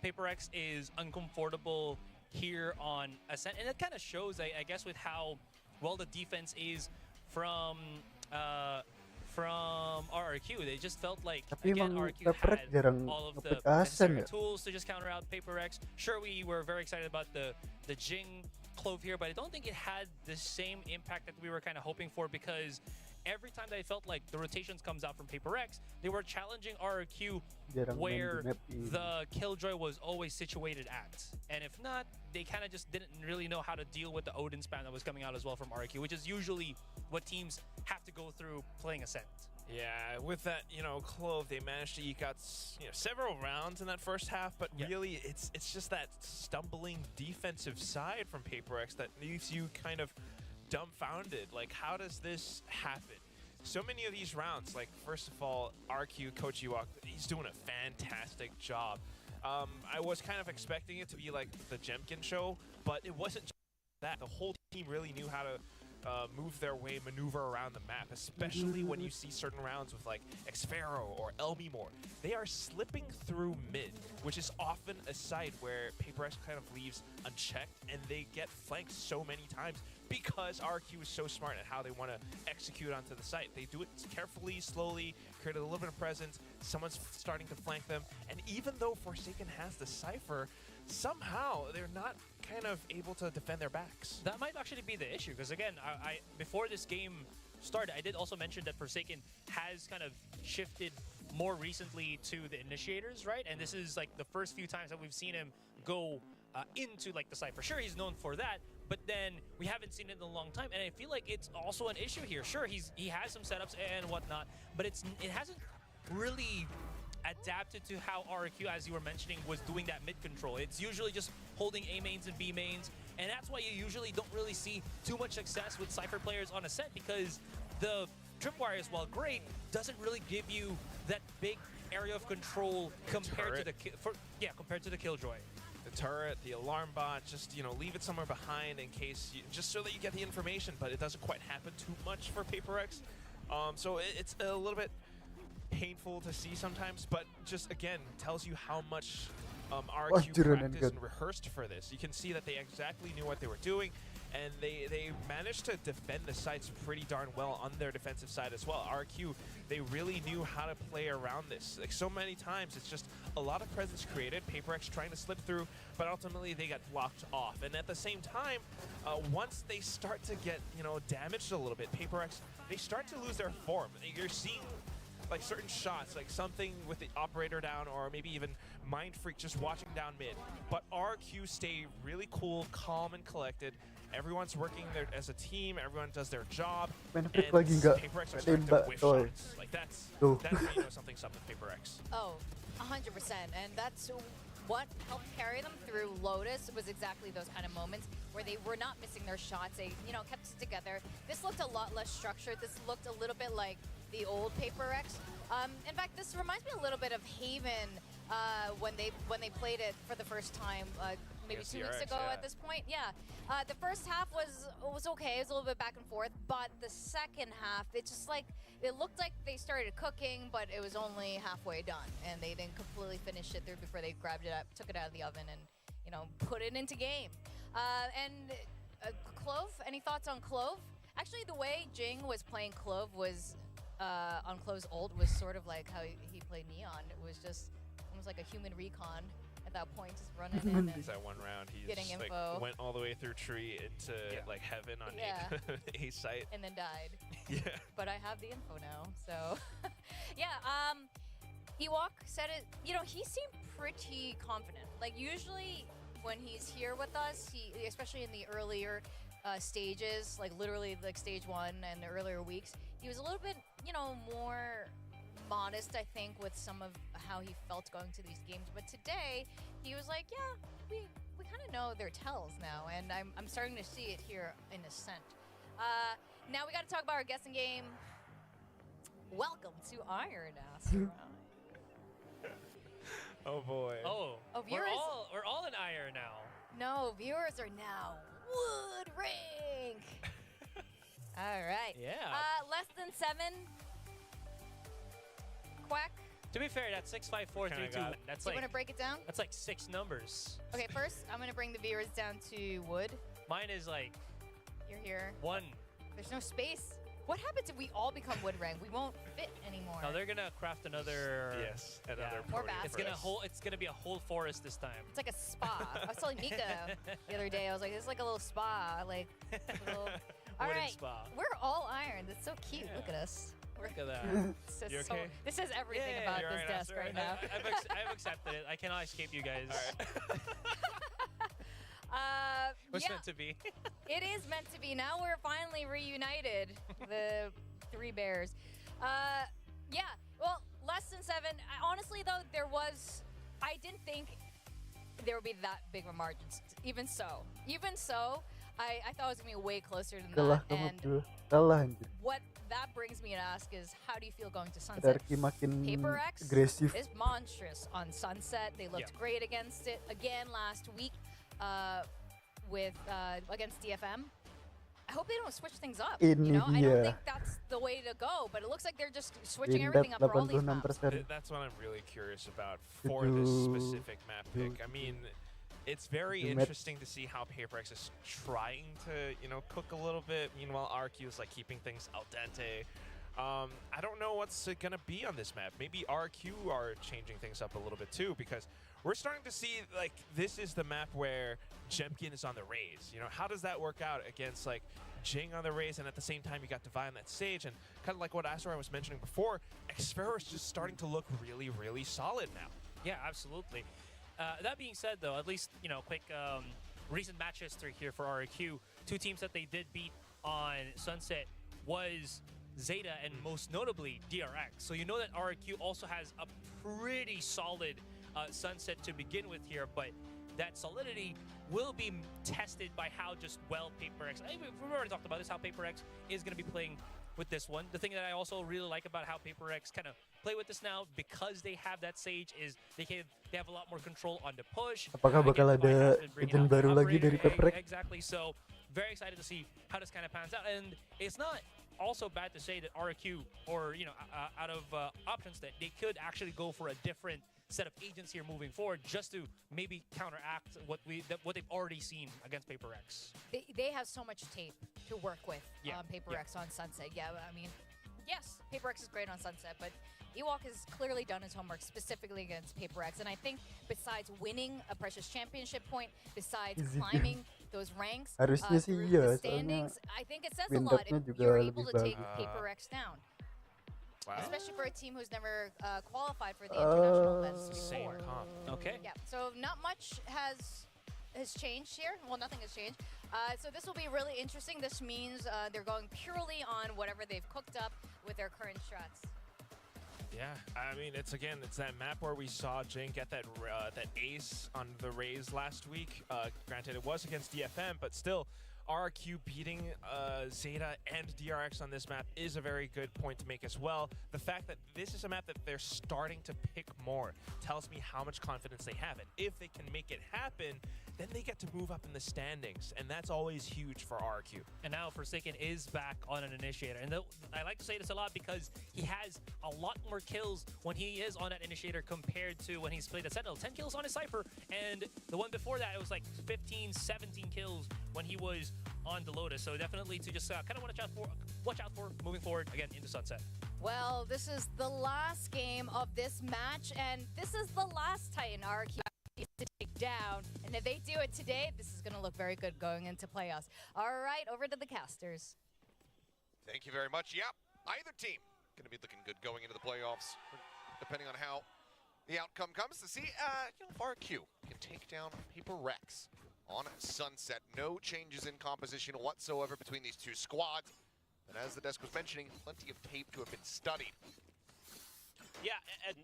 PRX is uncomfortable here on Ascent, and it kind of shows, I guess, with how well the defense is from RRQ. They just felt like, Tapi again, emang RRQ PRX had jarang all of the nge-pick Ascent necessary ya. tools to just counter out PRX. Sure, we were very excited about the Jing Clove here, but I don't think it had the same impact that we were kind of hoping for, because every time that I felt like the rotations comes out from PRX, they were challenging RRQ Jarang main where di map ini. the Killjoy was always situated at. And if not, they kind of just didn't really know how to deal with the Odin spam that was coming out as well from RRQ, which is usually what teams have to go through playing Ascent. Yeah, with that, Clove, they managed to eke out, several rounds in that first half, but really, it's just that stumbling defensive side from PRX that leaves you kind of dumbfounded. Like, how does this happen? So many of these rounds, like, first of all, RQ, Coach Ewok, he's doing a fantastic job. I was kind of expecting it to be like the Jemkin show, but it wasn't just that. The whole team really knew how to move their way, maneuver around the map, especially when you see certain rounds with like Xfero or Elmimore. They are slipping through mid, which is often a site where PRX kind of leaves unchecked, and they get flanked so many times because RQ is so smart at how they want to execute onto the site. They do it carefully, slowly, create a little bit of presence. Someone's starting to flank them, and even though Forsaken has the Cypher, somehow they're not kind of able to defend their backs. That might actually be the issue, because again, I before this game started, I did also mention that Forsaken has kind of shifted more recently to the initiators, right? And this is like the first few times that we've seen him go into like the Cypher. Sure, he's known for that, but then we haven't seen it in a long time, and I feel like it's also an issue here. Sure, he has some setups and whatnot, but it hasn't really adapted to how RRQ, as you were mentioning, was doing that mid control. It's usually just holding A mains and B mains, and that's why you usually don't really see too much success with Cypher players on a set, because the tripwires, while great, doesn't really give you that big area of control compared to compared to the Killjoy. The turret, the alarm bot, just leave it somewhere behind in case, just so that you get the information, but it doesn't quite happen too much for PRX. So it's a little bit painful to see sometimes, but just again tells you how much RQ practiced and rehearsed for this. You can see that they exactly knew what they were doing, and they managed to defend the sites pretty darn well on their defensive side as well. RQ, they really knew how to play around this. Like, so many times, it's just a lot of presence created, PRX trying to slip through, but ultimately they got blocked off. And at the same time, once they start to get damaged a little bit, PRX, they start to lose their form. You're seeing like certain shots, like something with the operator down, or maybe even Mind Freak just watching down mid. But RQ stay really cool, calm, and collected. Everyone's working there as a team. Everyone does their job. And PRX are starting to whiff shots. Like that's how you know something's up with PRX. Oh, 100%. And that's what helped carry them through Lotus, was exactly those kind of moments where they were not missing their shots. They, kept it together. This looked a lot less structured. This looked a little bit like the old PRX. In fact, this reminds me a little bit of Haven when they played it for the first time, maybe 2 weeks ago at this point. Yeah, the first half was okay. It was a little bit back and forth, but the second half, it looked like they started cooking, but it was only halfway done, and they didn't completely finish it through before they grabbed it up, took it out of the oven, and put it into game. And Clove, any thoughts on Clove? Actually, the way Jing was playing Clove was on Clove's ult was sort of like how he played Neon. It was just almost like a human recon at that point, just running in and that one round, he getting just, info. like, went all the way through tree into like heaven on a site. And then died. Yeah. But I have the info now, so yeah. Ewok said it. He seemed pretty confident. Like, usually when he's here with us, especially in the earlier stages, like literally like stage 1 and the earlier weeks, he was a little bit, more modest, I think, with some of how he felt going to these games. But today, he was like, yeah, we kind of know their tells now, and I'm starting to see it here in Ascent. Now we got to talk about our guessing game. Welcome to Iron Ass. Oh boy. Oh, viewers. we're all in ire now. No, viewers are now wood rank. All right. Yeah. Less than 7. Quack. To be fair, that's 6, 5, 4, 3, 2. That's Do you like want to break it down? that's like 6 numbers. Okay, first I'm gonna bring the viewers down to wood. Mine is like You're here. 1. There's no space. What happens if we all become wood rank? We won't fit anymore. No, they're gonna craft another. Yes, another More podium baskets. for us. It's gonna be a whole forest this time. It's like a spa. I was telling Mika the other day, I was like, this is like a little spa. Like, a little... All Wooden right, spa. we're all iron. That's so cute. Look at us. Look at that. This says, You okay? this says everything Yeah, about you're this right, desk that's right right. now. I've accepted it. I cannot escape you guys. What's Yeah, meant to be. it is meant to be. Now we're finally reunited, the 3 bears. Yeah, well, less than 7. Honestly, though, I didn't think there would be that big of a margin. Even so, I thought it was going to be way closer than Kalah that. kamu And tuh. Kalah anjir. what that brings me to ask is, how do you feel going to Sunset? RRQ makin PRX agresif. is monstrous on Sunset. They looked Yeah. great against it again last week with against DFM. I hope they don't switch things up. Ini You know, I don't dia. think that's the way to go, but it looks like they're just switching Windat everything up for all these maps. 86%. That's what I'm really curious about for this specific map pick. I mean, it's very interesting to see how PaperX is trying to, cook a little bit. Meanwhile, RRQ is like keeping things al dente. I don't know what's gonna be on this map. Maybe RRQ are changing things up a little bit too, because we're starting to see like this is the map where Jemkin is on the Raze. How does that work out against like Jing on the Raze, and at the same time you got Divine on that stage, and kind of like what Asteroid was mentioning before, Xfero is just starting to look really, really solid now. Yeah, absolutely. That being said, though, at least, quick recent match history here for RRQ. 2 teams that they did beat on Sunset was Zeta and most notably DRX. So you know that RRQ also has a pretty solid Sunset to begin with here, but that solidity will be tested by how just well PaperX, we've already talked about this, how PaperX is going to be playing with this one. The thing that I also really like about how PaperX kind of play with this now, because they have that Sage, is they have a lot more control on the push. Apakah bakal ada agent baru lagi dari PaperX? Exactly. So very excited to see how this kind of pans out. And it's not also bad to say that RRQ, or out of options, that they could actually go for a different set of agents here moving forward, just to maybe counteract what they've already seen against PaperX. They have so much tape to work with on Yeah. PaperX on Sunset. Yeah, I mean, yes, PaperX is great on Sunset, but Ewok has clearly done his homework specifically against PaperX. And I think besides winning a Precious Championship point, besides climbing those ranks Harusnya sih through iya, the standings, I think it says a win lot dapnya if juga you're able lebih to take bagus. PaperX down. Wow. Especially for a team who's never qualified for the international events Same before. comp. Okay. Yeah, so not much has changed here. Well, nothing has changed. So this will be really interesting. This means they're going purely on whatever they've cooked up with their current strats. Yeah, I mean, it's that map where we saw Jing get that ace on the Raze last week. Granted, it was against DFM, but still, RRQ beating Zeta and DRX on this map is a very good point to make as well. The fact that this is a map that they're starting to pick more tells me how much confidence they have. And if they can make it happen, then they get to move up in the standings. And that's always huge for RRQ. And now Forsaken is back on an initiator. And I like to say this a lot because he has a lot more kills when he is on that initiator compared to when he's played a Sentinel. 10 kills on his Cypher, and the one before that, it was like 15, 17 kills when he was on the Lotus. So definitely to just kind of watch out for moving forward again into Sunset. Well, this is the last game of this match, and this is the last Titan RRQ needs to take down. And if they do it today, this is going to look very good going into playoffs. All right, over to the casters. Thank you very much. Yep, either team going to be looking good going into the playoffs, depending on how the outcome comes. To see if RRQ can take down PaperX on Sunset. No changes in composition whatsoever between these two squads. And as the desk was mentioning, plenty of tape to have been studied. Yeah, and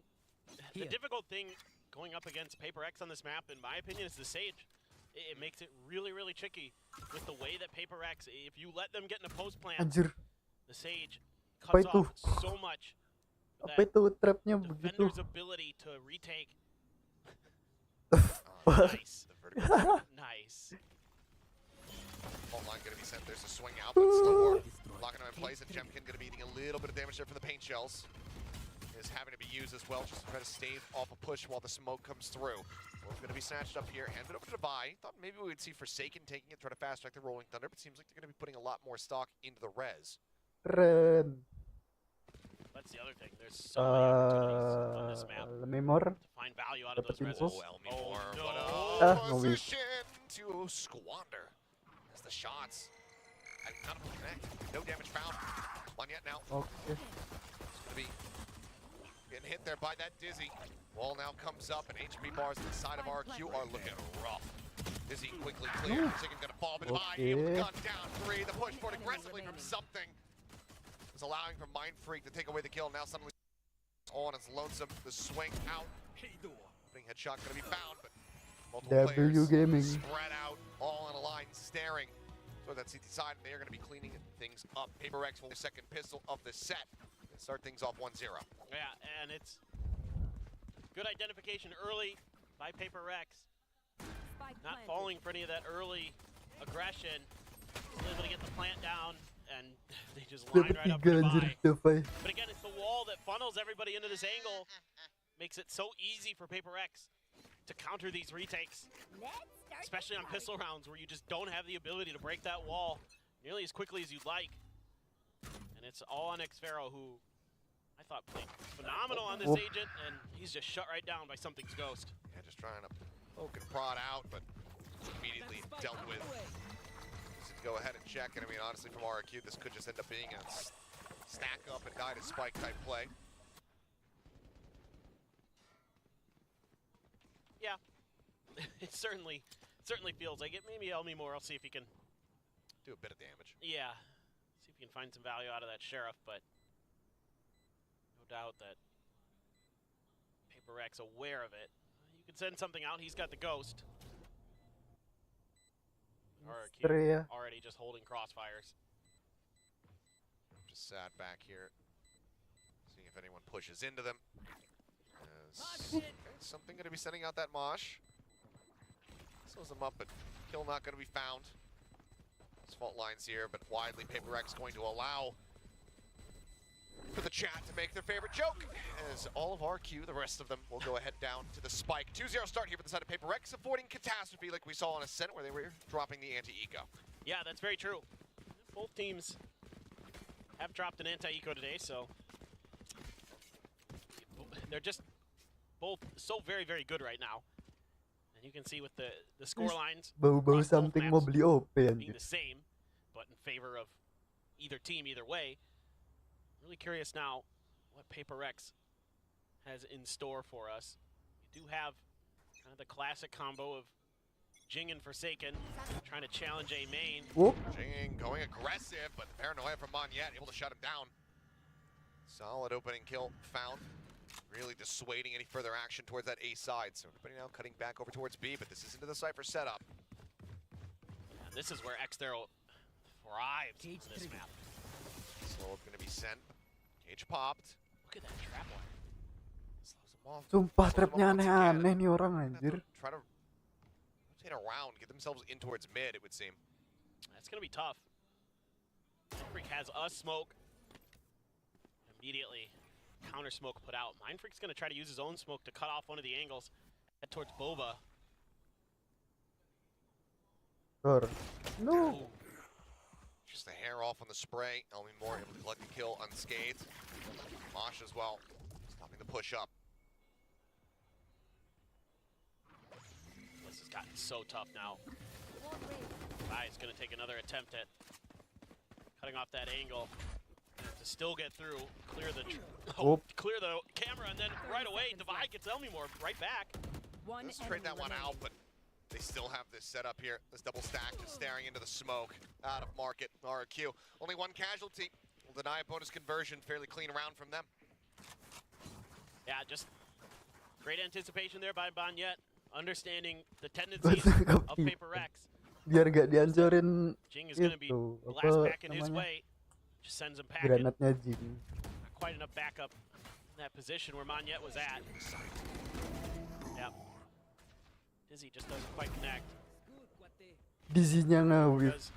the difficult thing going up against Paper X on this map, in my opinion, is the Sage. It makes it really, really tricky with the way that Paper X, if you let them get in a post plant, Anjir, the Sage Apa cuts itu? off so much apa that itu trapnya begitu? defender's ability to retake. Fuck. Nice. Nice. Fault line gonna be sent. There's a swing out, but still more. Locking him in place, and Jemkin gonna be eating a little bit of damage there from the paint shells. Is having to be used as well just to try to stave off a push while the smoke comes through. We're gonna be snatched up here, handed over to Devi. Thought maybe we would see Forsaken taking it, try to fast track the Rolling Thunder, but seems like they're gonna be putting a lot more stock into the res. Keren. That's the other thing. There's so many opportunities on this map Lemimor. to find value out of those Dapat reses. info. Elmore, no. but no way. position to squander. As the shots, none of them connect. No damage found. One yet now. Okay. It's gonna be getting hit there by that Dizzy. Wall now comes up, and HP bars to the side of RRQ are looking rough. Dizzy quickly cleared. Forsaken gonna fall, but Devi able to gun down 3. The push forward aggressively from something is allowing for Mind Freak to take away the kill. Now suddenly on his lonesome. The swing out. Opening headshot gonna be found, but multiple W players Gaming. spread out, all on a line, staring. So that CT side, they are going to be cleaning things up. Paper X will second pistol of the set and start things off 1-0. Yeah, and it's good identification early by Paper X. Not falling for any of that early aggression. Still able to get the plant down, and they just line right up Tiga to anjir, Devi. Devi. But again, it's the wall that funnels everybody into this angle. Makes it so easy for Paper X to counter these retakes. Especially on pistol rounds where you just don't have the ability to break that wall nearly as quickly as you'd like. And it's all on Xfero, who I thought played phenomenal on this agent, and he's just shut right down by something's ghost. Yeah, just trying to poke and prod out, but immediately dealt with. Just to go ahead and check, and I mean, honestly, from RRQ, this could just end up being a stack up and die to spike type play. Yeah, it certainly feels like it. Maybe Elmore, I'll see if he can Do a bit of damage. Yeah, see if he can find some value out of that Sheriff, but no doubt that Paper X aware of it. You could send something out. He's got the ghost. RRQ already just holding crossfires. Just sat back here, seeing if anyone pushes into them. Something going to be sending out that Mosh. Slows them up, but kill not going to be found. There's fault lines here, but widely Paper X going to allow for the chat to make their favorite joke. As all of RQ, the rest of them, will go ahead down to the spike. 2-0 start here for the side of Paper X, avoiding catastrophe like we saw on Ascent, where they were dropping the anti-eco. Yeah, that's very true. Both teams have dropped an anti-eco today, so they're just both so very, very good right now. And you can see with the score lines, Bau-bau something mau beli OP being anjir. the same, but in favor of either team, either way. Really curious now what Paper X has in store for us. You do have kind of the classic combo of Jing and Forsaken trying to challenge a main. Whoop. Jing going aggressive, but the paranoia from Monyet able to shut him down. Solid opening kill found. Really dissuading any further action towards that A side. So everybody now cutting back over towards B, but this is into the Cypher setup. And this is where Xthero thrives on this map. Slow up gonna be sent. Cage popped. Look at that trap wire. Slows him off. Sumpah Slows him trapnya off once again. aneh-aneh nih orang Have anjir. to try to rotate around, get themselves in towards mid, it would seem. That's going to be tough. Mindfreak has a smoke. Immediately, counter smoke put out. Mindfreak's going to try to use his own smoke to cut off one of the angles. Head towards Boba. No. Ooh. Just the hair off on the spray. Elmore able to collect the kill unscathed. Mosh as well, stopping the push up. This has gotten so tough now. Is going to take another attempt at cutting off that angle to still get through, clear the camera, and then right away Devi gets Elmore right back. Let's trade that one out, but they still have this set up here. This double stack just staring into the smoke. Out of market, RRQ. Only one casualty. Will deny a bonus conversion. Fairly clean round from them. Yeah, just great anticipation there by Banyet, understanding the tendencies of Paper X. Biar gak dihancurin Jing is going to be itu blast apa back in his namanya way. Just sends him packing. granatnya Jing. Not quite enough backup in that position where Monyet was at. Yep. Dizzy just doesn't quite connect. Dizzy-nya ngawif. Does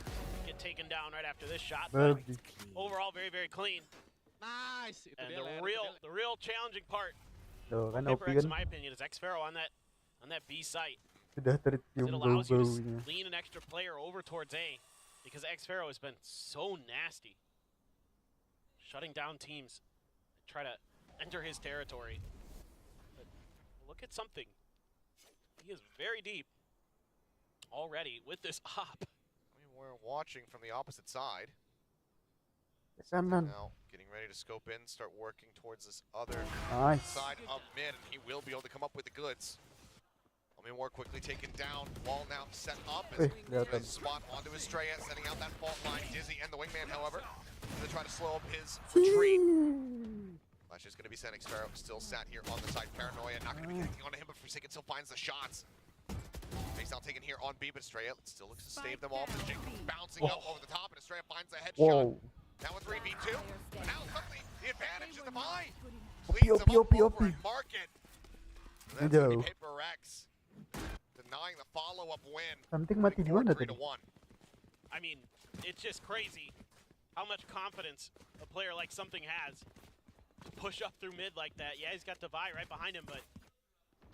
get taken down right after this shot, but Babi. overall very, very clean. Nice. Itu And dia, Ler, the real challenging part Tuh kan Paper Opi X, kan in my opinion, is X-Pharaoh on that B site. sudah 'Cause tercium it allows you to bau-baunya. lean an extra player over towards A, because X-Pharaoh has been so nasty, shutting down teams that try to enter his territory. But look at something. He is very deep already with this op. I mean, we're watching from the opposite side. Kanan. Now, getting ready to scope in, start working towards this other Nice. side of mid, and he will be able to come up with the goods. I mean, more quickly taken down. Wall now set up. Kelihatan. Spot onto Estrella, sending out that fault line. Dizzy and the wingman, however, to try to slow up his retreat. Flash is going to be sending Sparrow, still sat here on the side. Paranoia, not going to be getting onto him, but Forsaken still finds the shots. Face now taken here on B, but Estrella still looks to stave them off. As Jing comes bouncing up over the top, and Estrella finds the headshot. Wow. Now with 3v2, but now suddenly the advantage is divine. Opi, Leads him opi, up opi, over opi. at Market. And that's going to Jauh. be Paper X denying the follow-up win. Something mati di mana 3 tadi? to 1. I mean, it's just crazy how much confidence a player like Something has to push up through mid like that. Yeah, he's got Devi right behind him, but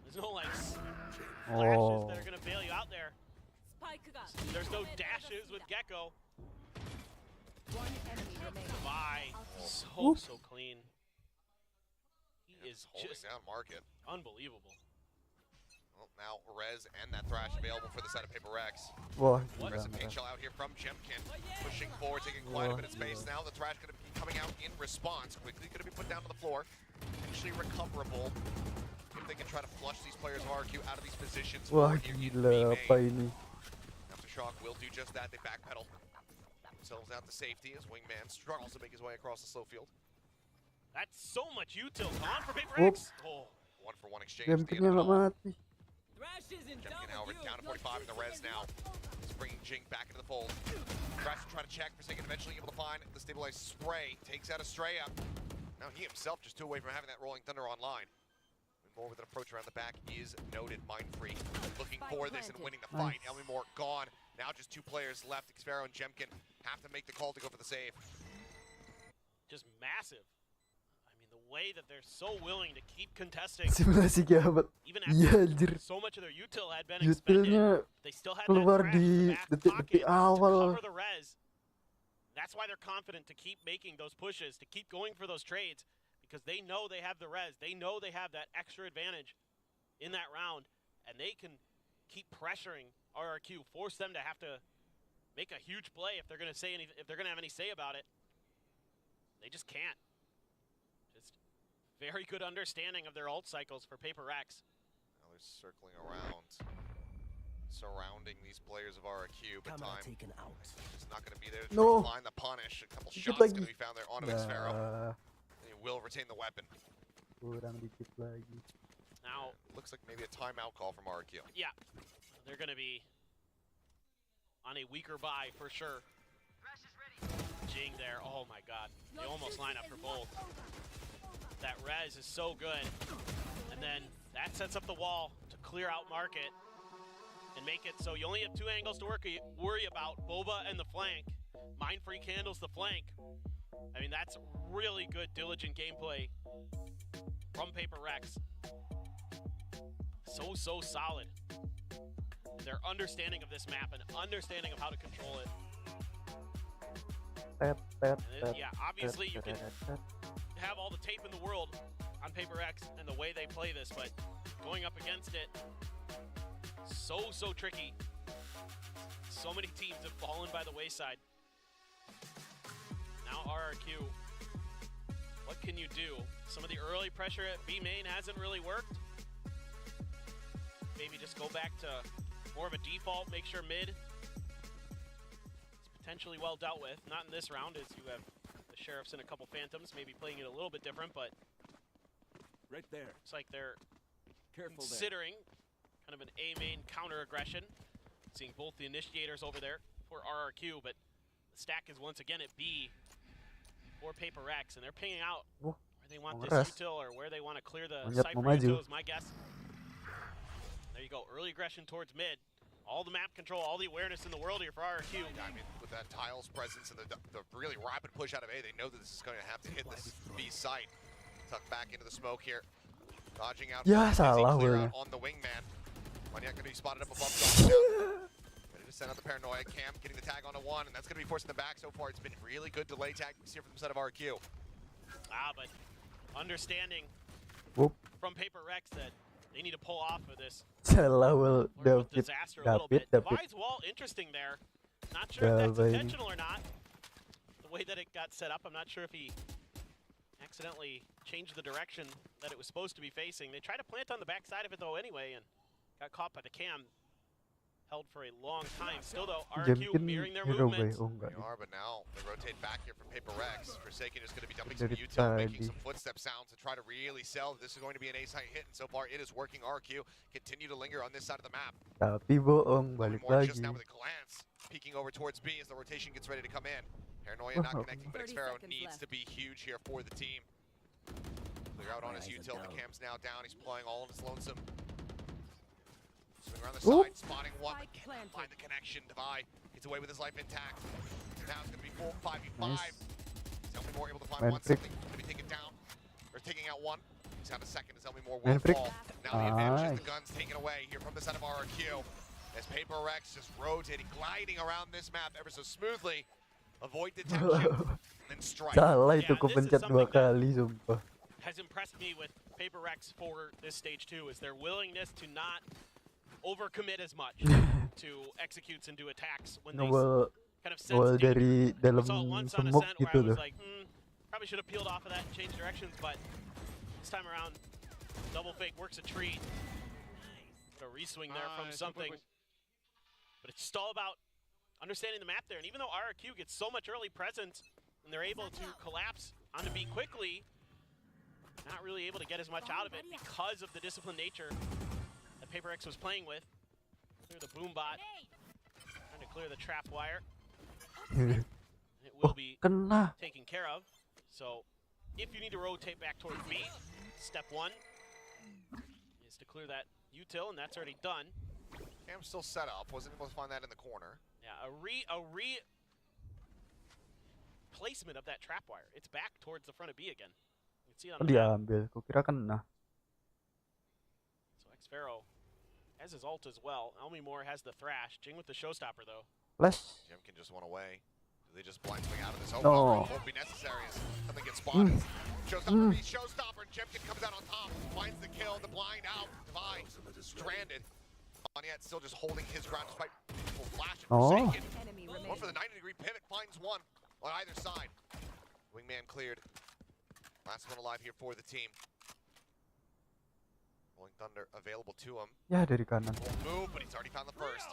there's no like flashes that are gonna bail you out there. There's no dashes with Gecko. One enemy remaining. Devi, so clean. He is Holding just down Market. unbelievable. Well, now Rez and that Thrash available for the side of Paper X. Wah, There's a gila. pink shell out here from Jemkin, pushing forward, taking quite a bit of space now. The Thrash going to be coming out in response. Quickly going to be put down to the floor. Potentially recoverable. If they can try to flush these players of RRQ out of these positions. Wah, forward here in gila B apa main. ini? Aftershock will do just that. They backpedal themselves out to safety as Wingman struggles to make his way across the slow field. That's so much util gone for Paper Oops. X. Oh, 1-for-1 exchange. at the end Jemkinnya of it nggak all. mati. Jemkin, however, down to 45 in the res now. He's bringing Jing back into the fold. Thrash to try to check. Forsaken eventually able to find the stabilized spray. Takes out Estrella. Now he himself just 2 away from having that Rolling Thunder online. More with an approach around the back is noted. Mind Free looking for this and winning the fight. Elmi Moore gone. Now just 2 players left. Xfero and Jemkin have to make the call to go for the save. just massive. I mean, the way that they're so willing to keep contesting, Simulasi kiamat. even Iya after anjir. so much of their util had been expended, Utilnya they still had keluar that trash in di the back detik-detik pocket awal. to cover the res. That's why they're confident to keep making those pushes, to keep going for those trades, because they know they have the res. They know they have that extra advantage in that round, and they can keep pressuring RRQ, force them to have to make a huge play if they're going to say if they're going to have any say about it. They just can't. Just very good understanding of their ult cycles for Paper X. Now they're circling around, surrounding these players of RRQ, but time is not going to be there to try to find the punish. A couple Dikit shots lagi. going to be found there onto Xfero. Nah, He will retain the weapon. kurang dikit lagi. Now, Looks like maybe a timeout call from RRQ. yeah, they're going to be on a weaker buy for sure. Jing there, oh my god. They almost line up for both. That res is so good. And then that sets up the wall to clear out market and make it so you only have 2 angles to worry about, Boba and the flank. Mind Freak handles the flank. I mean, that's really good, diligent gameplay from Paper Rex. So solid. Their understanding of this map and understanding of how to control it. Tet, tet, And tet, yeah, obviously you can tet, tet. have all the tape in the world on Paper X and the way they play this, but going up against it, so tricky. So many teams have fallen by the wayside. Now RRQ, what can you do? Some of the early pressure at B main hasn't really worked. Maybe just go back to more of a default, make sure mid is potentially well dealt with. Not in this round, as you have the Sheriffs and a couple Phantoms, maybe playing it a little bit different, but Right there. Looks like they're Careful considering kind of an A main counter aggression. Seeing both the initiators over there for RRQ, but the stack is once again at B for PRX, and they're pinging out where they want this util or where they want to clear the Cypher util is my guess. There you go, early aggression towards mid. All the map control, all the awareness in the world here for RRQ. Yeah, I mean, with that Tiles presence and the really rapid push out of A, they know that this is going to have to hit this B site. Tucked back into the smoke here. Dodging out. Ya salah clear gue. out on the wingman. Maniac going to be spotted up above. Ready to send out the paranoia. Cam getting the tag onto one, and that's going to be forcing them back. So far, it's been really good delay tactics here from the side of RQ. But understanding from PRX that they need to pull off of this Salah will disaster a little bit. Devi's wall, interesting there. Not sure if that's intentional or not. The way that it got set up, I'm not sure if he accidentally changed the direction that it was supposed to be facing. They tried to plant on the back side of it though anyway, and got caught by the cam. Held for a long time. Still though, RRQ mirroring their movements. They are, but now they rotate back here from PRX. Forsaken is going to be dumping some util, making some footstep sounds to try to really sell that this is going to be an ace high hit, and so far it is working. RRQ continue to linger on this side of the map. Tapi bohong, balik lagi. Just now with a glance, peeking over towards B as the rotation gets ready to come in. Paranoia not connecting, but Xfero needs to be huge here for the team. Clear out on his util. The cam's now down. He's playing all on his lonesome. Swing around the side, spotting one, but can't find the connection. Devi gets away with his life intact. Now it's going to be 5v5. Zelmi Moore able to find one, something to be taken down, or taking out one. He's had a second as Zelmi Moore will fall. Now the advantage is the guns taken away here from the side of RRQ. As PRX just rotating, gliding around this map ever so smoothly. Avoid detection, and strike. Salah itu kepencet 2 kali, sumpah. Has impressed me with PRX for this stage 2 is their willingness to not overcommit as much to executes and do attacks when they kind of sense dari dalam smoke gitu loh. Like, probably should have peeled off of that and changed directions, but this time around, double fake works a treat. What a reswing there from something. But it's just all about understanding the map there, and even though RRQ gets so much early presence and they're able to collapse onto B quickly, not really able to get as much out of it because of the disciplined nature that PRX was playing with. Clear the boom bot, trying to clear the trap wire. It will be taken care of. So if you need to rotate back towards B, step 1 is to clear that util, and that's already done. Cam's still set up, wasn't able to find that in the corner. Yeah, a placement of that trap wire. It's back towards the front of B again. You can see it on the map. Diambil, kukira kena. So Xfero has his ult as well. Elmi Moore has the thrash. Jing with the showstopper though. Flash. Jim can just run away. Do they just blind swing out of this? No. Won't be necessary as something gets spotted. Showstopper beats Showstopper, and Jemkin comes out on top. Finds the kill, the blind out. Devi stranded. Yet still just holding his ground despite full flash and Forsaken. One for the 90-degree pivot, finds one on either side. Wingman cleared. Last one alive here for the team. Rolling Thunder available to him. Ya, dari kanan. Won't move, but he's already found the first.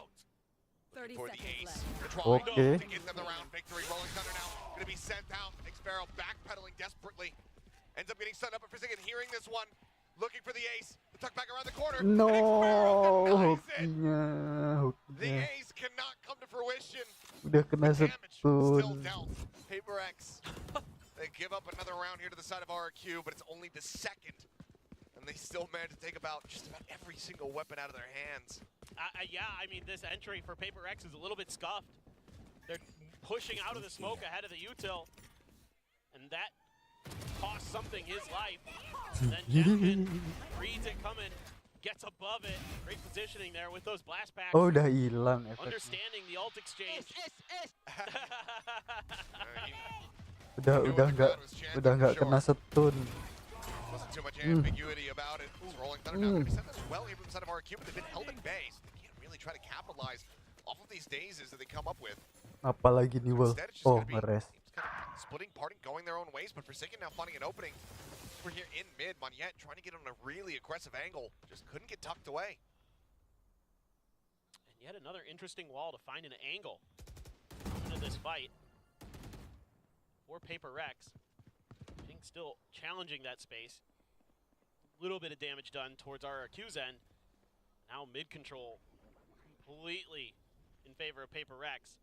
30 For the seconds ace. left. To get them the round victory. Rolling Thunder now going to be sent out. Xfero backpedaling desperately. Ends up getting set up, but Forsaken hearing this one. Looking for the ace. The tuck back around the corner. No, The ace cannot come to fruition. Udah kena Still setun. dealt. PRX. They give up another round here to the side of RRQ, but it's only the second. And they still managed to take about just about every single weapon out of their hands. Yeah, I mean, this entry for PRX is a little bit scuffed. They're pushing out of the smoke ahead of the util. And that cost something his life. And then Jemkin reads it coming, gets above it. Great positioning there with those blast packs. Oh, udah hilang efeknya. Understanding the ult exchange. Udah nggak kena setun. Wasn't too much ambiguity about it. It's Rolling Thunder now going to be sent as well here from the side of RQ, but they've been held at bay, so they can't really try to capitalize off of these dazes that they come up with. Apalagi nih, Will. Oh, ngeres. Splitting, parting, going their own ways, but Forsaken now finding an opening. We're here in mid. Maniet trying to get on a really aggressive angle. Just couldn't get tucked away. And yet another interesting wall to find an angle into this fight. For PRX. I think still challenging that space. little bit of damage done towards RRQ's end. Now mid control completely in favor of PaperX.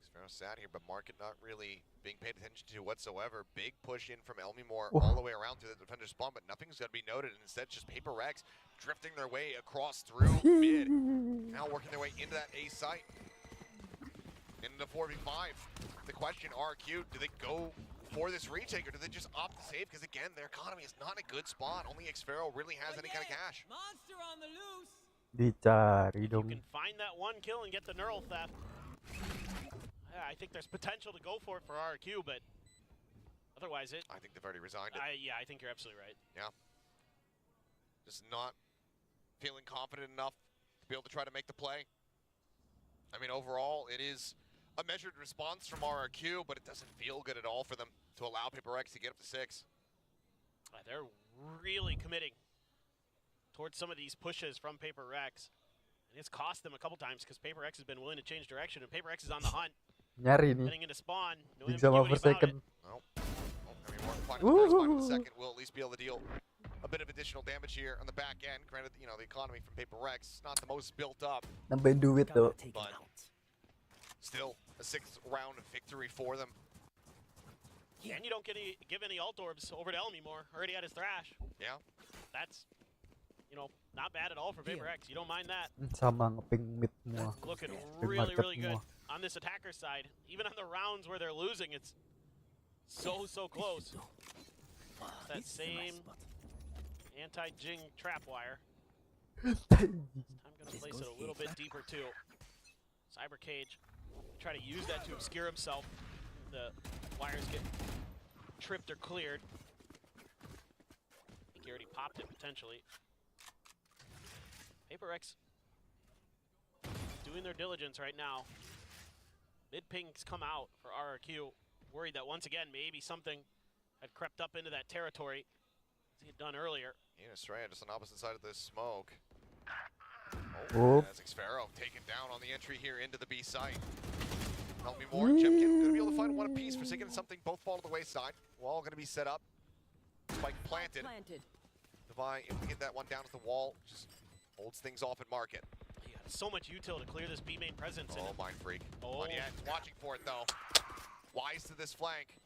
Xfero's sat here, but market not really being paid attention to whatsoever. Big push in from Elmimore all the way around to the defender's spawn, but nothing's going to be noted. Instead, just PaperX drifting their way across through mid. Now working their way into that A site. Into the 4v5. The question, RRQ, do they go for this retake, or do they just opt to save? Because again, their economy is not a good spot. Only Xfero really has any kind of cash. Monster on the loose. Dicari You dong. can find that one kill and get the neural theft. Yeah, I think there's potential to go for it for RRQ, but otherwise I think they've already resigned it. yeah, I think you're absolutely right. Yeah. Just not feeling confident enough to be able to try to make the play. I mean, overall, it is a measured response from RRQ, but it doesn't feel good at all for them to allow PaperX to get up to 6. They're really committing towards some of these pushes from PaperX. And it's cost them a couple times because PaperX has been willing to change direction, and PaperX is on the hunt. Nyari nih. Getting into spawn. No Bisa sama ambiguity per about it. second. Well, I mean, we're finding the first 5 in the second. We'll at least be able to deal a bit of additional damage here on the back end. Granted, you know, the economy from PaperX not the most built up, Nambahin duit tuh. but still a 6th round victory for them. And you don't give any alt orbs over to Elmimore. Already had his thrash. Yeah. That's, you know, not bad at all for PaperX. You don't mind that. Sama ngeping mid semua. Looking Ping really, market really good semua. on this attacker side. Even on the rounds where they're losing, it's so close. That same anti-Jing trap wire. I'm gonna place it a little bit deeper too. Cyber Cage, try to use that to obscure himself. The wires get tripped or cleared. I think he already popped it potentially. PaperX doing their diligence right now. Mid pings come out for RRQ. Worried that once again maybe something had crept up into that territory as he had done earlier. Yeah, Estrella just on the opposite side of this smoke. Oh. As Xfero taken down on the entry here into the B site. Help me more. Jimkin gonna be able to find one apiece. Forsaken and something both fall to the wayside. Wall gonna be set up. Spike planted. Devi able to get that one down to the wall. Just holds things off at market. Yeah, so much util to clear this B main presence. Oh, Mind Freak. Oh. Yeah, it's watching for it though. Wise to this flank.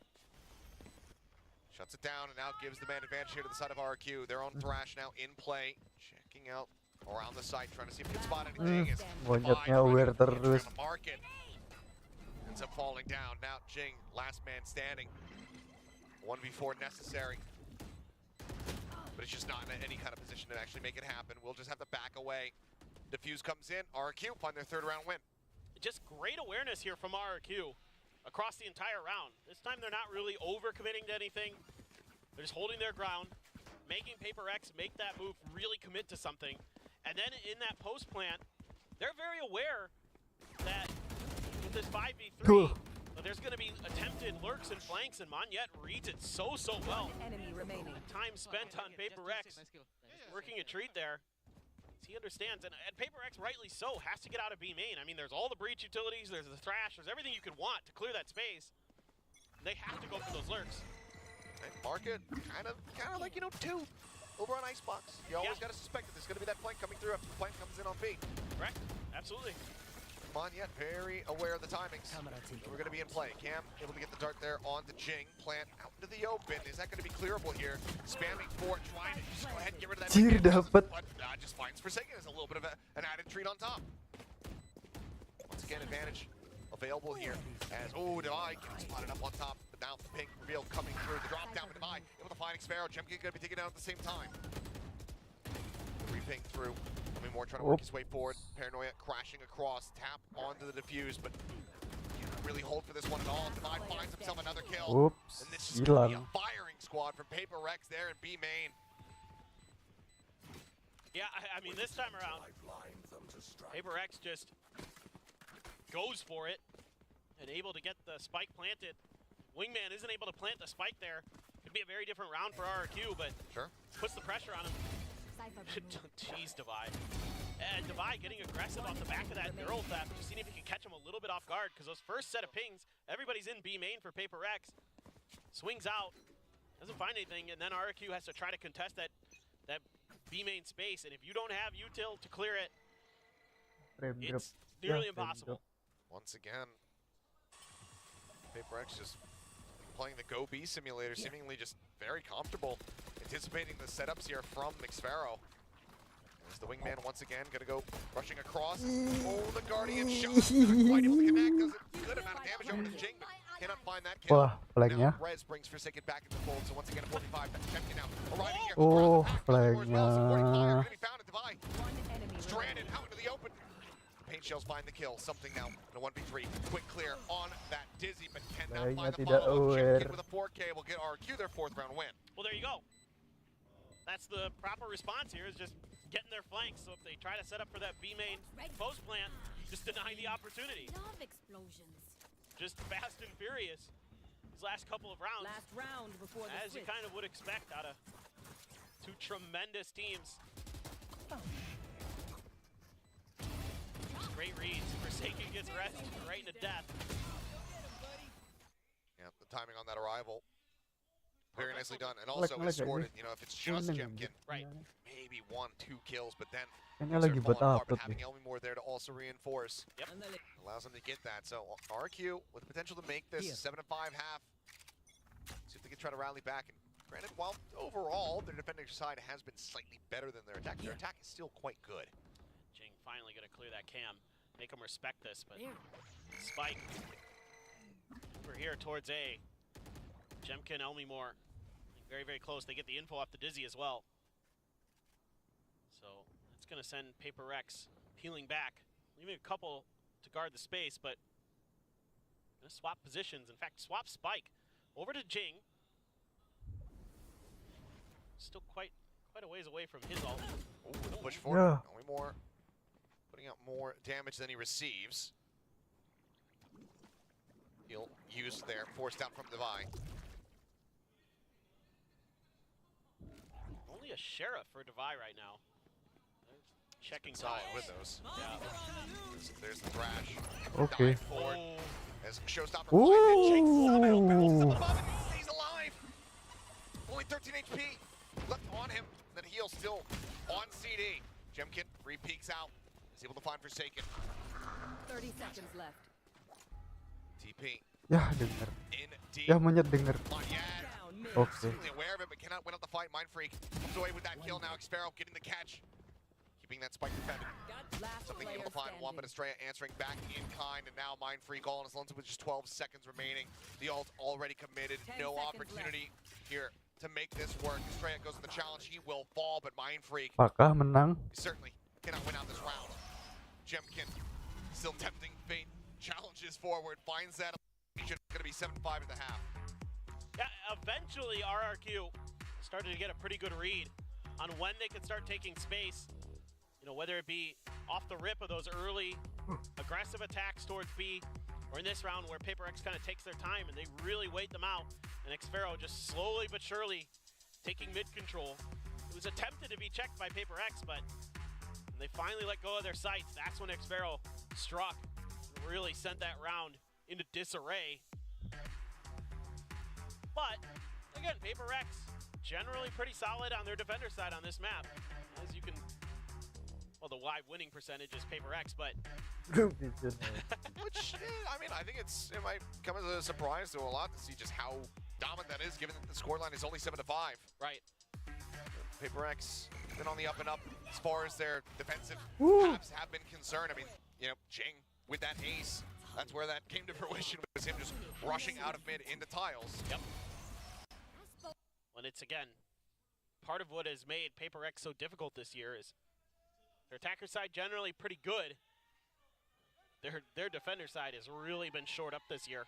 Shuts it down and now gives the man advantage here to the side of RRQ. Their own Thrash now in play. Checking out around the site, trying to see if he can spot anything. As Monyetnya aware terus. the market ends up falling down. Now Jing, last man standing. 1v4 necessary. But it's just not in any kind of position to actually make it happen. We'll just have to back away. Diffuse comes in. RRQ find their 3rd round win. Just great awareness here from RRQ across the entire round. This time they're not really over-committing to anything. They're just holding their ground, making PaperX make that move, really commit to something. And then in that post plant, they're very aware that with this 5v3, that there's going to be attempted lurks and flanks, and Monyet reads it so well. Enemy remaining. Time spent on PaperX, working a treat there. He understands, and PaperX, rightly so, has to get out of B main. I mean, there's all the breach utilities, there's the thrash, there's everything you could want to clear that space. They have to go for those lurks. And market, kind of like, you know, 2 over on Icebox. You always got to suspect that there's going to be that flank coming through after the flank comes in on B. Correct, absolutely. Monyet very aware of the timings. We're going to be in play. Cam able to get the dart there on the Jing. Plant out into the open. Is that going to be clearable here? Spamming for it, trying to just go ahead and get rid of that. Cheer dapat. But just finds Forsaken as a little bit of an added treat on top. Once again, advantage available here as, Devi getting spotted up on top. But now the pink reveal coming through. The drop down with Devi. Able to find Xfero. Jemkin going to be taken down at the same time. The re-ping through. More trying to work his way forward. Paranoia crashing across, tap onto the diffuse, but can't really hold for this one at all. Devi finds himself another kill. Oops, And this is going to be hilang. a firing squad from PaperX there in B main. Yeah, I mean, this time around, PaperX just goes for it and able to get the spike planted. Wingman isn't able to plant the spike there. Could be a very different round for RRQ, but puts the pressure on him. Jeez, Devi. And Devi getting aggressive off the back of that neural theft, just seeing if he can catch him a little bit off guard, because those first set of pings, everybody's in B main for PaperX. Swings out, Doesn't find anything, and then RRQ has to try to contest that B main space, and if you don't have util to clear it, Frame drop. it's nearly Yeah, frame impossible. Once again, PRX just playing the Go B simulator, seemingly just very comfortable, anticipating the setups here from Xfero. As the wingman once again gonna go rushing across. Oh, the Guardian shot. Not quite able to connect. Does a good amount of damage over to Jing, but cannot find that kill. Wah, flagnya. Now Rez brings Forsaken back into the fold, so once again a 45. Checking out. Arriving here. Oh, Flagnya. flagnya. Be found at Divide. Stranded out into the open. Paint Shells find the kill. Something now in a 1v3. Quick clear on that Dizzy, but cannot Flagnya find the tidak follow-up. aware. Chimkin with a 4K will get RRQ their 4th round win. Well, there you go. That's the proper response here, is just getting their flanks. So if they try to set up for that B main post plant, just deny the opportunity. Love explosions. Just fast and furious. These last couple of rounds, Last round before the as you switch. kind of would expect out of two tremendous teams. Great reads. Forsaken gets rest right into death. Yeah, the timing on that arrival. Very nicely done. And also Like scored ini. it, you know, if it's just Kuning Jemkin, gitu. Right. maybe 1-2 kills, but then Kayaknya things lagi are buat falling apart, upload but having nih. Elmimore there to also reinforce Andale. allows them to get that. So RRQ with the potential to make this 7-5 half. See if they can try to rally back. And granted, while overall their defending side has been slightly better than their attack is still quite good. Jing finally going to clear that cam. Make them respect this, but Spike. We're here towards A. Jemkin, Elmimore. Very, very close. They get the info off the Dizzy as well. So that's going to send PRX peeling back, leaving a couple to guard the space, but going to swap positions. In fact, swap Spike over to Jing. Still quite a ways away from his ult. Ooh, the push forward. Yeah. Elmimore putting out more damage than he receives. He'll use there, forced out from Divine. Only a Sheriff for Devi right now. They're checking Solid tiles. with those. Yeah. There's the thrash. Okay. Dive forward Oh, as Showstopper Ooh. finds it. Jake somehow bounces up above it. He's alive. Only 13 HP left on him. Then heal still on CD. Jemkin re-peeks out. Is able to find Forsaken. 30 seconds left. TP Ya, denger. in deep. Ya, monyet denger. Monyet. Down mid. Oke. Seemingly aware of it, but cannot win out the fight. Mind Freak comes away with that kill now. Xfero getting the catch. Keeping that spike defended. Last Something player able to find one, but standing. Estrella answering back in kind, and now Mind Freak all on his lonesome with just 12 seconds remaining. The ult already committed. 10 No seconds opportunity here to make this work. Estrella goes to the challenge. He will fall, but Mind Freak Apakah menang? certainly cannot win out this round. Jemkin still tempting fate. Challenges forward, finds that. He's going to be 7-5 at the half. yeah, eventually RRQ started to get a pretty good read on when they could start taking space. You know, whether it be off the rip of those early aggressive attacks towards B, or in this round where PRX kind of takes their time and they really wait them out, and Xfero just slowly but surely taking mid control. It was attempted to be checked by PRX, but when they finally let go of their sights, that's when Xfero struck and really sent that round into disarray. But again, PRX generally pretty solid on their defender side on this map. As you can, well, the wide winning percentage is PRX, but Which, I mean, I think it might come as a surprise to a lot to see just how dominant that is, given that the scoreline is only 7-5. right. PRX been on the up and up as far as their defensive halves have been concerned. I mean, you know, Jing with that ace, that's where that came to fruition, was him just rushing out of mid into tiles. Yep. When it's, again, part of what has made PRX so difficult this year is their attacker side generally pretty good. Their defender side has really been short up this year.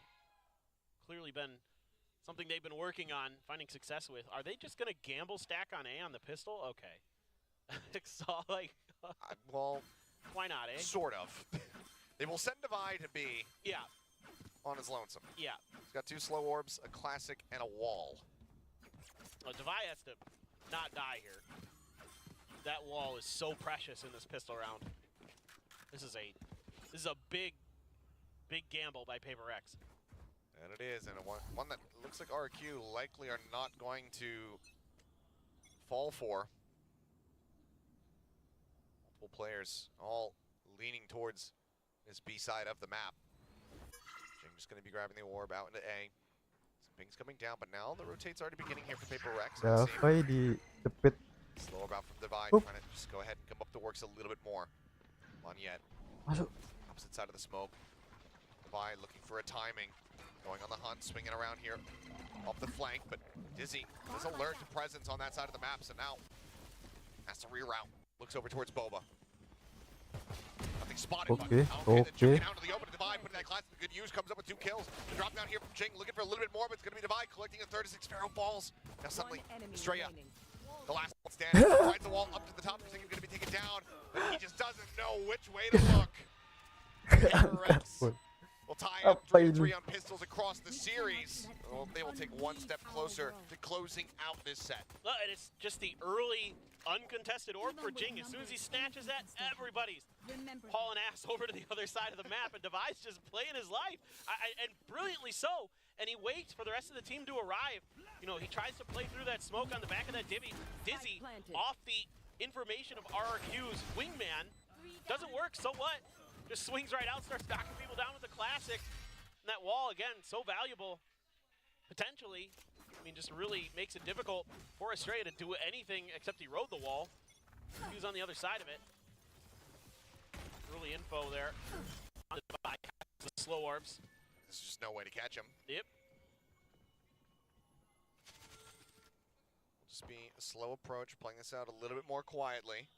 Clearly been something they've been working on, finding success with. Are they just going to gamble stack on A on the pistol? Okay. So, like, Well, why not, eh? sort of. They will send Divide to B Yeah, on his lonesome. yeah. He's got 2 slow orbs, a classic, and a wall. Well, Devi has to not die here. That wall is so precious in this pistol round. This is a big gamble by PRX. And it is, and one that looks like RRQ likely are not going to fall for. Multiple players all leaning towards this B side of the map. Jing just going to be grabbing the orb out into A. Some pings coming down, but now the rotate's already beginning here for PRX. Davai dijepit. Slow about from Divide, Oop. trying to just go ahead and come up the works a little bit more. On yet. Masuk. Opposite side of the smoke. Divide looking for a timing. Going on the hunt, swinging around here off the flank, but Dizzy does alert to presence on that side of the map, so now has to reroute. Looks over towards Boba. Nothing spotted, Okay, but okay. out to the open. Divide putting that class to good use, comes up with 2 kills. The drop down here from Jing, looking for a little bit more, but it's going to be Divide collecting a 36 Pharaoh falls. Now suddenly, Estrella, the last one standing, rides the wall up to the top. He's going to be taken down, but he just doesn't know which way to look. PRX will tie up 3-3 on pistols across the series. Well, they will take one step closer to closing out this set. Look, and it's just the early uncontested orb for Jing. As soon as he snatches that, everybody's hauling ass over to the other side of the map, and Devi's just playing his life, and brilliantly so. And he waits for the rest of the team to arrive. You know, he tries to play through that smoke on the back of that Dizzy off the information of RRQ's wingman. Doesn't work, so what? Just swings right out, starts knocking people down with the classic. And that wall, again, so valuable, potentially. I mean, just really makes it difficult for Estrella to do anything except he rode the wall. He was on the other side of it. Early info there. The slow orbs. There's just no way to catch him. Yep. Will just be a slow approach, playing this out a little bit more quietly.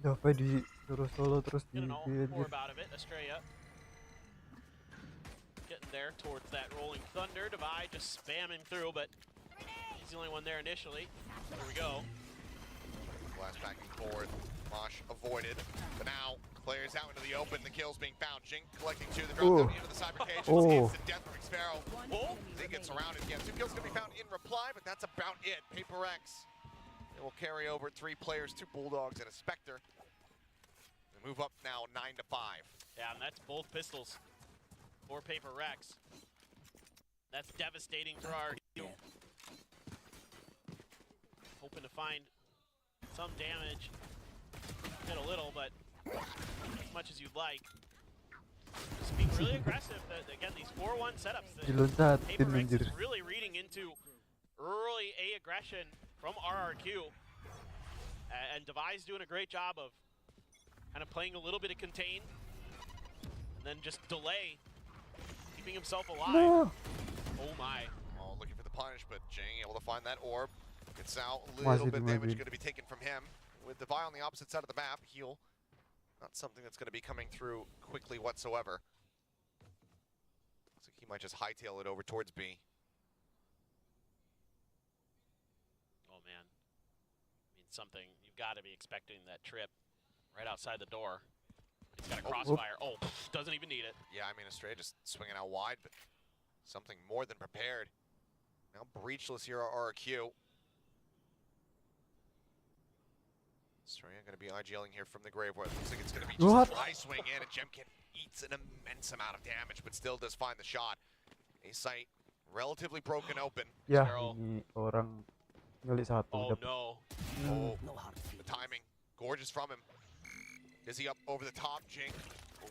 Davai disuruh solo terus Get an di orb out of it, Estrella. Getting there towards that rolling thunder. Divide just spamming through, but he's the only one there initially. Here we go. Blast back and forward. Mosh avoided, but now players out into the open. The kills being found. Jing collecting 2. The drop down into the cyber cage. It's the death from Xpharaoh. He gets surrounded again. 2 kills going to be found in reply, but that's about it. PRX. It will carry over 3 players, 2 Bulldogs and a Spectre. They move up now 9-5. Yeah, and that's both pistols for PRX. That's devastating for RRQ. Hoping to find some damage. Hit a little, but as much as you'd like. Just being really aggressive. Again, these 4-1 setups. dilontatin PRX anjir. is really reading into early A aggression from RRQ. And Devi's doing a great job of kind of playing a little bit of contain. And then just delay. Keeping himself alive. No. Oh my. Oh, looking for the punish, but Jing able to find that orb. Gets out a little Masih bit damage dimajin. going to be taken from him. With Devi on the opposite side of the map, heal. Not something that's going to be coming through quickly whatsoever. Looks like he might just hightail it over towards B. Oh man. I mean, something, you've got to be expecting that trip right outside the door. He's got a crossfire. Oh, doesn't even need it. Yeah, I mean, Estrella just swinging out wide, but something more than prepared. Now breachless here at RRQ. Estrella going to be IGLing here from the grave. Where it looks like it's going to be just a high swing in, and Jemkin eats an immense amount of damage, but still does find the shot. A site relatively broken open. Ya, Carol. ini orang ngelik satu. Oh Dapat. no. Oh, the timing, gorgeous from him. Is he up over the top? Jing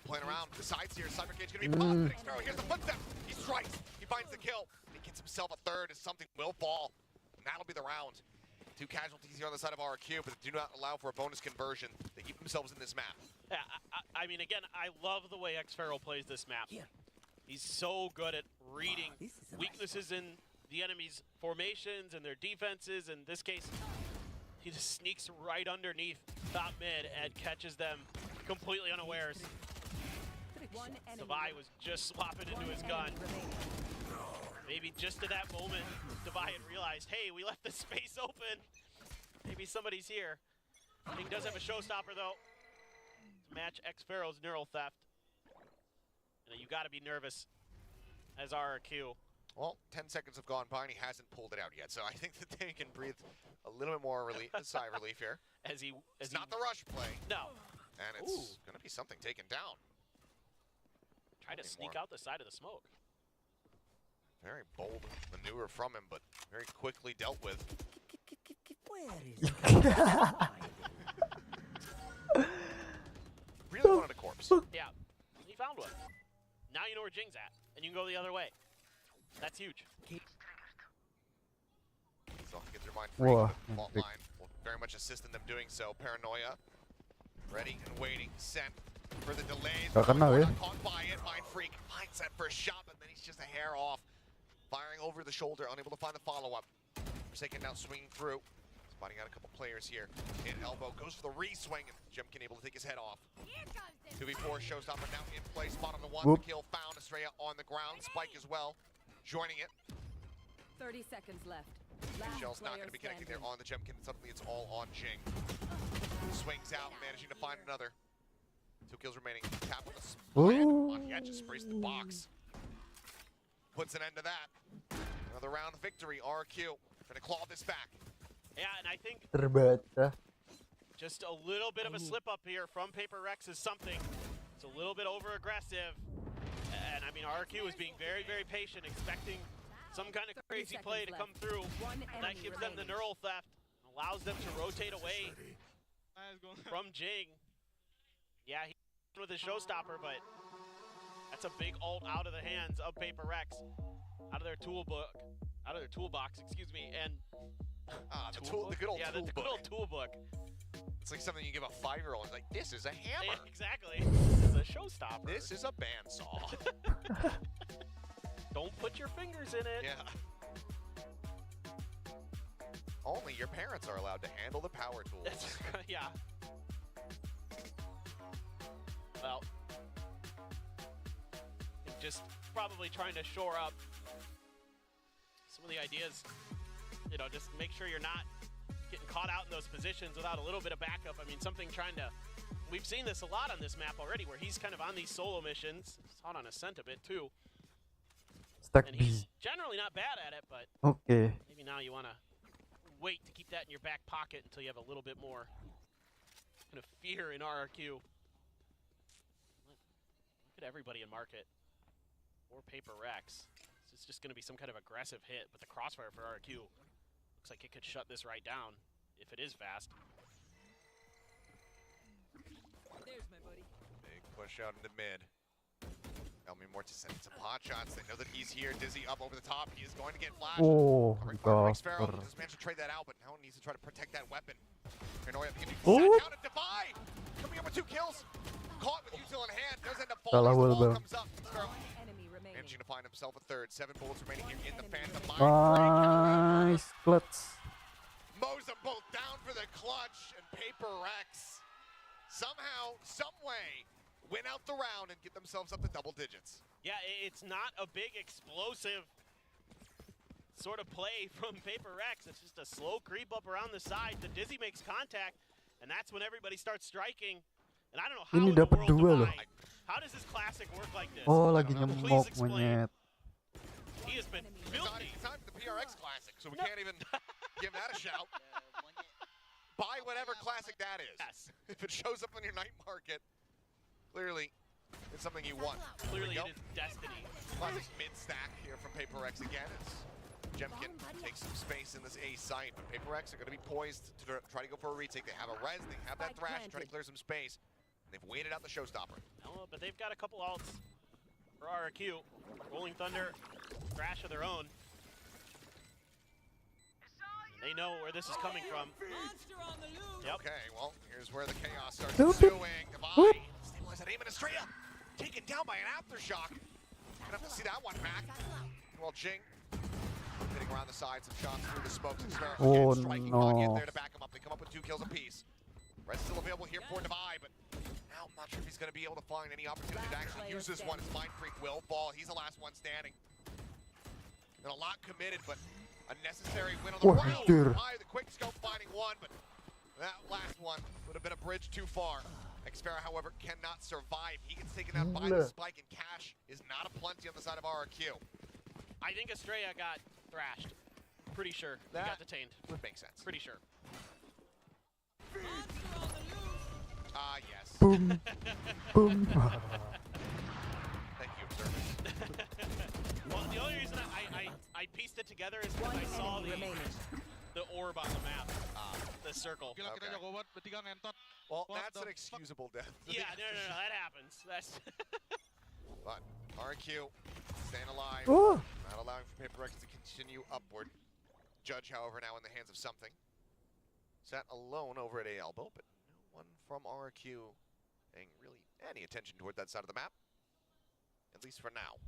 playing around. The sides here, Cyber Cage going to be popped. But Xpharaoh, here's the footstep. He strikes. He finds the kill. He gets himself a 3rd as something will fall. And that'll be the round. 2 casualties here on the side of RRQ, but they do not allow for a bonus conversion. They keep themselves in this map. Yeah, I mean, again, I love the way Xpharaoh plays this map. He's so good at reading weaknesses in the enemy's formations and their defenses. In this case, he just sneaks right underneath top mid and catches them completely unawares. Devi was just swapping into his gun. Maybe just at that moment, Devi had realized, hey, we left the space open. Maybe somebody's here. Jing does have a showstopper, though. To match Xpharaoh's neural theft. And you got to be nervous as RRQ. Well, 10 seconds have gone by and he hasn't pulled it out yet, so I think that they can breathe a little bit more relief, sigh of relief here. It's not the rush play. No. And it's going to be something taken down. Try to sneak out the side of the smoke. Very bold maneuver from him, but very quickly dealt with. Really wanted a corpse. Yeah, he found one. Now you know where Jing's at, and you can go the other way. That's huge. So get their mind free. Fault line will very much assist in them doing so. Paranoia, ready and waiting, sent for the delays. Caught by it. Mind freak, mindset for a shot, but then he's just a hair off. Firing over the shoulder, unable to find the follow-up. Forsaken now swinging through. Spotting out a couple players here. In elbow, goes for the re-swing, and Jemkin able to take his head off. 2v4 showstopper now in play. Spot on the one, the kill found. Estrella on the ground. Spike as well, joining it. 30 seconds left. Shell's not going to be connecting there on the Jemkin. Suddenly it's all on Jing. Swings out, managing to find another. 2 kills remaining. Tap on the splat. Yeah, just sprays the box. Puts an end to that. Another round victory. RRQ trying to claw this back. Yeah, and I think just a little bit of a slip up here from PRX is something. It's a little bit over aggressive. And I mean, RRQ is being very, very patient, expecting some kind of crazy play to come through. That gives them the neural theft, allows them to rotate away from Jing. Yeah, he's with his showstopper, but that's a big ult out of the hands of PRX, out of their toolbox, excuse me, and the good old toolbook. Yeah, the good old toolbook. It's like something you give a 5-year-old. It's like, this is a hammer. Yeah, exactly. This is a showstopper. This is a bandsaw. Don't put your fingers in it. Yeah. Only your parents are allowed to handle the power tools. Yeah. Well, just probably trying to shore up some of the ideas. You know, just make sure you're not getting caught out in those positions without a little bit of backup. I mean, something trying to... We've seen this a lot on this map already, where he's kind of on these solo missions. He's hot on Ascent a bit, too. And he's generally not bad at it, but maybe now you want to wait to keep that in your back pocket until you have a little bit more kind of fear in RRQ. Look at everybody in market. Or PRX. This is just going to be some kind of aggressive hit, but the crossfire for RRQ looks like it could shut this right down if it is fast. There's my buddy. Big push out into mid. Elmi Mortis sending some pot shots. They know that he's here. Dizzy up over the top. He is going to get flashed. Oh, gosh. Sparrow just managed to trade that out, but now needs to try to protect that weapon. Paranoia beginning to set down a Defy. Coming up with 2 kills. Caught with util in hand. Does end up falling as the ball comes up. Sparrow managing to find himself a third. 7 bullets remaining here in the Phantom. Nice clutch. Mows them both down for the clutch, and PRX somehow, some way, win out the round and get themselves up to double digits. Yeah, it's not a big explosive sort of play from PRX. It's just a slow creep up around the side. The Dizzy makes contact, and that's when everybody starts striking. And I don't know how Ini in the dapat world dua loh. how does this classic work like this? Oh, lagi nyemok monyet. He has been filthy. It's not the PRX Classic, so we can't even give that a shout. Buy whatever classic that is. Yes. If it shows up on your night market, clearly it's something you want. Clearly it is destiny. Classic mid-stack here from PRX again. As Jemkin takes some space in this A site, but PRX are going to be poised to try to go for a retake. They have a res, they have that thrash, trying to clear some space. They've waited out the showstopper. No, but they've got a couple ults for RRQ. Rolling Thunder, thrash of their own. They know where this is coming from. Yep. Okay, well, here's where the chaos starts ensuing. Divide, stabilize that aim, and Estrella taken down by an aftershock. Gonna have to see that one back. Well, Jing hitting around the sides of shots through the smokes. Oh, striking on yet there to back him up. They come up with 2 kills apiece. Res still available here for Divide, but now I'm not sure if he's going to be able to find any opportunity to actually use this one. His Mind Freak will fall. He's the last one standing. And a lot committed, but a necessary win on the round. The quick scope finding one, but that last one would have been a bridge too far. Xpera, however, cannot survive. He gets taken out by the spike, and Cash is not aplenty on the side of RRQ. I think Estrella got thrashed. Pretty sure. He got detained. Would make sense. Pretty sure. Yes. Boom. Boom. Thank you only reason I pieced it together is because I saw the orb on the map, the circle. Okay. Well, that's an excusable death. Yeah, no, that happens. That's But RRQ staying alive, not allowing for PRX to continue upward. Judge, however, now in the hands of something. Sat alone over at A elbow, but no one from RRQ paying really any attention toward that side of the map, at least for now.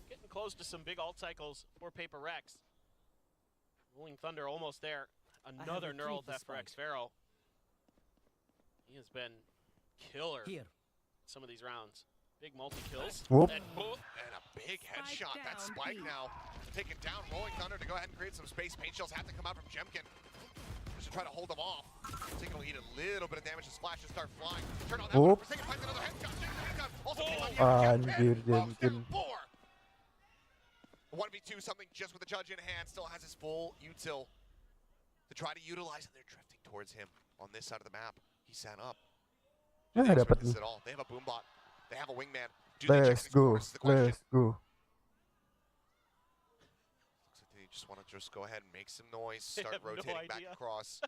getting close to some big alt cycles for PRX. Rolling Thunder almost there. Another neural theft for Xfero. He has been killer some of these rounds. Big multi-kills. And a big headshot. That spike now taken down. Rolling Thunder to go ahead and create some space. Paint shells have to come out from Jemkin. Just to try to hold them off. Forsaken will eat a little bit of damage as flashes start flying. Turn on that one. Forsaken finds another headshot. Also Jemkin. 1v2, something just with the judge in hand. Still has his full util to try to utilize, and they're drifting towards him on this side of the map. He sat up. They expect this at all. They have a boombot. They have a wingman. Let's go. Let's go. Looks like they just want to go ahead and make some noise, start rotating back across.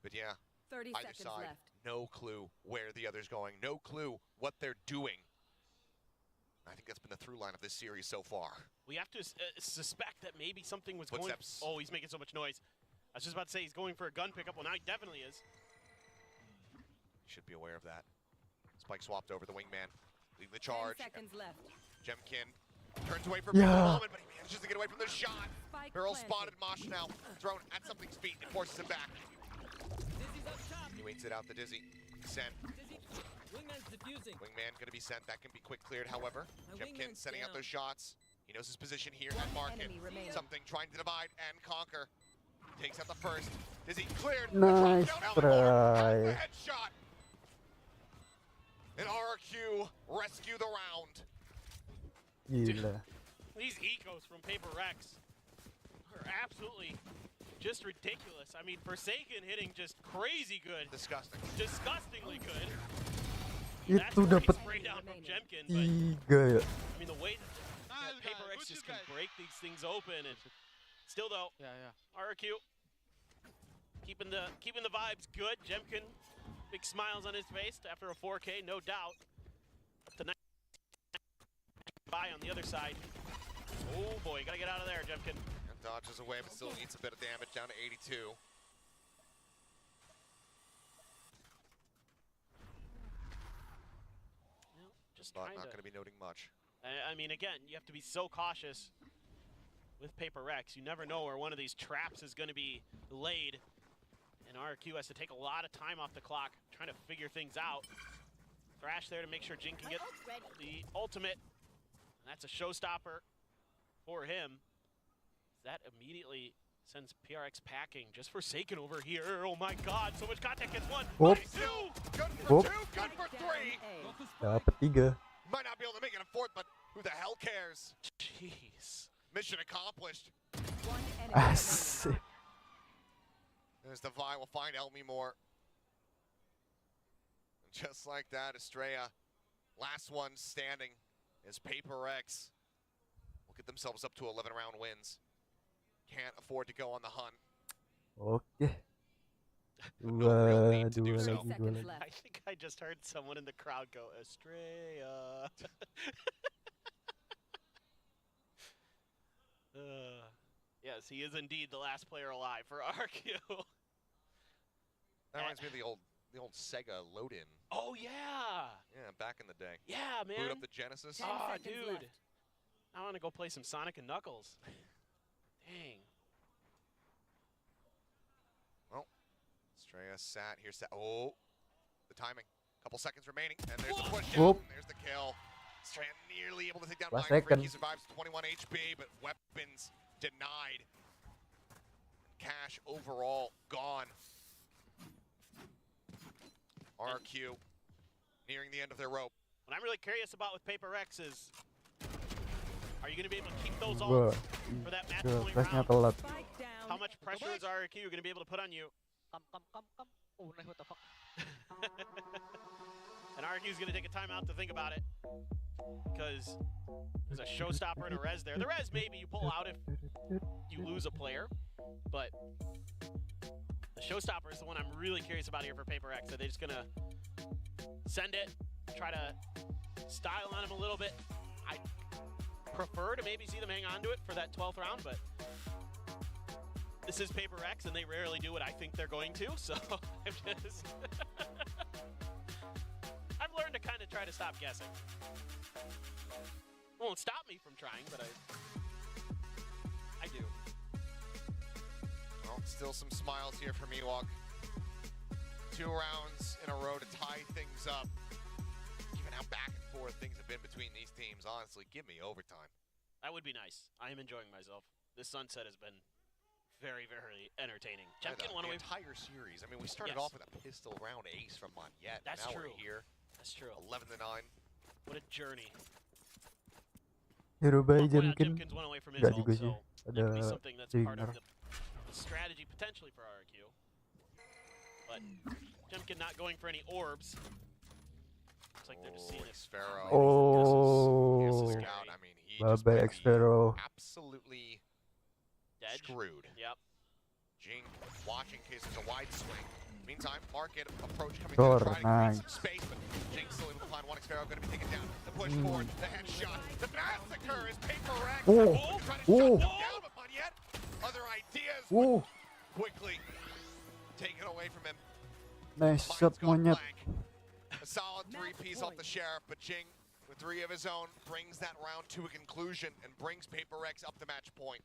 But yeah, 30 either seconds side, left. no clue where the other's going, no clue what they're doing. I think that's been the through line of this series so far. we have to suspect that maybe something was going. Footsteps. Oh, he's making so much noise. I was just about to say he's going for a gun pickup. Well, now he definitely is. Should be aware of that. Spike swapped over the wingman, leading the charge. 10 seconds left. Jemkin turns away from the moment, but he manages to get away from the shot. Barrel spotted. Mosh now thrown at something's feet. It forces him back. He waits it out. The Dizzy sent. Wingman going to be sent. That can be quick cleared, however. Jemkin sending out those shots. He knows his position here at market. Something trying to divide and conquer. Takes out the first. Dizzy cleared. Nice try. Headshot. And RRQ rescue the round. Gila. These ecos from PRX are absolutely just ridiculous. I mean, Forsaken hitting just crazy good. Disgusting. Disgustingly good. Itu dapat down from Jemkin, 3 I ya. mean, the way that PRX just can break these things open, and still though, RRQ keeping the vibes good. Jemkin, big smiles on his face after a 4K, no doubt. Up to 9 by on the other side. Oh boy, gotta get out of there, Jemkin. And dodges away, but still eats a bit of damage, down to 82. But not going to be noting much. I mean, again, you have to be so cautious with PRX. You never know where one of these traps is going to be laid. And RRQ has to take a lot of time off the clock, trying to figure things out. Thrash there to make sure Jin can get the ultimate. And that's a showstopper for him. That immediately sends PRX packing. Just Forsaken over here. Oh my god, so much contact gets one. Oop. Two, good for two, good for three. Dapat 3. Might not be able to make it a fourth, but who the hell cares? Jeez. Mission accomplished. Asik. There's the Vi. We'll find Elmi more. And just like that, Estrella, last one standing, is PRX. Will get themselves up to 11-round wins. Can't afford to go on the hunt. Okay. No real need to do 2 so. lagi. I think I just heard someone in the crowd go, Estrella. Yes, he is indeed the last player alive for RRQ. That reminds me of the old Sega load-in. Oh, yeah. Yeah, back in the day. Yeah, man. Boot up the Genesis. Oh, dude. I want to go play some Sonic and Knuckles. Dang. Well, Estrella sat here. Oh, the timing. Couple seconds remaining, and there's the push down. There's the kill. Estrella nearly able to take down Last Mindfreak. second. He survives 21 HP, but weapons denied. Cash overall gone. RRQ nearing the end of their rope. What I'm really curious about with PRX is, are you going to be able to keep those ults for that match point Flashnya round? telat. How much pressure is RRQ going to be able to put on you? Oh, what the fuck? And RRQ is going to take a timeout to think about it. because there's a showstopper and a res there. The res maybe you pull out if you lose a player, but the showstopper is the one I'm really curious about here for Paper X. Are they just gonna send it, try to style on him a little bit? I prefer to maybe see them hang on to it for that 12th round, but this is Paper X, and they rarely do what I think they're going to, so I'm just... I've learned to kind of try to stop guessing. It won't stop me from trying, but I do. Well, still some smiles here from Ewok. 2 rounds in a row to tie things up. Given how back and forth things have been between these teams, honestly, give me overtime. That would be nice. I am enjoying myself. This sunset has been very, very entertaining. Jemkin won away the entire series. I mean, we started off with a pistol round ace from Monyet. That's now true. We're here. That's true. 11-9. What a journey. Hero by Jemkin. Jemkin's one away from his Gak ult, juga sih. so that could be Ada something that's part of Dinger. the strategy potentially for RRQ. But Jemkin not going for any orbs. Looks like they're just seeing it. Sparrow. Oh. Here's the scout. I mean, he just Bye-bye, might be Xfero. absolutely Dead. screwed. Yep. Jing watching in case there's a wide swing. Meantime, Market approach coming Sure, through, trying to create nice. some space, but Jing still able to find one. Xfero going to be taken down. The push forward, the headshot, the massacre is Paper X. Oh. Trying to Oh. shut them down, but Monyet, other ideas Oh. quickly taken away from him. Nice Mine's shot, gone Monyet. blank. A solid 3-piece off the Sheriff, but Jing, with 3 of his own, brings that round to a conclusion and brings Paper X up the match point.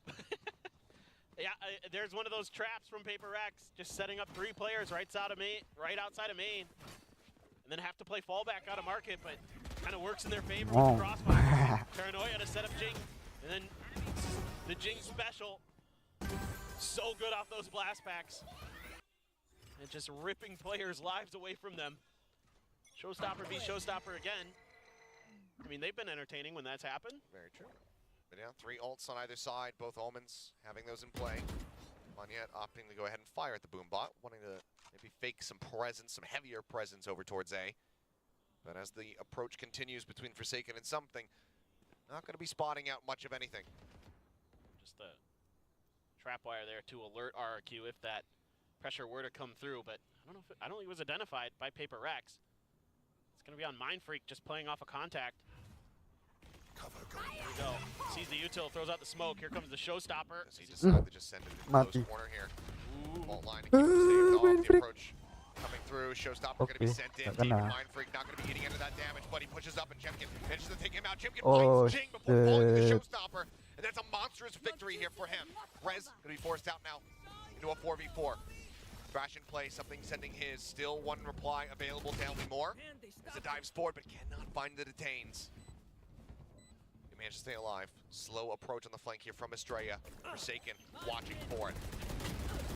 Yeah, there's one of those traps from Paper X, just setting up 3 players right outside of main, and then have to play fallback out of market, but kind of works in their favor with the crossfire. Paranoia to set up Jing, and then the Jing special, so good off those blast packs, and just ripping players' lives away from them. Showstopper be Showstopper again. I mean, they've been entertaining when that's happened. Very true. But yeah, 3 ults on either side, both Omens having those in play. Monyet opting to go ahead and fire at the Boombot, wanting to maybe fake some presence, some heavier presence over towards A. But as the approach continues between Forsaken and Something, not going to be spotting out much of anything. Just a trap wire there to alert RRQ if that pressure were to come through, but I don't think it was identified by Paper X. It's going to be on Mindfreak just playing off a contact. Here we go. Sees the util, throws out the smoke. Here comes the showstopper. As he decided to just send it into Mati. close corner here. Vault line to keep him saved off. The approach coming through. Showstopper going to be sent in. Okay, Demon kena. Mindfreak not going to be eating into that damage, but he pushes up and Jemkin manages to take him out. Jemkin Oh, finds Jing before falling to the shit. Showstopper. And that's a monstrous victory here for him. Rez going to be forced out now into a 4v4. Thrash in play, Something sending his. Still one reply available to Helmy Moore. As it dives forward, but cannot find the detains. He managed to stay alive. Slow approach on the flank here from Estrella. Forsaken watching for it.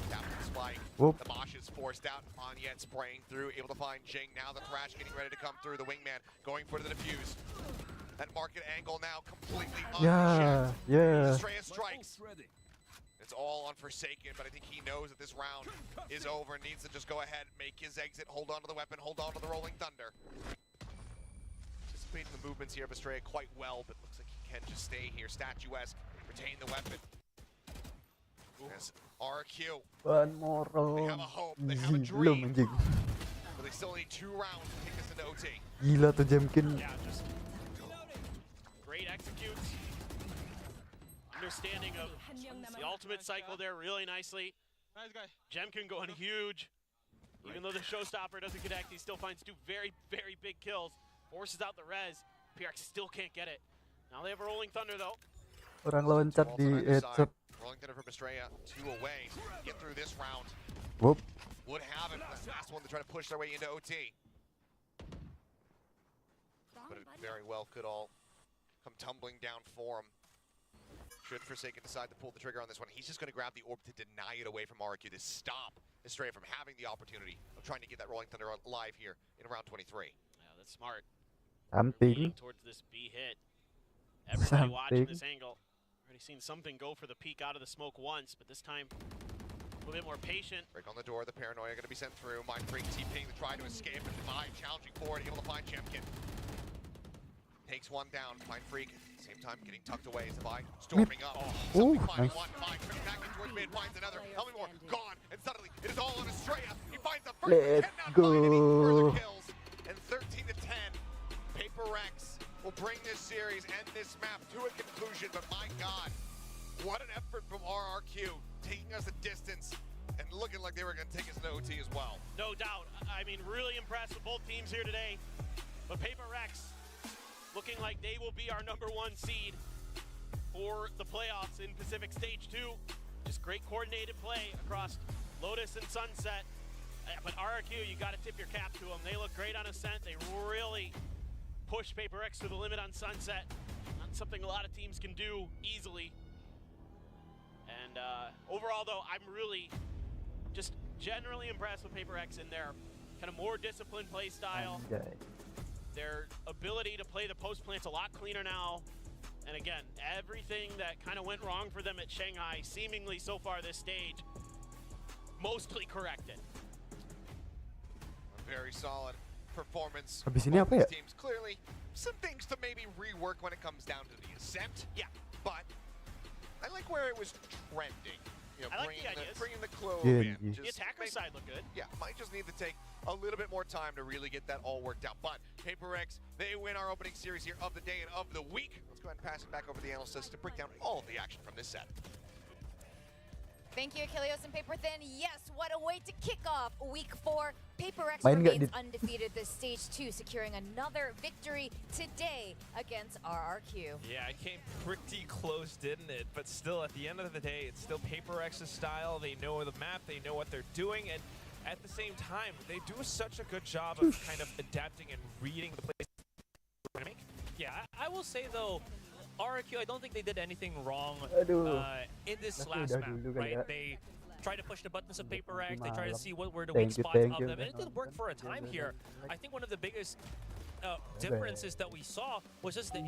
Captain Spike. Whoop. The Mosh is forced out. Monyet spraying through, able to find Jing. Now the Thrash getting ready to come through. The Wingman going for the defuse. That market angle now completely Yeah, unchecked. yeah. Estrella strikes. It's all on Forsaken, but I think he knows that this round is over and needs to just go ahead, make his exit, hold on to the weapon, hold on to the Rolling Thunder. Anticipating the movements here of Estrella quite well, but looks like he can just stay here, statuesque, retain the weapon. As RRQ, One more they have a round. hope, they have a Belum dream, anjing. but they still need 2 rounds to take this into OT. Gila tuh Jemkin. Yeah, just great executes. Understanding of the ultimate cycle there really nicely. Nice guy. Jemkin going huge. Even though the showstopper doesn't connect, he still finds 2 very, very big kills. Forces out the res. PRX still can't get it. Now they have a Rolling Thunder though. Orang lawan chat Ults di on either headshot. side. Rolling Thunder from Estrella, 2 away. So get through this round. Whoop. Would have it. The last one to try to push their way into OT. But it very well could all come tumbling down for him. Should Forsaken decide to pull the trigger on this one, he's just going to grab the orb to deny it away from RRQ to stop Estrella from having the opportunity of trying to get that Rolling Thunder alive here in round 23. Yeah, that's smart. Leaning Something. towards this B hit. Everybody watching Something. this angle. Already seen Something go for the peek out of the smoke once, but this time a little bit more patient. Break on the door, the Paranoia going to be sent through. Mindfreak TPing to try to escape, and Divine challenging forward, able to find Jemkin. Takes one down. Mind Freak, same time getting tucked away as Vi storming up. Ooh, Somebody finding nice. one. Vi coming back in towards mid, finds another. How many more? Gone. And suddenly it is all on Estrella. He finds the first, Let's but cannot find any further go. kills. And 13 to 10, PRX will bring this series and this map to a conclusion. But my God, what an effort from RRQ, taking us a distance and looking like they were going to take us to OT as well. No doubt. I mean, really impressed with both teams here today. But PRX looking like they will be our #1 seed for the playoffs in Pacific Stage 2. Just great coordinated play across Lotus and Sunset. But RRQ, you got to tip your cap to them. They look great on Ascent. They really push PRX to the limit on Sunset. Not something a lot of teams can do easily. And overall, though, I'm really just generally impressed with PRX in their kind of more disciplined play style. Okay. Their ability to play the post plant's a lot cleaner now. And again, everything that kind of went wrong for them at Shanghai, seemingly so far this stage, mostly corrected. A very solid performance. Habis ini from apa ya? these teams. Clearly, some things to maybe rework when it comes down to the Ascent. Yeah. But I like where it was trending. You know, I like the ideas. bringing the Clove Yeah, in. yeah. The attacker side looked good. Yeah, might just need to take a little bit more time to really get that all worked out. But PRX, they win our opening series here of the day and of the week. Let's go ahead and pass it back over to the analysts to break down all of the action from this set. Thank you, Achilleos and Paper Thin. Yes, what a way to kick off week 4. PRX Main nggak remains di- undefeated this stage 2, securing another victory today against RRQ. Yeah, it came pretty close, didn't it? But still, at the end of the day, it's still PRX's style. They know the map, they know what they're doing, and at the same time, they do such a good job of kind of adapting and reading the plays they're gonna make. Yeah, I will say though, RRQ, I don't think they did anything wrong Aduh. in this Tapi last udah map, dulu kali ya. right? They try to push the buttons of PRX, they try to see what were the Thank weak you, spots thank of you. them, and it did work for a time here. I think one of the biggest differences that we saw was just the